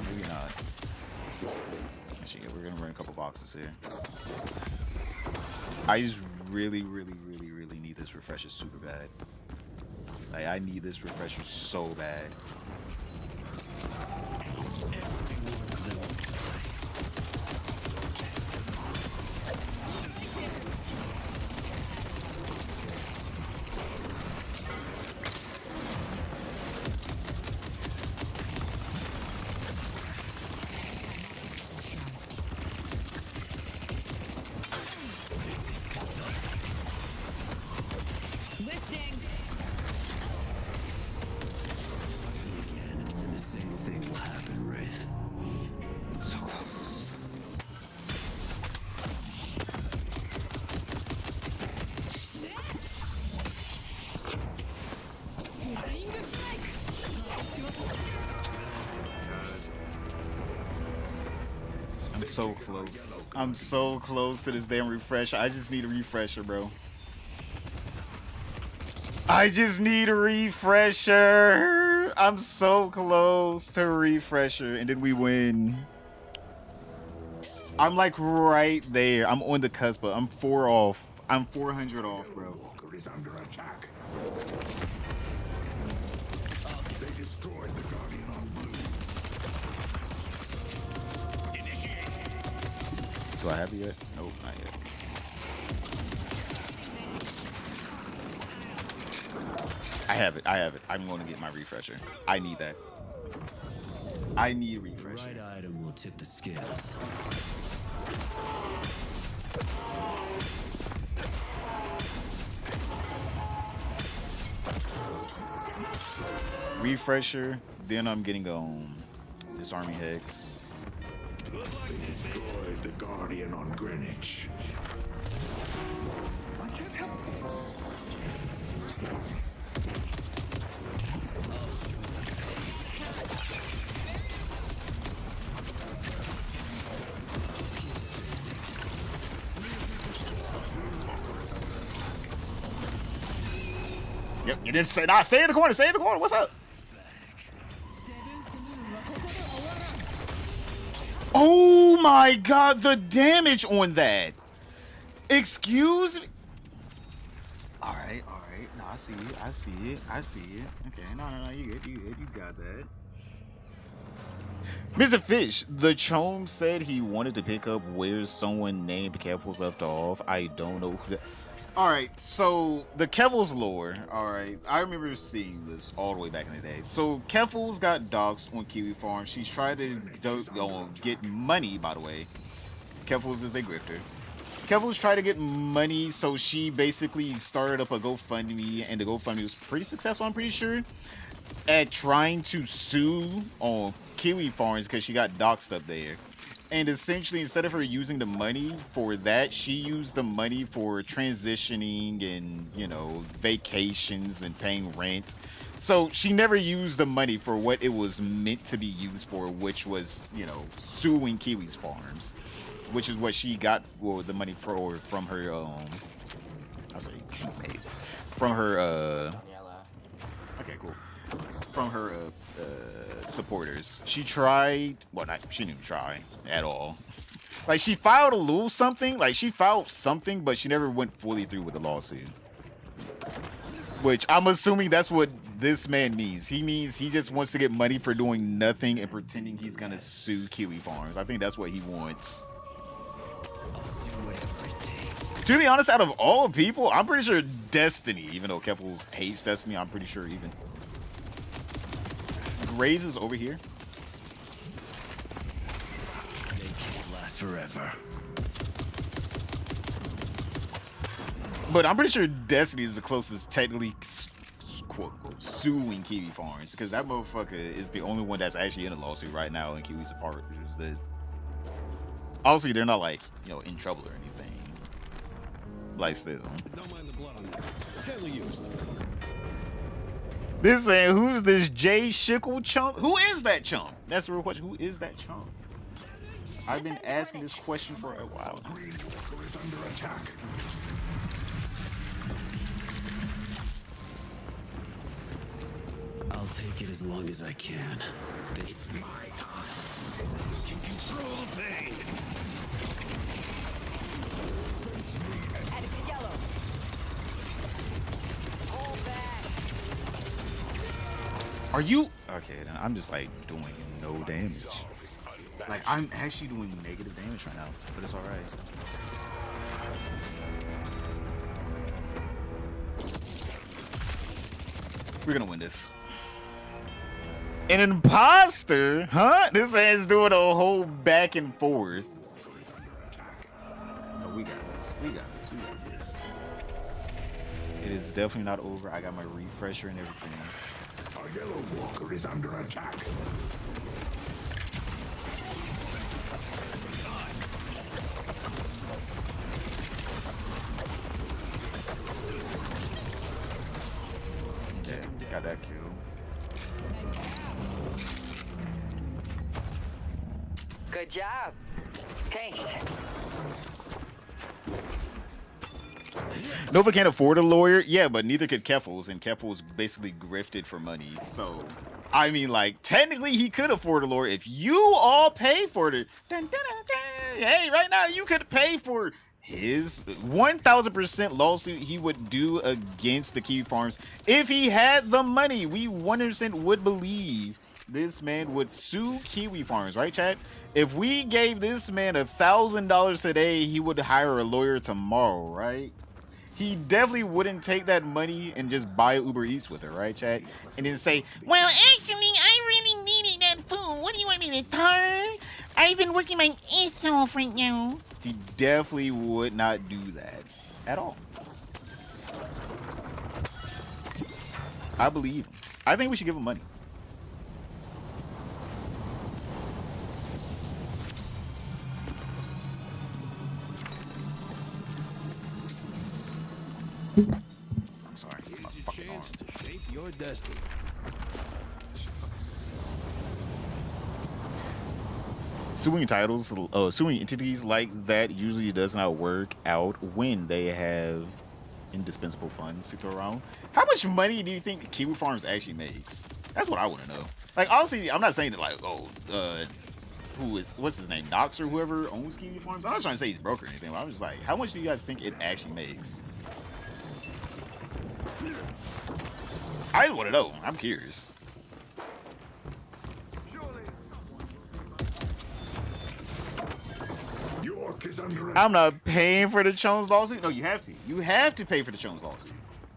Maybe not. Actually, yeah, we're gonna run a couple boxes here. I just really need this refresher super bad. Like, I need this refresher so bad. Lifting. Again, and the same thing will happen, Wraith. So close. I'm so close. I'm so close to this damn refresher. I just need a refresher, bro. I just need a refresher. I'm so close to a refresher, and then we win. I'm like right there. I'm on the cusp, but I'm 4 off. I'm 400 off, bro. Walker is under attack. They destroyed the Guardian on blue. Do I have it yet? Nope, not yet. I have it. I have it. I'm going to get my refresher. I need that. I need a refresher. The right item will tip the scales. Refresher. Then I'm getting Disarming Hex. They destroyed the Guardian on Greenwich. Yep, you didn't say, nah, stay in the corner, stay in the corner. What's up? Oh my god, the damage on that. Excuse me. All right. No, I see it. Okay, no, you good, you got that. Mr. Fish, the Chome said he wanted to pick up where someone named Kevils left off. I don't know who that. Alright, so the Kevils lore, alright, I remember seeing this all the way back in the day. So Kevils got doxxed on Kiwi Farm. She's tried to get money, by the way. Kevils is a grifter. Kevils tried to get money, so she basically started up a GoFundMe, and the GoFundMe was pretty successful, I'm pretty sure, at trying to sue on Kiwi Farms because she got doxxed up there. And essentially, instead of her using the money for that, she used the money for transitioning and, you know, vacations and paying rent. So she never used the money for what it was meant to be used for, which was, you know, suing Kiwi's Farms, which is what she got for the money for from her, I'll say teammates, from her, okay, cool, from her, supporters. She tried, well, she didn't try at all. Like, she filed a little something, but she never went fully through with the lawsuit. Which I'm assuming that's what this man means. He means he just wants to get money for doing nothing and pretending he's gonna sue Kiwi Farms. I think that's what he wants. To be honest, out of all people, I'm pretty sure Destiny, even though Kevils hates Destiny, I'm pretty sure even Graves is over here. They can't last forever. But I'm pretty sure Destiny is the closest technically, quote unquote, suing Kiwi Farms, because that motherfucker is the only one that's actually in a lawsuit right now, and Kiwi's a part. Which is that obviously they're not like, you know, in trouble or anything. Like still. Don't mind the blood on that. Gently used. This man, who's this Jay Shickle chump? Who is that chump? That's the real question. Who is that chump? I've been asking this question for a while. I'll take it as long as I can. It's my time. I can control the pain. Enemy yellow. Hold back. Are you okay? Then I'm just like doing no damage. Like I'm actually doing negative damage right now, but it's all right. We're gonna win this. An imposter, huh? This man's doing a whole back and forth. No, we got this. We got this. We got this. It is definitely not over. I got my refresher and everything. Our yellow walker is under attack. Yeah, got that kill. Good job. Thanks. Nova can't afford a lawyer, yeah, but neither could Keffels, and Keffels basically grifted for money. So, I mean, like, technically he could afford a lawyer if you all pay for it. Dun, dun, dun, dun. Hey, right now you could pay for his 1000% lawsuit he would do against the Kiwi Farms. If he had the money, we 100% would believe this man would sue Kiwi Farms, right, chat? If we gave this man $1,000 today, he would hire a lawyer tomorrow, right? He definitely wouldn't take that money and just buy Uber Eats with it, right, chat? And then say, well, actually, I really needed that food. What do you want me to turn? I've been working my ass off right now. He definitely would not do that at all. I believe him. I think we should give him money. I'm sorry. Here's your chance to shape your destiny. Suing suing entities like that usually does not work out when they have indispensable funds to throw around. How much money do you think Kiwi Farms actually makes? That's what I want to know. Like, honestly, I'm not saying that, like, oh, what's his name, Knox or whoever owns Kiwi Farms. I'm not trying to say he's broke or anything, but I'm just like, how much do you guys think it actually makes? I want to know. I'm curious. I'm not paying for the Jones lawsuit. No, you have to. You have to pay for the Jones lawsuit.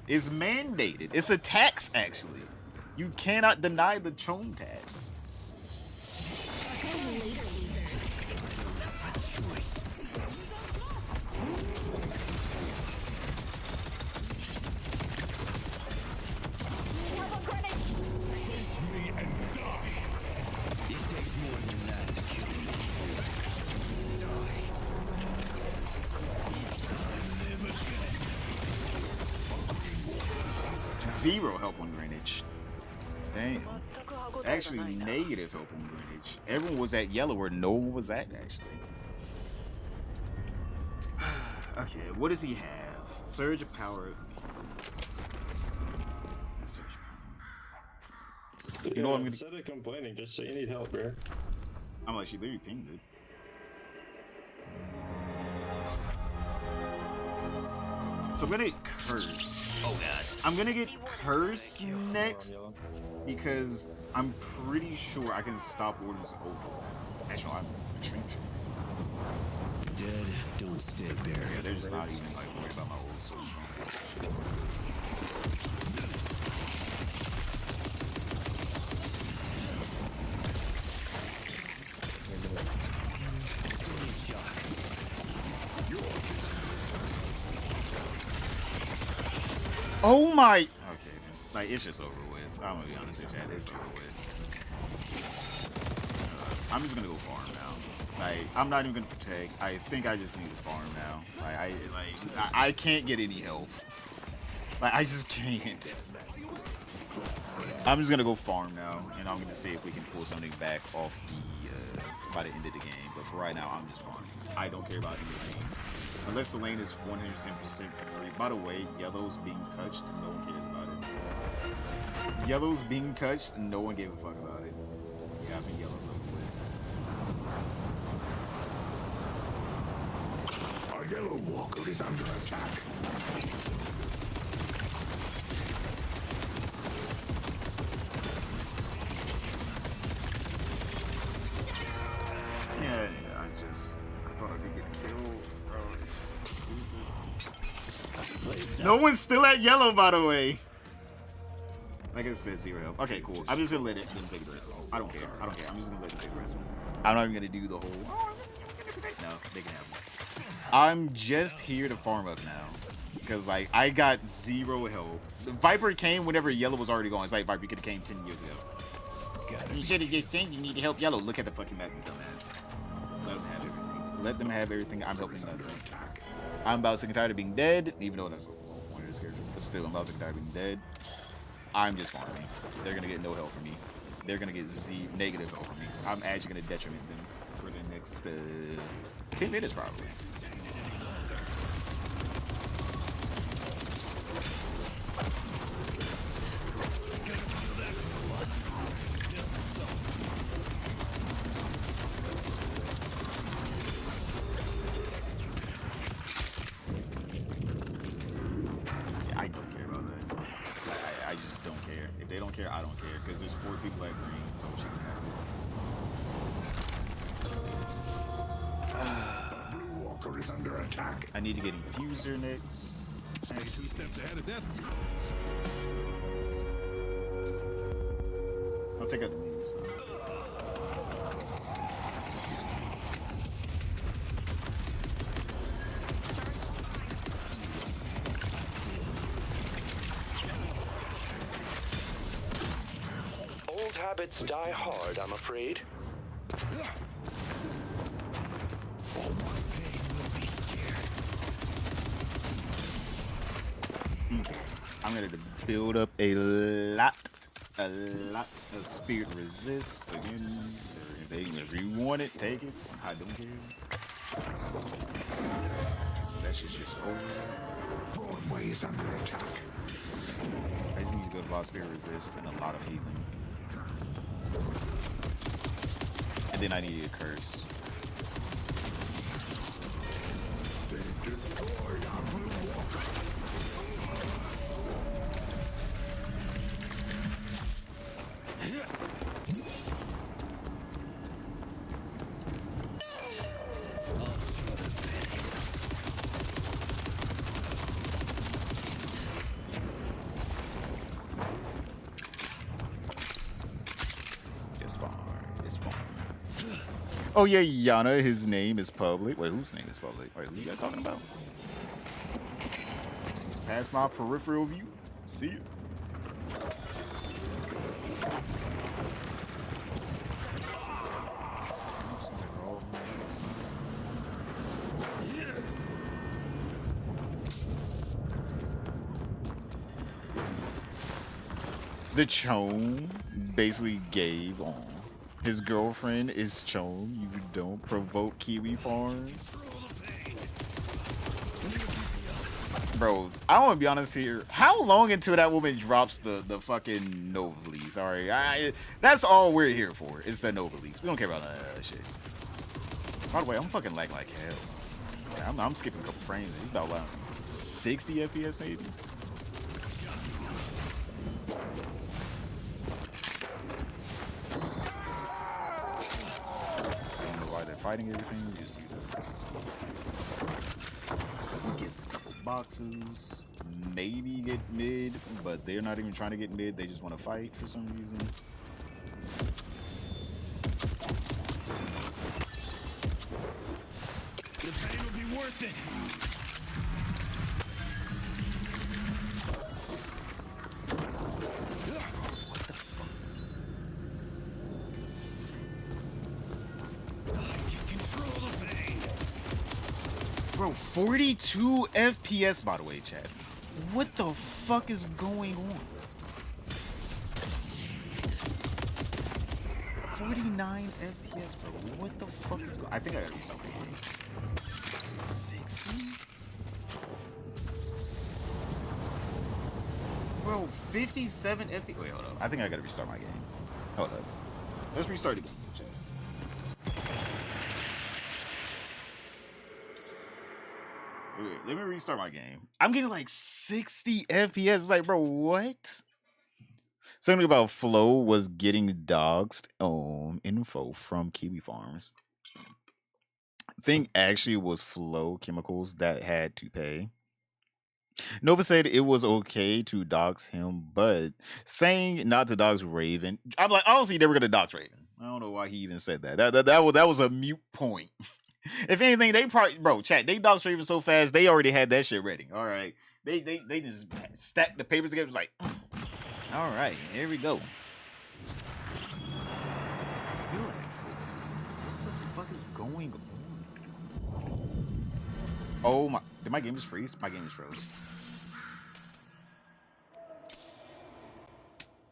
It's mandated. It's a tax, actually. You cannot deny the Chone tax. Zero help on Greenwich. Damn. Actually, negative help on Greenwich. Everyone was at yellow where no one was at, actually. Okay, what does he have? Surge of power. Surge power. You know what I'm gonna... Instead of complaining, just say you need help, bro. I'm like, she literally pinged it. So I'm gonna curse. Oh god. I'm gonna get curse next because I'm pretty sure I can stop orders over. Actually, I'm extremely sure. Dead don't stay buried. Yeah, they're just not even like worried about my old soul. Oh my! Okay, like it's just over with. I'm gonna be honest with you, it's over with. I'm just gonna go farm now. Like I'm not even gonna protect. I think I just need to farm now. Like I can't get any help. Like I just can't. I'm just gonna go farm now, and I'm gonna see if we can pull something back off the by the end of the game. But for right now, I'm just farming. I don't care about any lanes. Unless the lane is 100% free. By the way, yellow's being touched, no one cares about it. Yellow's being touched, no one gave a fuck about it. Yeah, I think yellow's over with. Our yellow walker is under attack. Yeah, I thought I could get killed, bro. It's just so stupid. No one's still at yellow, by the way. Like I said, zero help. Okay, cool. I'm just gonna let it take the rest. I don't care. I don't care. I'm just gonna let it take the rest. I'm not even gonna do the whole. No, they can have it. I'm just here to farm up now. Because, like, I got zero help. The Viper came whenever yellow was already going. It's like, Viper, you could have came 10 years ago. You should have just said you need to help yellow. Look at the fucking map, you dumbass. Let them have everything. Let them have everything. I'm helping nothing. I'm about sick and tired of being dead, even though that's the whole point of this character. But still, I'm about sick and tired of being dead. I'm just farming. They're going to get no help from me. They're going to get negative help from me. I'm actually going to detriment them for the next 10 minutes, probably. I don't care because there's 4 people at green, so she can have it. Blue walker is under attack. I need to get infuser next. Stay 2 steps ahead of death. I'll take out the minions. Habits die hard, I'm afraid. I'm going to build up a lot of spirit resist again. If you want it, take it. I don't care. That shit's just over. doorway is under attack. I just need to go to boss spirit resist and a lot of healing. And then I need a curse. They destroyed every walker. It's fine. It's fine. Oh yeah, Yana, his name is public. Wait, whose name is public? Wait, who you guys talking about? Just past my peripheral view. See it. The Chone basically gave on. His girlfriend is Chone. You don't provoke Kiwi Farms. Bro, I want to be honest here. How long until that woman drops the fucking Nova Lease? Alright, that's all we're here for. It's the Nova Lease. We don't care about none of that shit. By the way, I'm fucking lag like hell. Yeah, I'm skipping a couple frames. It's about like 60 FPS maybe. Fighting everything, we just need to get a couple boxes, maybe get mid, but they're not even trying to get mid, they just want to fight for some reason. The pain will be worth it. Bro, 42 FPS, by the way, chat. What the fuck is going on? 49 FPS, bro. What the fuck is going on? I think I gotta do something. 60? Bro, 57 FPS. Wait, hold up. I think I gotta restart my game. Hold up. Let's restart the game, chat. Wait, let me restart my game. I'm getting like 60 FPS. It's like, bro, what? Something about Flow was getting doxed info from Kiwi Farms. I think actually it was Flow Chemicals that had to pay. Nova said it was okay to dox him, but saying not to dox Raven, I'm like, honestly, they were gonna dox Raven. I don't know why he even said that. That was a mute point. If anything, they probably, bro, chat, they doxed Raven so fast, they already had that shit ready. All right. They just stacked the papers together. It was like, all right, here we go. Still at 60. What the fuck is going on? Oh my, did my game just freeze? My game just froze.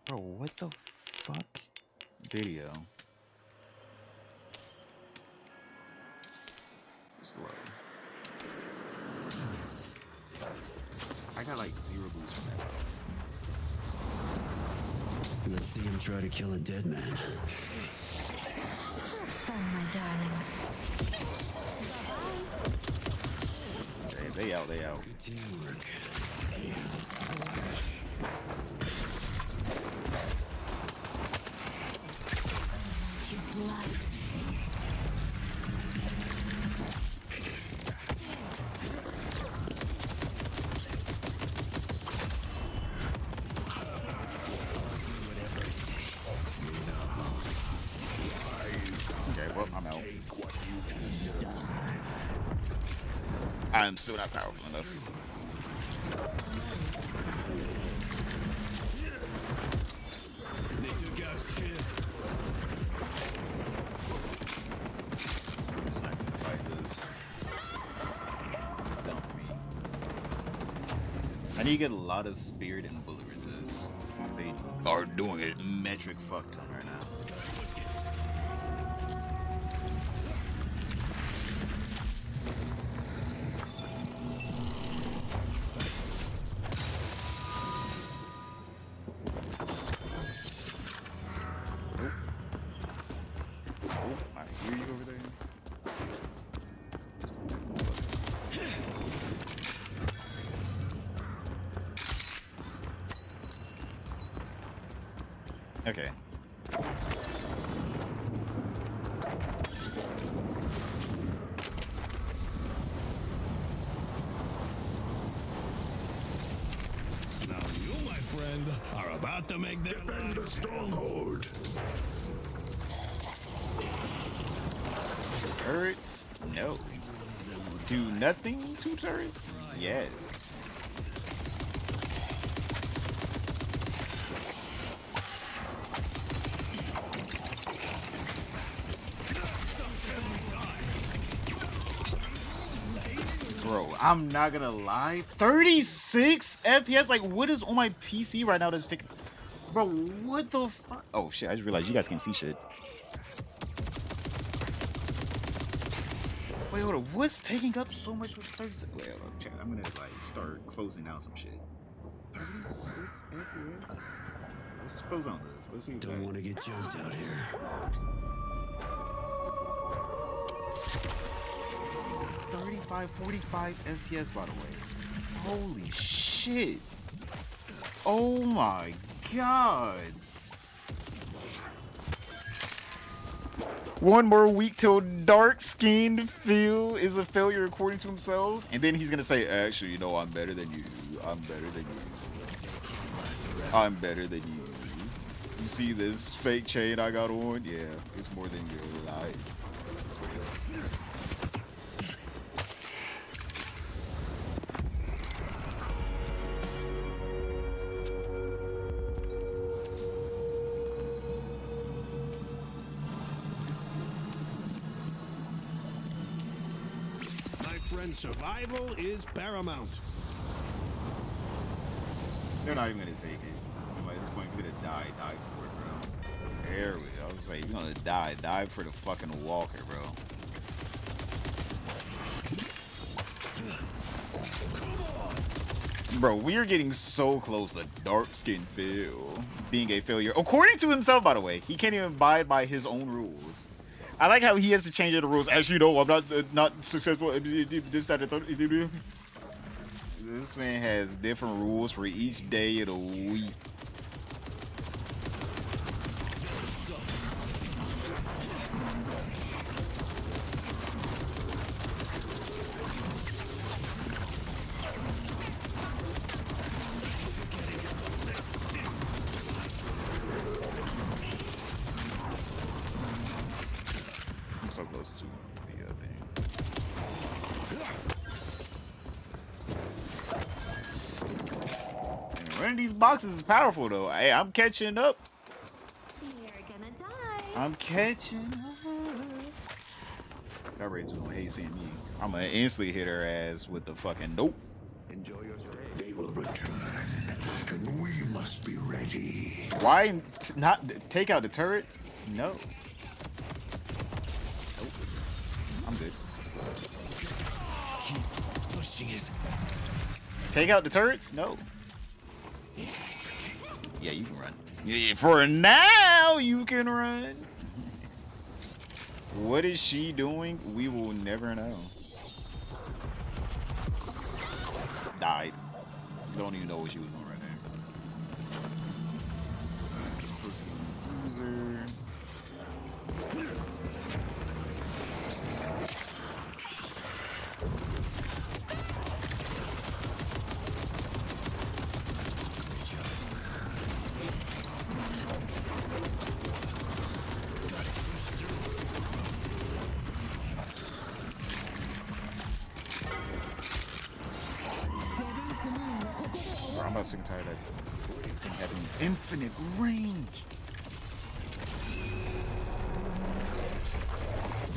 Bro, what the fuck? Video. Slow. I got like 0 boost from that. Let's see him try to kill a dead man. Oh, my darlings. Okay, they out. Good teamwork. Your blood. I'm out. I'm still not powerful enough. They took out Shiv. I'm just not gonna fight this. It's dumb for me. I need to get a lot of spirit and bullet resist. They are doing it metric fuck ton right now. Okay. Now you, my friend, are about to make their Defend the stronghold. Turrets? No. Do nothing to turrets? Yes. Bro, I'm not gonna lie. 36 FPS? Like, what is on my PC right now that's taking... Bro, what the fuck? Oh, shit, I just realized you guys can't see shit. Wait, hold on. What's taking up so much with 36? Wait, hold on. Check. I'm gonna, like, start closing down some shit. 36 FPS? Let's close on this. Let's see. Don't want to get jumped out here. 35, 45 FPS, by the way. Holy shit. Oh my god. One more week till dark-skinned Phil is a failure according to himself. And then he's gonna say, actually, you know, I'm better than you. I'm better than you. I'm better than you. You see this fake chain I got on? Yeah, it's more than your life. Survival is paramount. They're not even gonna take it. At this point, you're gonna die for it, bro. There we go. I was like, you're gonna die for the fucking walker, bro. Bro, we are getting so close to dark-skinned Phil being a failure. According to himself, by the way, he can't even abide by his own rules. I like how he has to change the rules. As you know, I'm not successful. This man has different rules for each day of the week. So close to the thing. And running these boxes is powerful though. Hey, I'm catching up. You're gonna die. I'm catching up. That Rachel's gonna hate seeing me. I'm gonna instantly hit her ass with the fucking nope. Enjoy your stay. They will return, and we must be ready. Why not take out the turret? No. I'm good. Keep pushing it. Take out the turrets? No. Yeah, you can run. Yeah, for now, you can run. What is she doing? We will never know. Died. Don't even know what she was doing right there. Loser. I'm about sick and tired of having infinite range.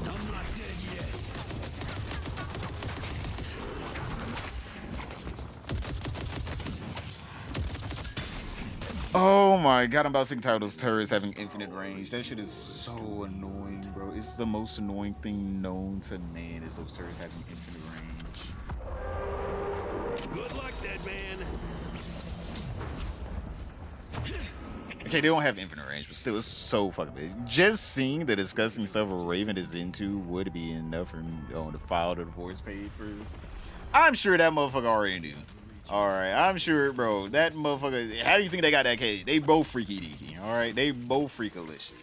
I'm not dead yet. Oh my god, I'm about sick and tired of those turrets having infinite range. That shit is so annoying, bro. It's the most annoying thing known to man is those turrets having infinite range. Good luck, dead man. Okay, they don't have infinite range, but still, it's so fucking big. Just seeing the disgusting stuff Raven is into would be enough for me to file the divorce papers. I'm sure that motherfucker already knew. All right, I'm sure, bro. That motherfucker. How do you think they got that cage? They both freaky deaky. All right, they both freakalicious.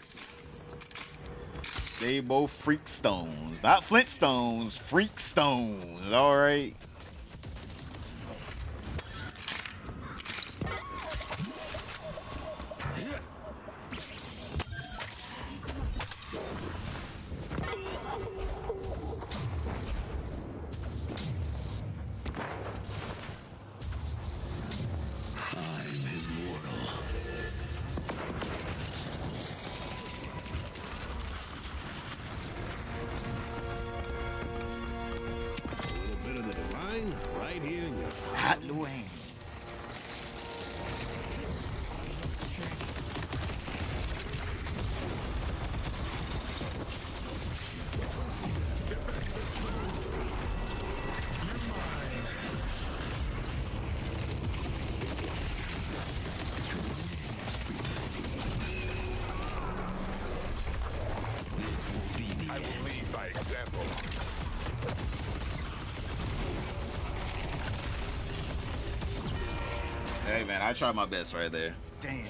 They both freak stones, not Flintstones. Freak stones. All right. Right here in your hot little hand. I will lead by example. Hey man, I tried my best right there. Damn.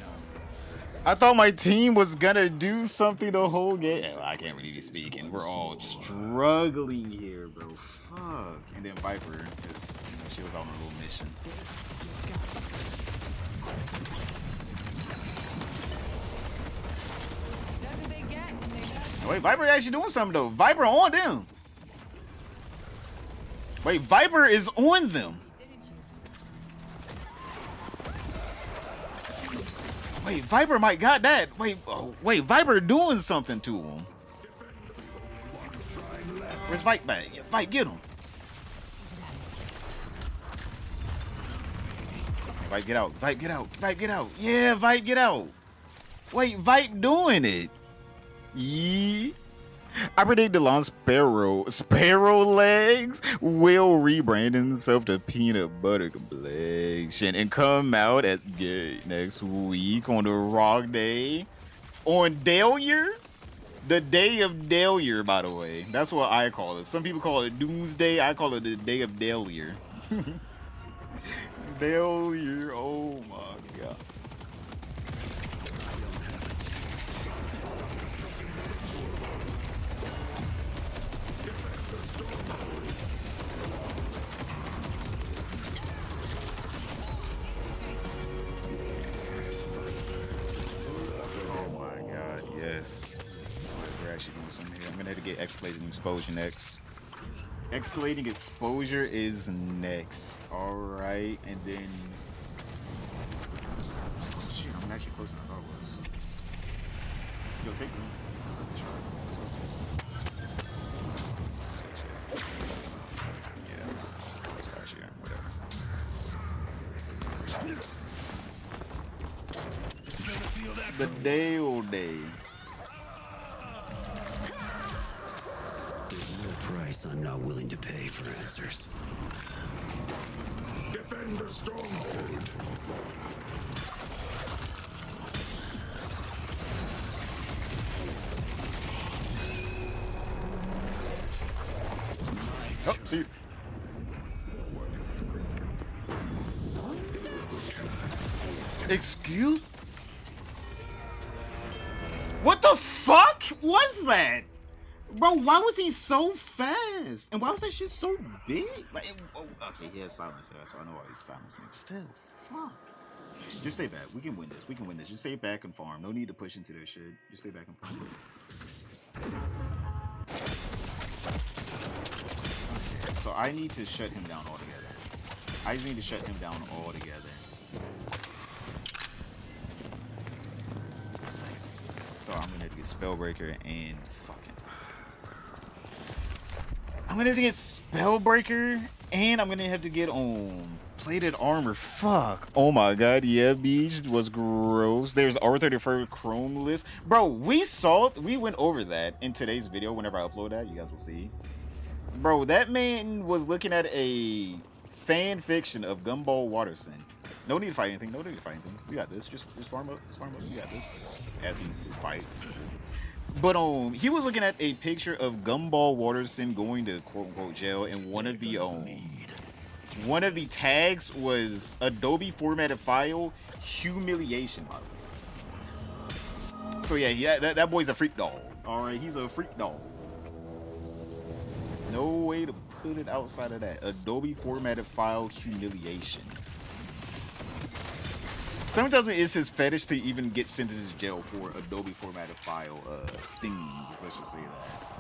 I thought my team was gonna do something the whole game. Well, I can't really be speaking. We're all struggling here, bro. Fuck. And then Viper, because she was on a little mission. Wait, Viper actually doing something though. Viper on them. Wait, Viper is on them. Wait, Viper might got that. Wait, wait, Viper doing something to him. Where's Vipe back? Yeah, Vipe, get him. Vipe, get out. Vipe, get out. Vipe, get out. Yeah, Vipe, get out. Wait, Vipe doing it. Yeah. I predict DeLon Sparrow legs will rebrand himself to Peanut Butter Complexion and come out as gay next week on the Rock Day. On Deluge? The Day of Deluge, by the way. That's what I call it. Some people call it Doomsday. I call it the Day of Deluge. Deluge. Oh my god. Yes. We're actually doing something here. I'm gonna have to get escalating exposure next. Escalating exposure is next. Alright, and then shit, I'm actually closer than I thought it was. Yo, take me. Yeah. Start here, whatever. The day old day. There's no price I'm not willing to pay for answers. Defend the stronghold. Oh, see you. Excuse? What the fuck was that? Bro, why was he so fast? And why was that shit so big? Like, okay, he has silence there, so I know why he's silenced me. But still, fuck. Just stay back. We can win this. We can win this. Just stay back and farm. No need to push into their shit. Just stay back and farm. Okay, so I need to shut him down altogether. I just need to shut him down altogether. So I'm gonna have to get Spellbreaker and fucking. I'm gonna have to get Spellbreaker and I'm gonna have to get plated armor. Fuck. Oh my god, yeah, Beach was gross. There's R34 Chrome list. Bro, we went over that in today's video. Whenever I upload that, you guys will see. Bro, that man was looking at a fan fiction of Gumball Watterson. No need to fight anything. No need to fight anything. We got this. Just farm up. Just farm up. We got this. As he fights. But he was looking at a picture of Gumball Watterson going to quote unquote jail, and one of the one of the tags was Adobe formatted file humiliation model. So yeah, that boy's a freak dog. All right, he's a freak dog. No way to put it outside of that. Adobe formatted file humiliation. Sometimes it's his fetish to even get sent to jail for Adobe formatted file things. Let's just say that.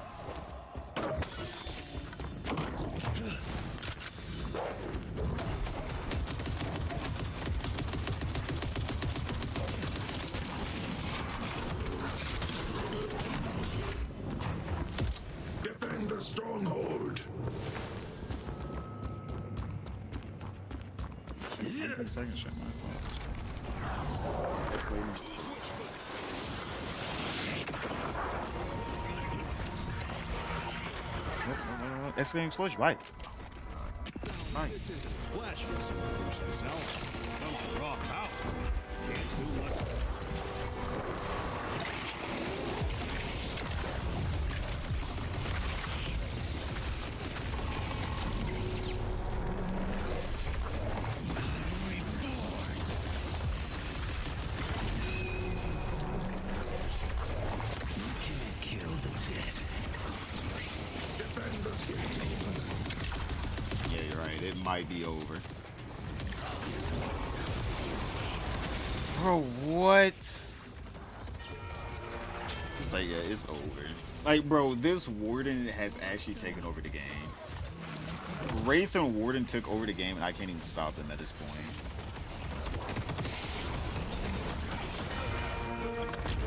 Defend the stronghold. Second shot, my fault. Escalating explosion, right? Right. This isn't flesh that someone proves himself. It comes to raw power. Can't do much. Yeah, you're right. It might be over. Bro, what? It's like, yeah, it's over. Like, bro, this Warden has actually taken over the game. Wraith and Warden took over the game, and I can't even stop them at this point.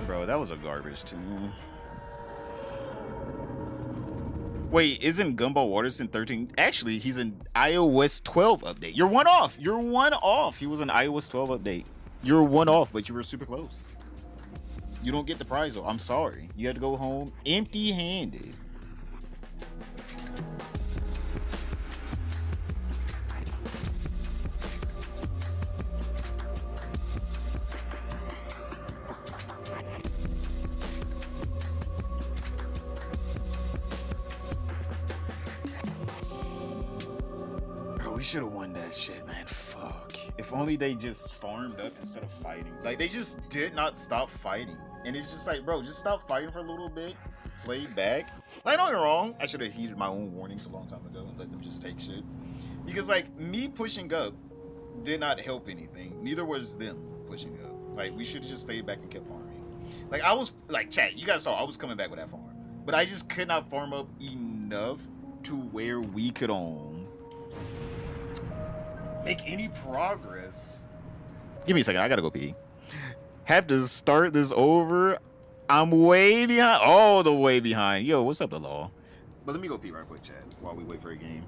Bro, that was a garbage tune. Wait, isn't Gumball Waters in 13? Actually, he's in iOS 12 update. You're one off. You're one off. He was an iOS 12 update. You're one off, but you were super close. You don't get the prize, though. I'm sorry. You had to go home empty-handed. We should have won that shit, man. Fuck. If only they just farmed up instead of fighting. Like, they just did not stop fighting. And it's just like, bro, just stop fighting for a little bit. Play back. Like, don't get me wrong. I should have heeded my own warnings a long time ago and let them just take shit. Because, like, me pushing up did not help anything. Neither was them pushing up. Like, we should have just stayed back and kept farming. Like, I was, like, chat, you guys saw, I was coming back with that farm. But I just could not farm up enough to where we could make any progress. Give me a second, I gotta go pee. Have to start this over. I'm way behind, all the way behind. Yo, what's up, the law? But let me go pee right quick, chat, while we wait for a game.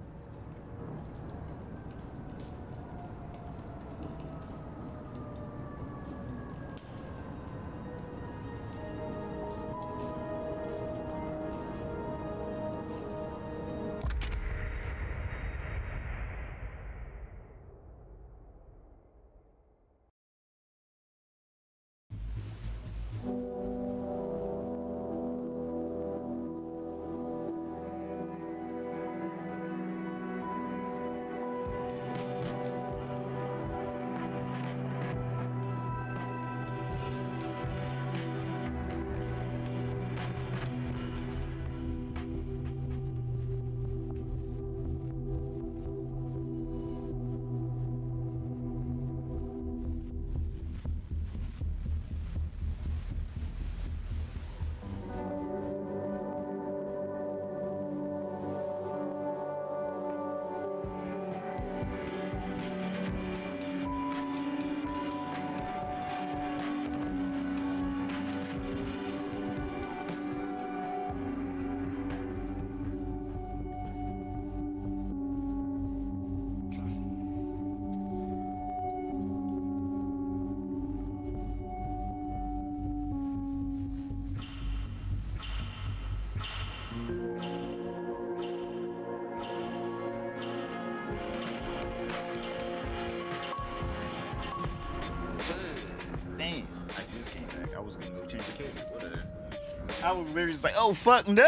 I was literally just like, oh fuck no.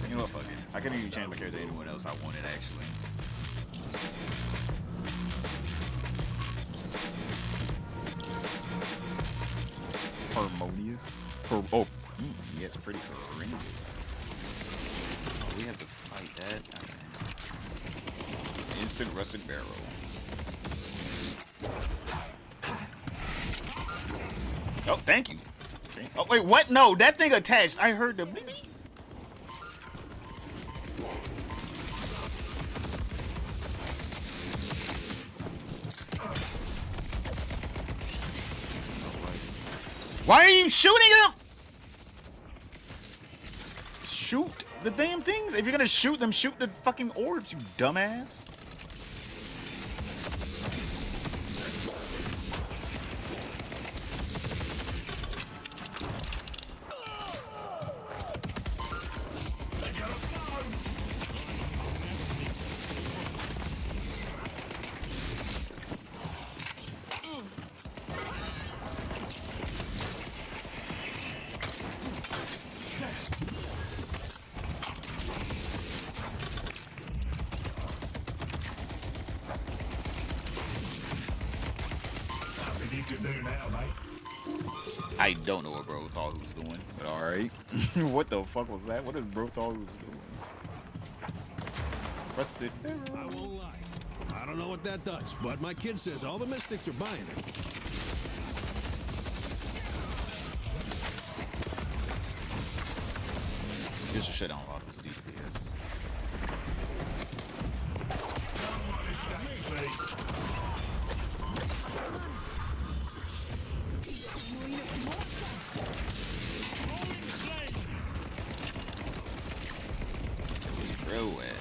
You know what, fuck it. I couldn't even change my character to anyone else I wanted, actually. Harmonious? Yes, pretty horrendous. Oh, we have to fight that. Okay. Instant rusted barrel. Oh, thank you. Oh, wait, what? No, that thing attached. I heard the bleep. Why are you shooting them? Shoot the damn things. If you're gonna shoot them, shoot the fucking orbs, you dumbass. I don't know what bro thought he was doing, but alright. What the fuck was that? What did bro thought he was doing? Rusted barrel. I won't lie. I don't know what that does, but my kid says all the mystics are buying it. Just a shit on a lot of his DPS. Real wet.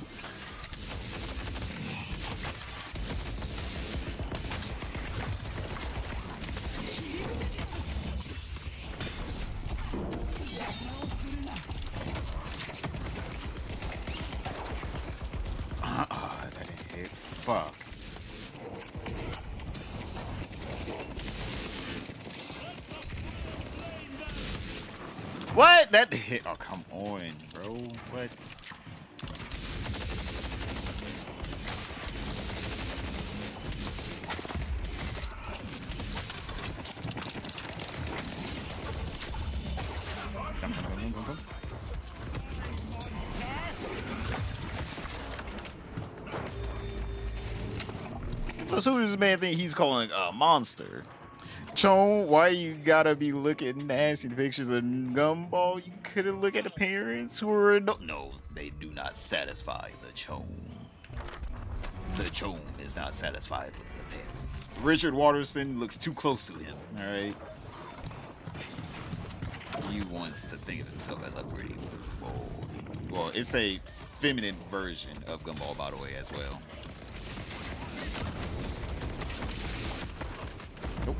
That didn't hit. Fuck. What? That hit. Oh, come on, bro. What? Come. So who does this man think he's calling a monster? Chon, why you gotta be looking nasty pictures of Gumball? You couldn't look at the parents who are no, they do not satisfy the Chon. The Chon is not satisfied with the parents. Richard Waterson looks too close to him, alright? He wants to think of himself as a pretty boy. Well, it's a feminine version of Gumball, by the way, as well. Nope.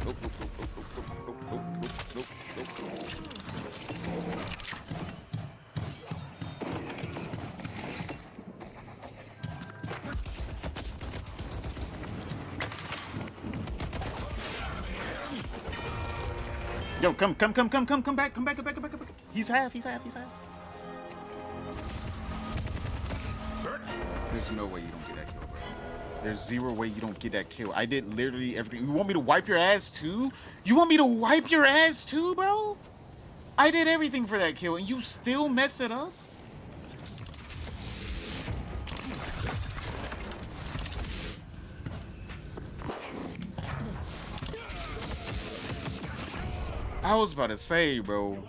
Yo, come back. He's half. There's no way you don't get that kill, bro. There's zero way you don't get that kill. I did literally everything. You want me to wipe your ass too? Bro? I did everything for that kill and you still mess it up? I was about to say, bro.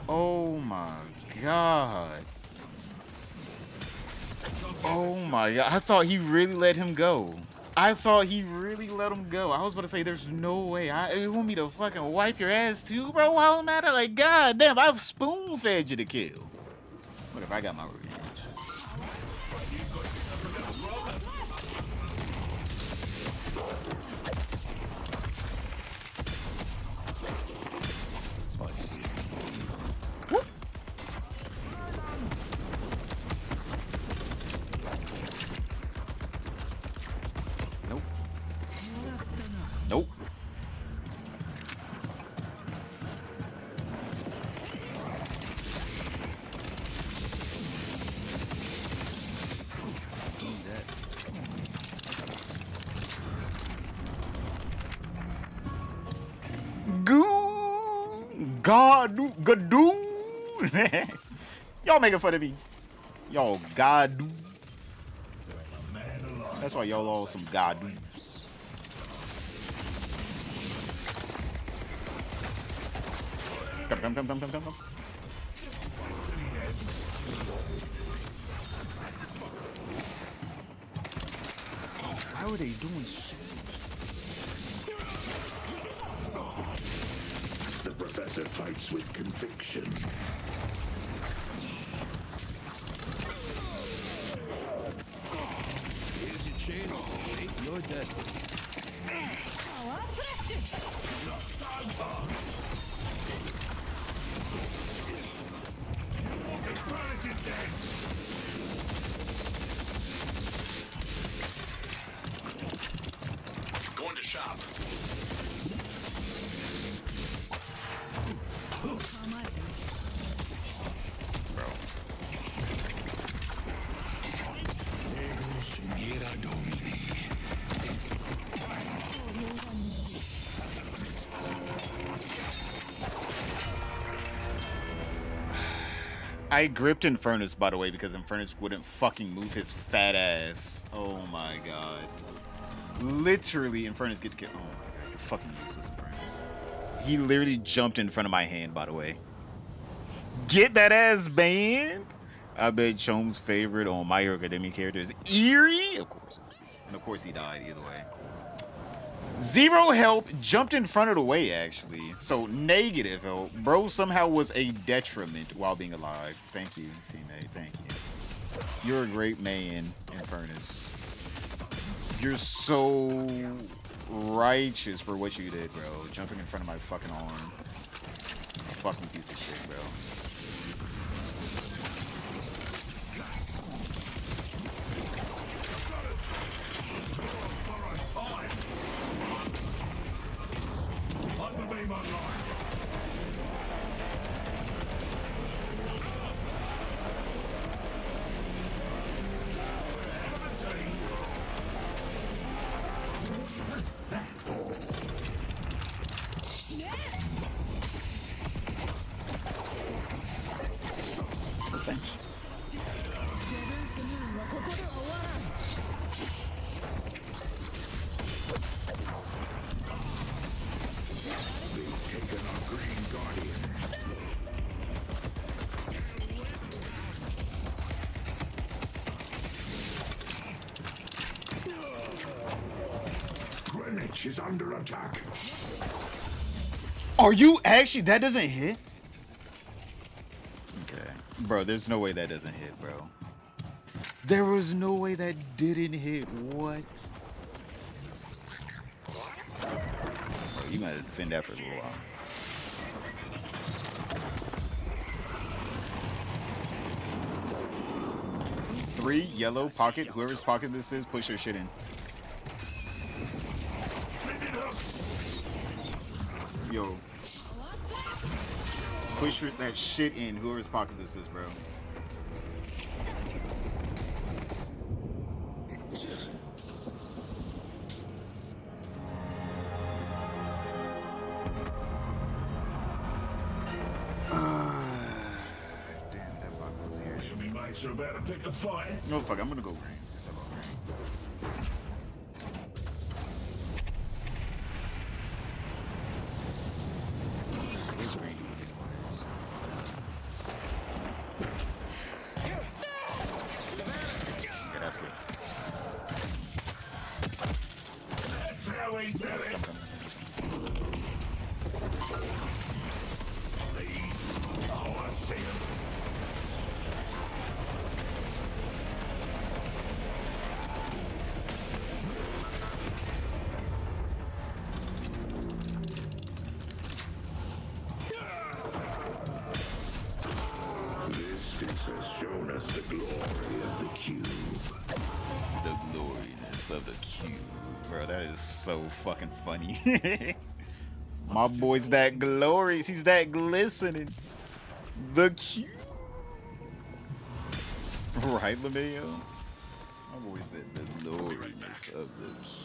Oh my god. Oh my god. I thought he really let him go. I was about to say, there's no way. You want me to fucking wipe your ass too, bro? Why don't matter? Like, god damn, I've spoon fed you to kill. What if I got my revenge? Nope. God, Gadoo. Y'all making fun of me. Y'all God. That's why y'all all some Gadoos. Come. How are they doing so? The professor fights with conviction. Here's your chance to shape your destiny. Going to shop. I gripped Infernus, by the way, because Infernus wouldn't fucking move his fat ass. Oh my god. Literally, Infernus get to kill. Oh my god, you're fucking useless, Infernus. He literally jumped in front of my hand, by the way. Get that ass banned? I bet Chome's favorite on My Hero Academia character is Eerie? Of course. And of course he died either way. Zero help, jumped in front of the way, actually. So, negative help. Bro somehow was a detriment while being alive. Thank you, teammate. Thank you. You're a great man, Infernus. You're so righteous for what you did, bro. Jumping in front of my fucking arm. Fucking piece of shit, bro. Thanks. They've taken our Green Guardian. Greenwich is under attack. Are you actually? That doesn't hit? Okay. Bro, there's no way that doesn't hit, bro. There was no way that didn't hit. What? Bro, you gotta defend that for a little while. Three, yellow, pocket. Whoever's pocket this is, push your shit in. Yo. Push that shit in, whoever's pocket this is, bro. Damn, that bug was here. Enemy mates are about to pick a fight. No, fuck, I'm gonna go green. Let's go green. Where's green? Okay, that's good. That's how we do it. Please. Oh, I see him. This has shown us the glory of the cube. The gloriness of the cube. Bro, that is so fucking funny. My boy's that glorious. He's that glistening. The cube. Right, Lameo? My boy said the gloriness of the cube.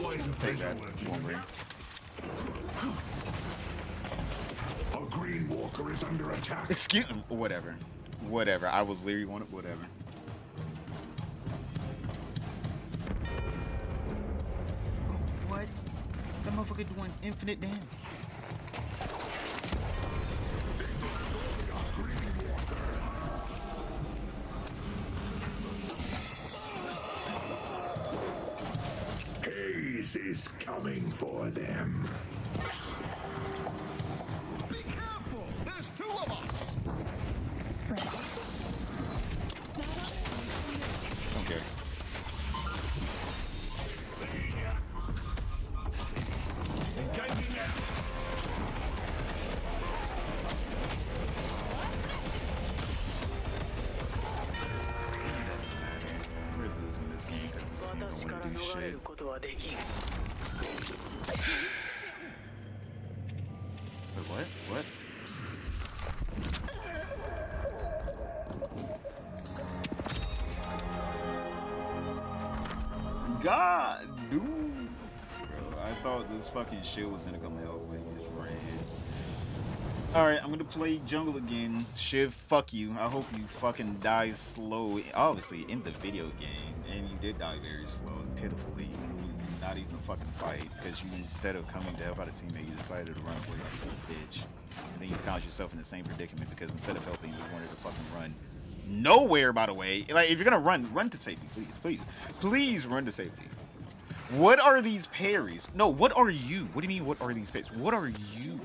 always a Take that. One ring. A green walker is under attack. Excuse me. Whatever. Whatever. I was literally on it. Whatever. What? That motherfucker doing infinite damage. Haze is coming for them. Be careful! There's two of us! Don't care. Engaging now. We're losing this game because this nigga don't want to do shit. Wait, what? What? God, dude. Bro, I thought this fucking shit was gonna come out when he just ran. Alright, I'm gonna play jungle again. Shiv, fuck you. I hope you fucking die slow. Obviously, in the video game. And you did die very slow and pitifully. You did not even fucking fight. Because you, instead of coming to help out a teammate, you decided to run away like a bitch. And then you found yourself in the same predicament because instead of helping, you wanted to fucking run nowhere, by the way. Like, if you're gonna run to safety, please. Please. Please run to safety. What are these parries? No, what are you? What do you mean, what are these parries? What are you?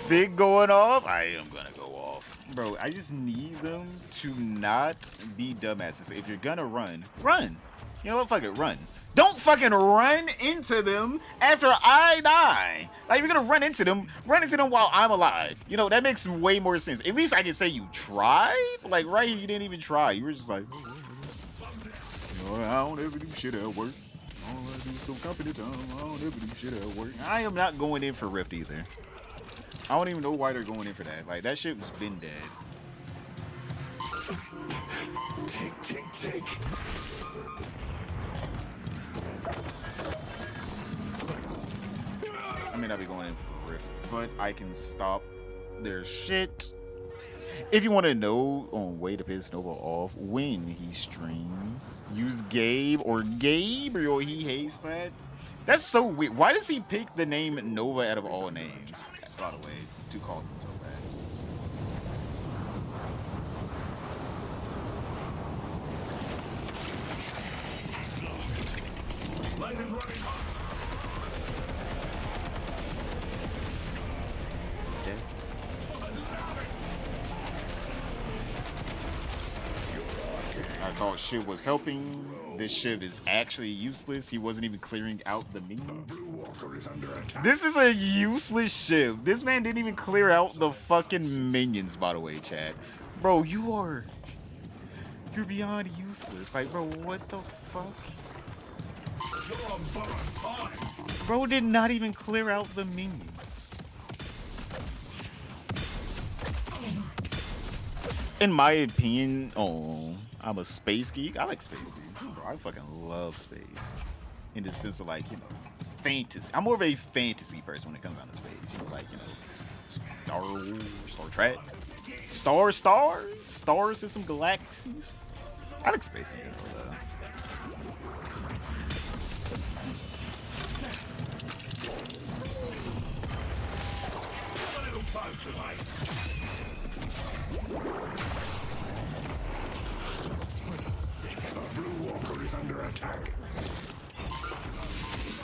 Fig going off? I am gonna go off. Bro, I just need them to not be dumbasses. If you're gonna run, run. You know what? Fuck it, run. Don't fucking run into them after I die. Like, if you're gonna run into them while I'm alive. You know, that makes way more sense. At least I can say you tried. Like, right here, you didn't even try. You were just like, you know, I don't ever do shit at work. All I do is some company time. I don't ever do shit at work. I am not going in for Rift either. I don't even know why they're going in for that. Like, that shit was been dead. Take. I may not be going in for Rift, but I can stop their shit. If you want to know on way to piss Nova off when he streams, use Gabe or Gabriel. He hates that. That's so weird. Why does he pick the name Nova out of all names? By the way, to call him so bad. Life is running hot. I thought Shiv was helping. This Shiv is actually useless. He wasn't even clearing out the minions. This is a useless Shiv. This man didn't even clear out the fucking minions, by the way, chat. Bro, you're beyond useless. Like, bro, what the fuck? Bro did not even clear out the minions. In my opinion, I'm a space geek. I like space geeks. Bro, I fucking love space. In the sense of, like, you know, fantasy. I'm more of a fantasy person when it comes down to space. You know, like, you know, Star Wars, Star Trek, Star System Galaxies. I like space in general, though. The Blue Walker is under attack.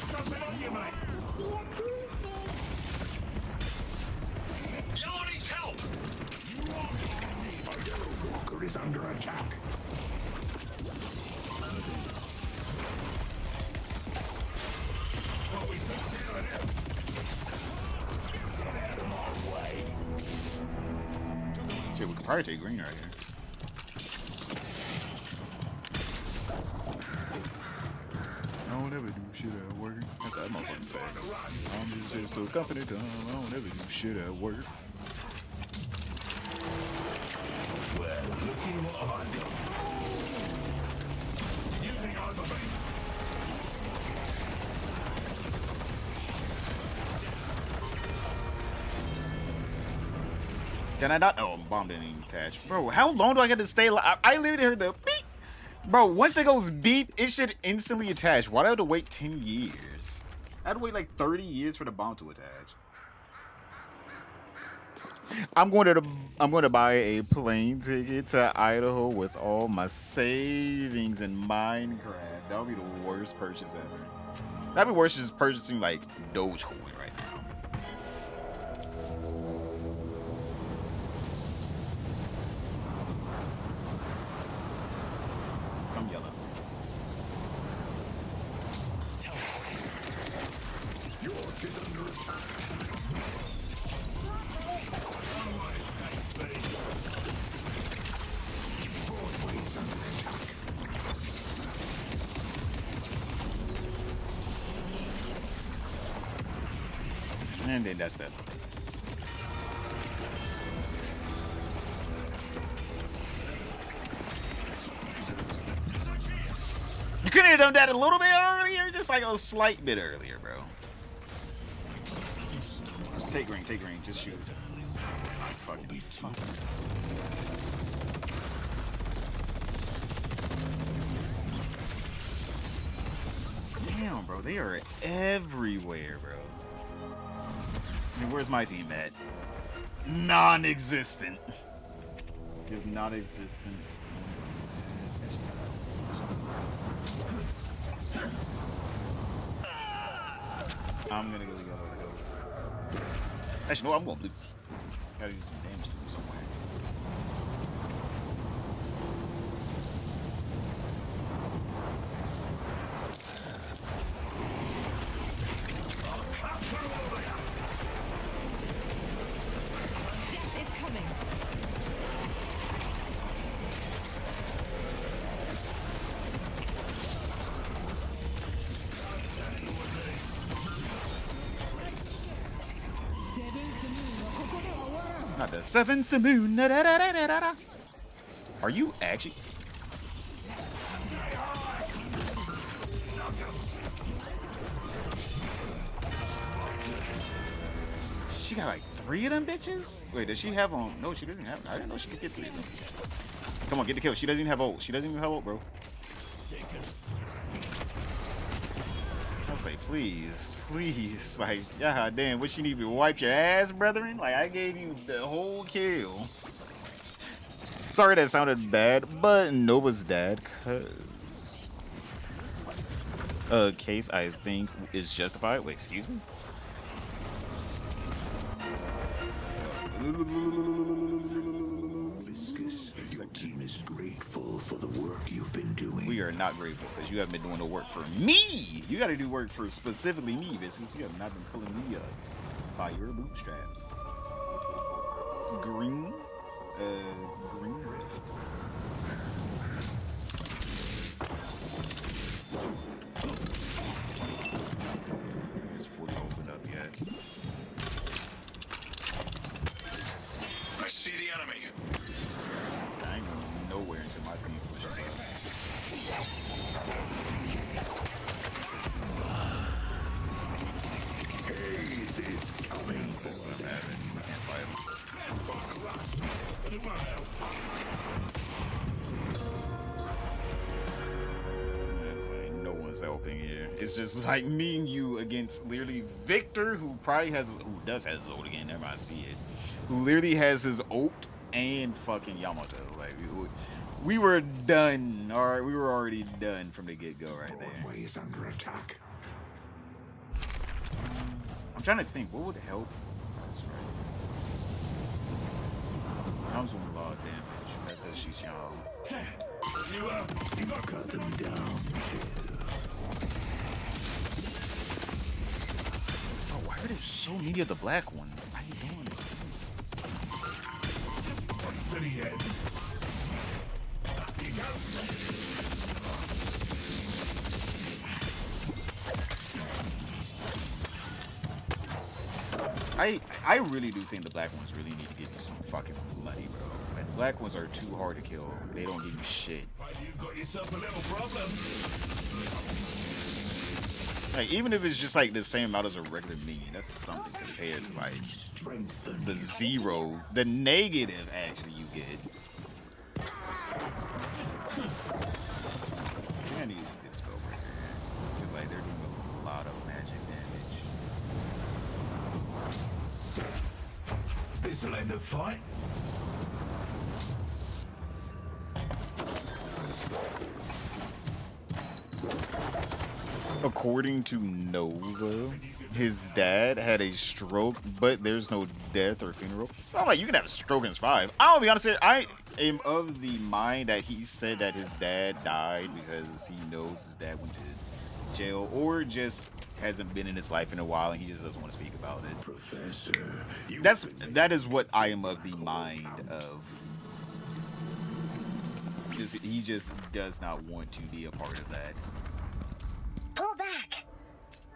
Something on you, mate. Yellow needs help! A Yellow Walker is under attack. probably take green right here. I don't ever do shit at work. That's what that motherfucker said. I'm just so company dumb. I don't ever do shit at work. Well, looky what I got. Using armament. Can I not? Oh, bomb didn't even attach. Bro, how long do I get to stay alive? I literally heard the beep. Bro, once it goes beep, it should instantly attach. Why do I have to wait 10 years? I had to wait like 30 years for the bomb to attach. I'm going to buy a plane ticket to Idaho with all my savings in Minecraft. That would be the worst purchase ever. That'd be worse than just purchasing like Dogecoin right now. Come yellow. York is under attack. Broadway's under attack. And then that's that. You couldn't have done that a little bit earlier, just like a slight bit earlier, bro. Take green, just shoot. Fucking fuck. Damn, bro, they are everywhere, bro. I mean, where's my team at? Non-existent. Just non-existence. I'm gonna go. Actually, no, I'm going blue. Gotta do some damage to him somewhere. Death is coming. Not the seventh moon. Da, da, da, da, da, da. Are you actually? She got like 3 of them bitches? Wait, does she have on? No, she doesn't have. I didn't know she could get 3 of them. Come on, get the kill. She doesn't even have ult. She doesn't even have ult, bro. I was like, please. Like, yeah, damn, what you need me to wipe your ass, brethren? Like, I gave you the whole kill. Sorry that sounded bad, but Nova's dad, cause case I think is justified. Wait, excuse me? Viscous, your team is grateful for the work you've been doing. We are not grateful because you haven't been doing the work for me. You got to do work for specifically me, Viscous. You have not been pulling me up by your bootstraps. Green rift. It's fully opened up yet. I see the enemy. I ain't going nowhere until my team pushes up. Haze is coming for them. Can't fight him. No one's helping here. It's just like me and you against literally Victor, who does have his ult again. Never mind, I see it. Who literally has his ult and fucking Yamato. Like we were done. All right, we were already done from the get go right there. Broadway is under attack. I'm trying to think. What would help? That's right. I'm doing a lot of damage. That's because she's young. You got them down. Oh, why are there so many of the black ones? I don't understand. to the end. You go. I really do think the black ones really need to give you some fucking money, bro. Like, the black ones are too hard to kill. They don't give you shit. You got yourself a little problem. Like, even if it's just like the same amount as a regular minion, that's something compared to like the zero, the negative actually you get. I need to use this spell right here. Because like they're doing a lot of magic damage. This'll end the fight. According to Nova, his dad had a stroke, but there's no death or funeral. I'm like, you can have a stroke and survive. I'll be honest here, I am of the mind that he said that his dad died because he knows his dad went to jail or just hasn't been in his life in a while and he just doesn't want to speak about it. Professor, that is what I am of the mind of. He just does not want to be a part of that. Pull back.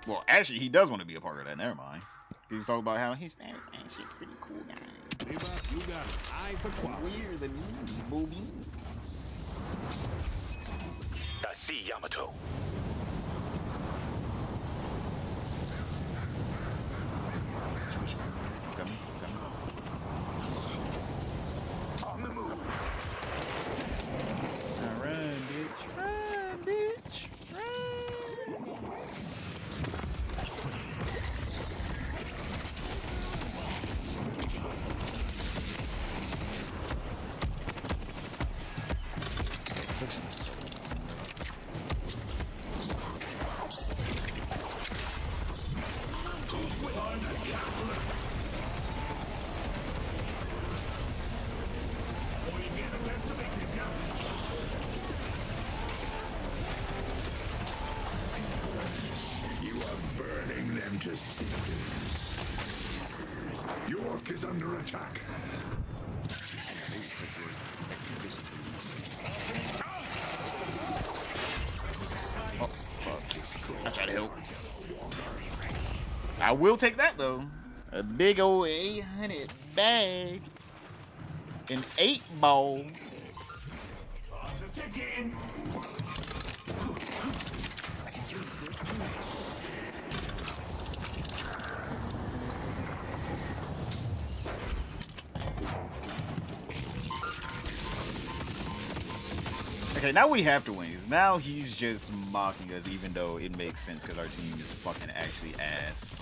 Well, actually, he does want to be a part of that. Never mind. He's talking about how he's actually pretty cool guy. Hey, Bob, you got an eye for quality. Weird than me, booby. I see Yamato. Coming. On the move. Now run, bitch. Run, bitch. Run. You are burning them to cinders. York is under attack. Oh, fuck. I try to help. I will take that though. A big old 800 bag. An 8-ball. Okay, now we have to win. Now he's just mocking us, even though it makes sense because our team is fucking actually ass.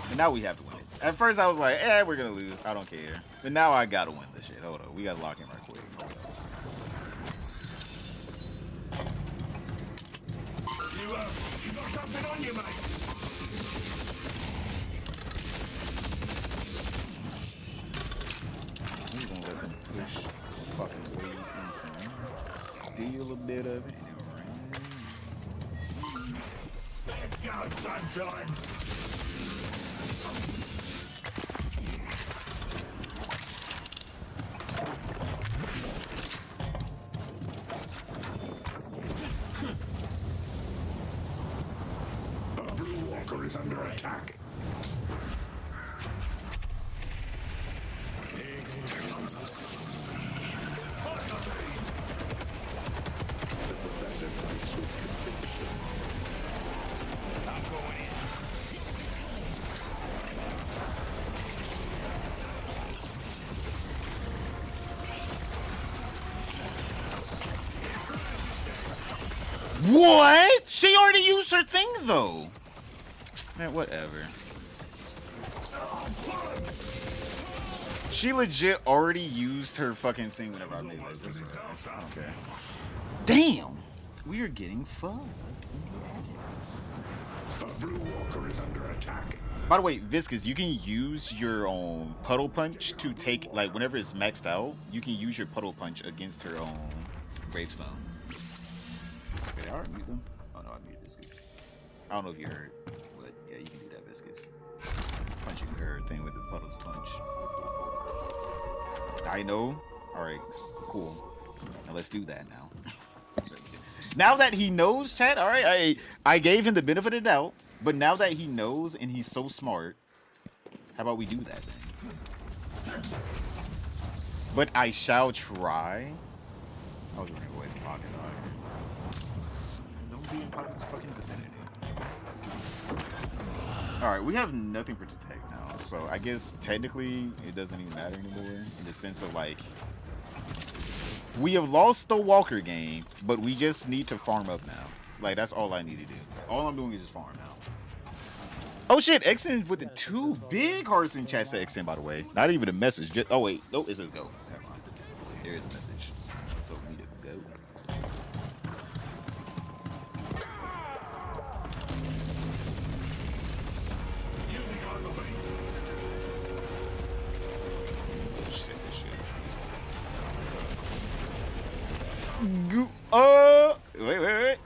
And now we have to win it. At first I was like, we're gonna lose. I don't care. But now I gotta win this shit. Hold on. We gotta lock in right quick. You got something on you, mate. We're gonna let them push the fucking way into me. Steal a bit of it and run. Let's go, sunshine. Blue Walker is under attack. What? She already used her thing though. Man, whatever. She legit already used her fucking thing whenever I made like this. Okay. Damn. We are getting fucked. Blue Walker is under attack. By the way, Viscous, you can use your puddle punch to take, like, whenever it's maxed out, you can use your puddle punch against her gravestone. Okay, I already mute them. Oh no, I muted Viscous. I don't know if you heard, but yeah, you can do that, Viscous. punching her thing with the puddles punch. I know. All right, cool. Now let's do that now. Now that he knows, chat. All right, I gave him the benefit of the doubt, but now that he knows and he's so smart, how about we do that thing? But I shall try. I was running away from Pocket Dog. Don't be in Pocket's fucking vicinity. Alright, we have nothing to protect now, so I guess technically it doesn't even matter anymore in the sense of like we have lost the Walker game, but we just need to farm up now. Like that's all I need to do. All I'm doing is just farm now. Oh shit, XN with the 2 big hearts in chat to XN, by the way. Not even a message. Just, oh wait, nope, it says go. Never mind. There is a message. So we need to go. Wait.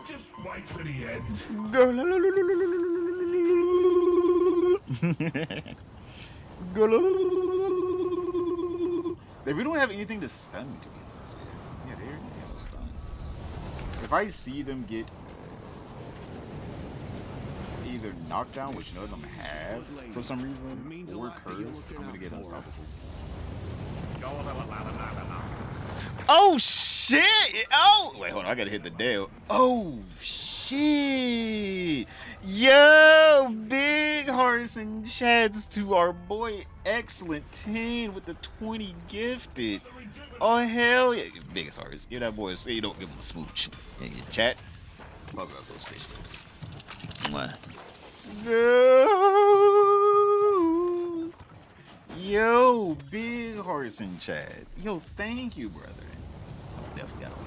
Just wait for the end. We don't have anything to stun me, to be honest. Yeah, there are no stuns. If I see them get either knockdown, which none of them have for some reason, or curse, I'm gonna get unstoppable. Oh shit! Oh wait, hold on, I gotta hit the Dale. Oh shit! Yo, big hearts and chats to our boy Excellent 10 with the 20 gifted. Oh hell yeah, biggest hearts. Give that boy a, you don't give him a smooch. Yeah, chat. Fuck up those fishes. Yo, big hearts in chat. Yo, thank you, brother. Definitely gotta win.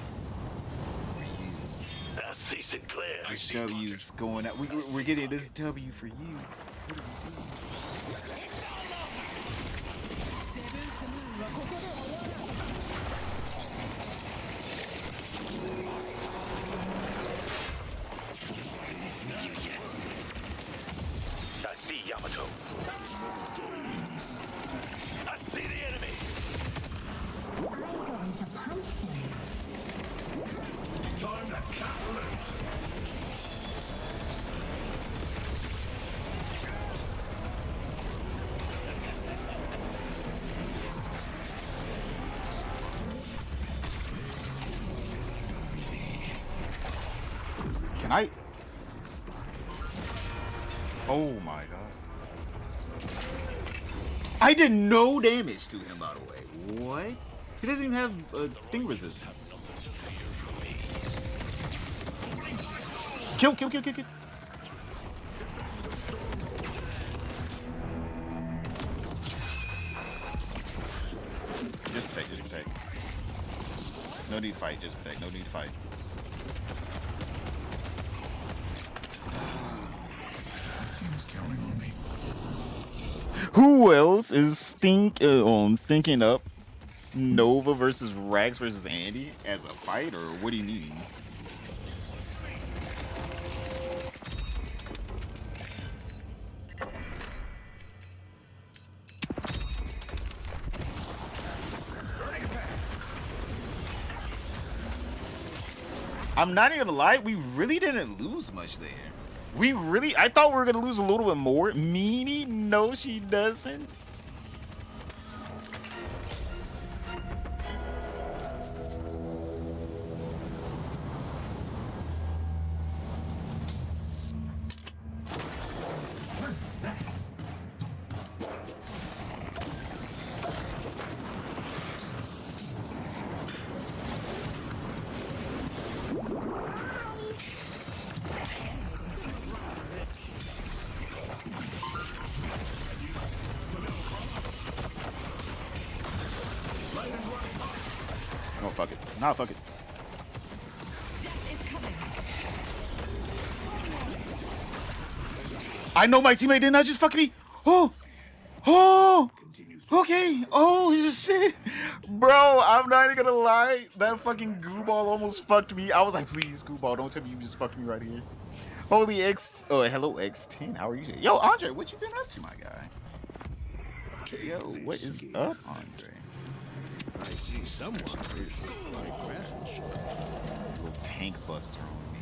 For you. This W's going out. We're getting this W for you. I see Yamato. I see the enemy. I'm going to punch him. Time to cut loose. Can I? Oh my god. I did no damage to him, by the way. What? He doesn't even have thing resistance. Kill. Just protect. No need to fight, just protect. No need to fight. Team's counting on me. Who else is thinking up Nova versus Rax versus Andy as a fight, or what do you mean? I'm not even gonna lie, we really didn't lose much there. I thought we were gonna lose a little bit more. Meanie, no, she doesn't. Oh, fuck it. Nah, fuck it. I know my teammate did not just fuck me. Oh! Okay. Oh shit, bro. I'm not even gonna lie. That fucking goo ball almost fucked me. I was like, please, goo ball, don't tell me you just fucked me right here. Holy X. Oh, hello X10. How are you? Yo, Andre, what you been up to, my guy? Yo, what is up, Andre? I see someone appreciates my craftsmanship. Little tank buster on me.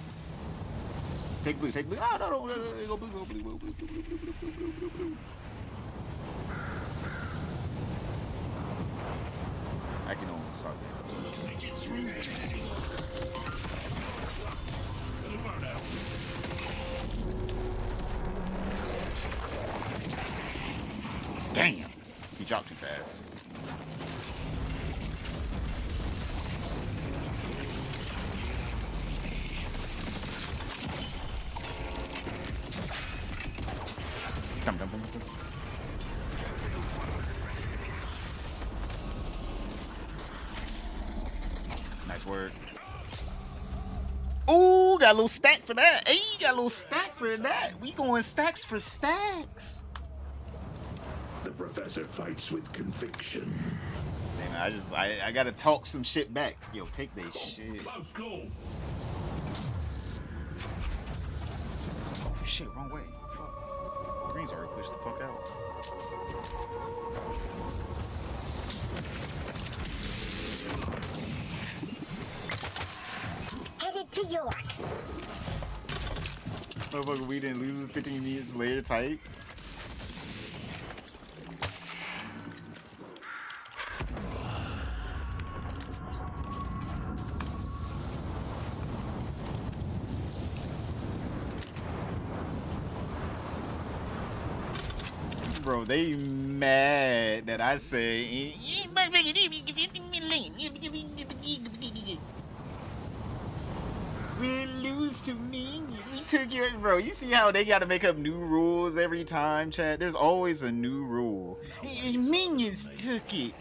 Take blue, take blue. Oh, no, no, go blue, go blue, blue, blue, blue, blue, blue, blue, blue, blue. I can almost start there. Damn! He dropped too fast. Come. Nice work. Ooh, got a little stack for that. Hey, got a little stack for that. We going stacks for stacks. The professor fights with conviction. Man, I gotta talk some shit back. Yo, take that shit. Let's go. Oh shit, wrong way. Fuck. Green's already pushed the fuck out. Headed to York. Motherfucker, we didn't lose 15 minutes later type. Bro, they mad that I say we lose to minions. We took your bro. You see how they gotta make up new rules every time, chat? There's always a new rule. Minions took it.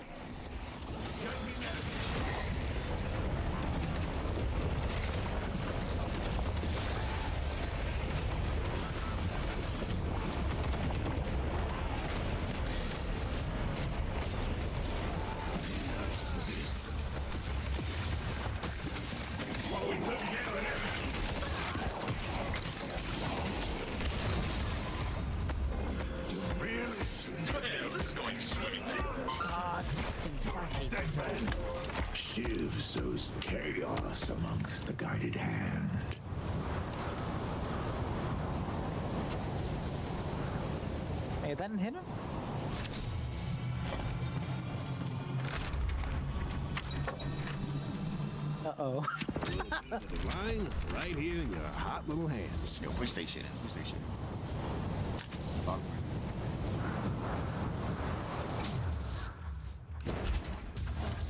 Shiv sows chaos amongst the guided hand. Hey, that didn't hit him? Uh-oh. The line right here in your hot little hands. Yo, push that shit in. Push that shit in. Fuck.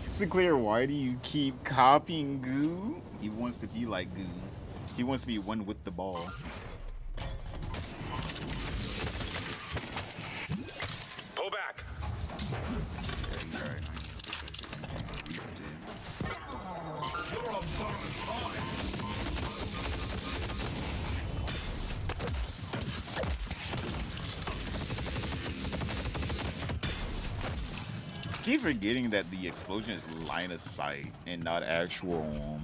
Sinclair, why do you keep copying Goo? He wants to be like Goo. He wants to be one with the ball. Pull back. Keep forgetting that the explosion is line of sight and not actual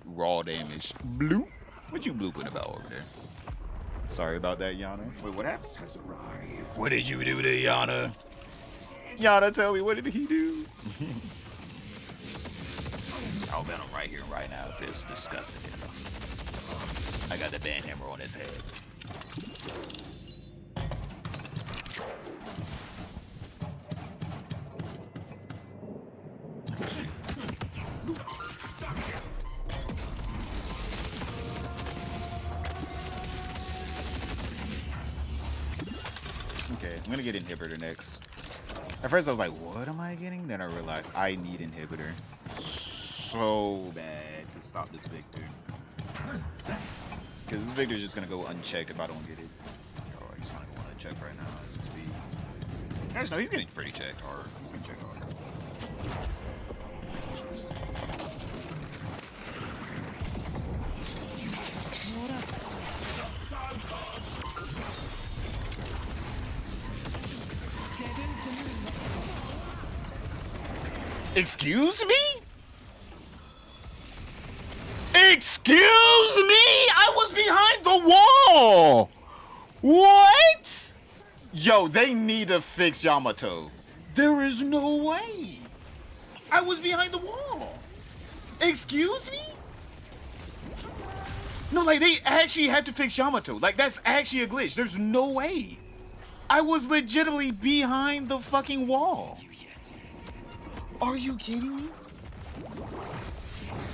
raw damage. Bloop? What you blooping about over there? Sorry about that, Yana. Wait, what happened? What did you do to Yana? Yana, tell me, what did he do? I'll bet him right here, right now, if it's disgusting enough. I got the band hammer on his head. Okay, I'm gonna get inhibitor next. At first I was like, what am I getting? Then I realized I need inhibitor so bad to stop this Victor. Because this Victor's just gonna go unchecked if I don't get it. Oh, he's not gonna want to check right now. It's just be... Actually, no, he's getting pretty checked hard. He's getting checked hard. Excuse me? Excuse me? I was behind the wall. What? Yo, they need to fix Yamato. There is no way. I was behind the wall. Excuse me? No, like, they actually had to fix Yamato. Like, that's actually a glitch. There's no way. I was legitimately behind the fucking wall. Are you kidding me?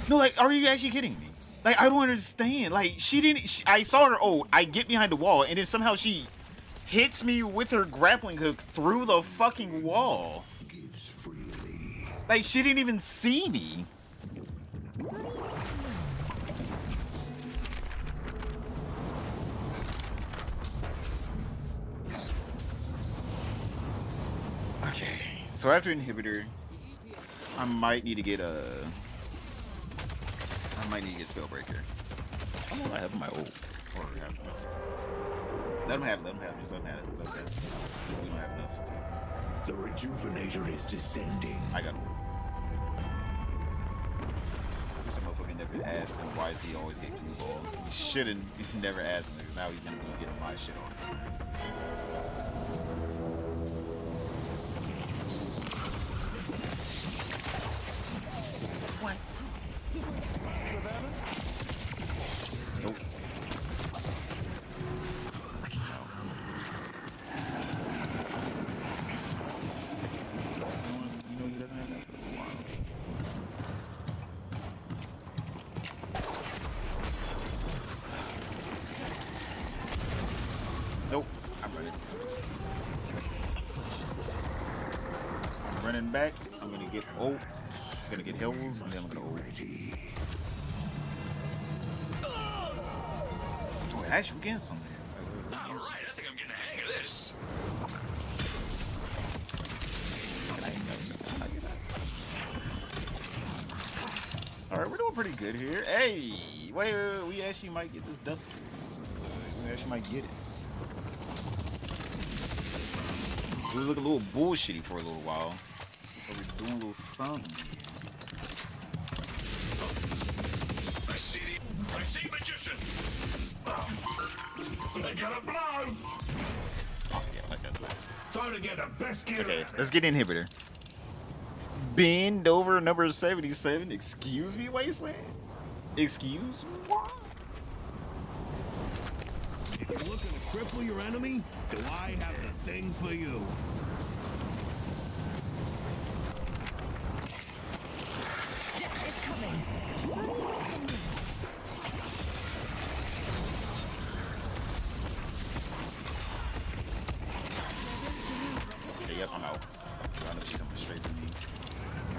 No, like, are you actually kidding me? Like, I don't understand. Like, she didn't... I saw her, oh, I get behind the wall, and then somehow she hits me with her grappling hook through the fucking wall. Like, she didn't even see me. Okay, so after inhibitor, I might need to get Spellbreaker. I don't know, I have my ult. Or have my success. Let him have it, just let him have it. We don't have enough. The rejuvenator is descending. I got ults. This motherfucker never asked him why is he always get blue ball. He shouldn't never asked him, because now he's gonna be getting my shit on. What? Nope. You know he doesn't have that for a while. Nope. I'm running. I'm running back. I'm gonna get ult. I'm gonna get hills, and then I'm gonna ult. Oh, actually, we're getting some there. Alright, I think I'm getting the hang of this. Alright, we're doing pretty good here. Hey! Wait, we actually might get this Dubsky. We actually might get it. We look a little bullshitty for a little while. So we're doing a little something. I see magician. I got a blow. Oh, yeah, like that. Time to get the best gear. Okay, let's get inhibitor. Bend over number 77. Excuse me, Wasteland? Excuse me? What? If you're looking to cripple your enemy, do I have the thing for you? Death is coming. Okay, yep, I'm out. I know she's coming straight to me.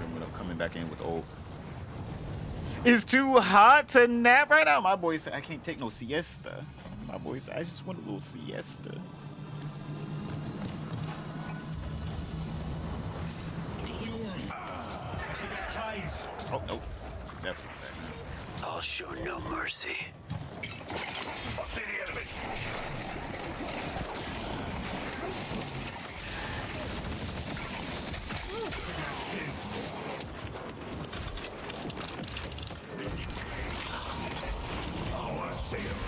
I'm coming back in with ult. It's too hot to nap right now. My boy said I can't take no siesta. My boy said I just want a little siesta. Oh, nope. That's that. I'll show no mercy. I'll see the enemy. Oh, I see him.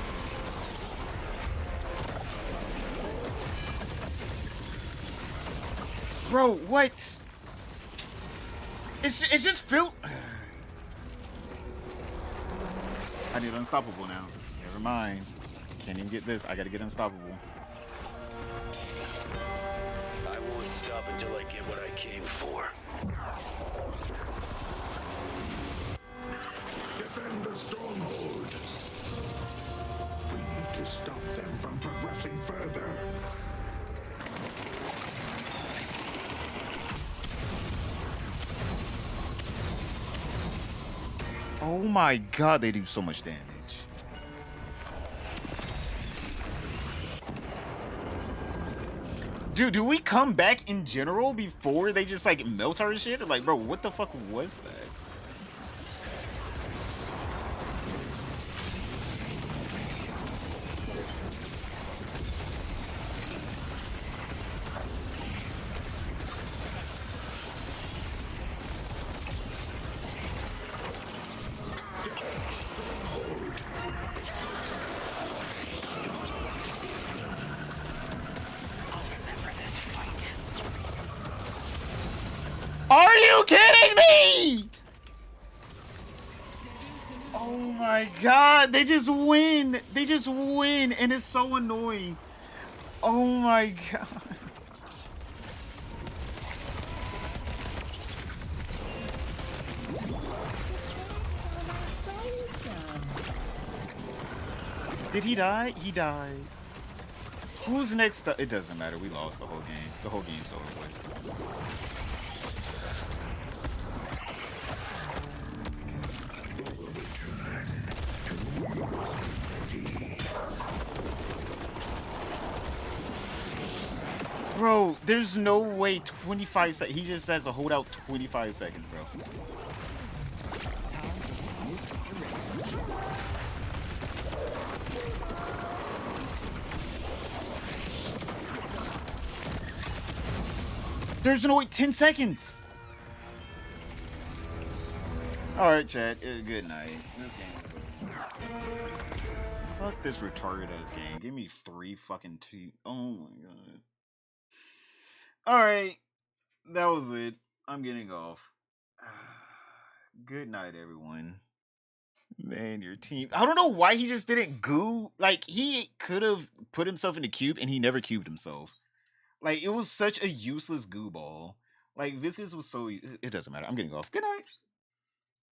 Bro, what? It's just feel. I need unstoppable now. Never mind. Can't even get this. I gotta get unstoppable. I won't stop until I get what I came for. Defend the stronghold. We need to stop them from progressing further. Oh my god, they do so much damage. Dude, do we come back in general before they just like melt our shit? Or like, bro, what the fuck was that? Are you kidding me? Oh my god, they just win. They just win, and it's so annoying. Oh my god. Did he die? He died. Who's next? It doesn't matter. We lost the whole game. The whole game's over with. Bro, there's no way 25 seconds. He just has to hold out 25 seconds, bro. There's no way 10 seconds. All right, chat. Good night. This game is over. Fuck this retarded ass game. Give me 3 fucking 2. Oh my god. All right, that was it. I'm getting off. Good night, everyone. Man, your team. I don't know why he just didn't goo. Like, he could have put himself in the cube and he never cubed himself. Like, it was such a useless goo ball. Like, Viscous was so. It doesn't matter. I'm getting off. Good night.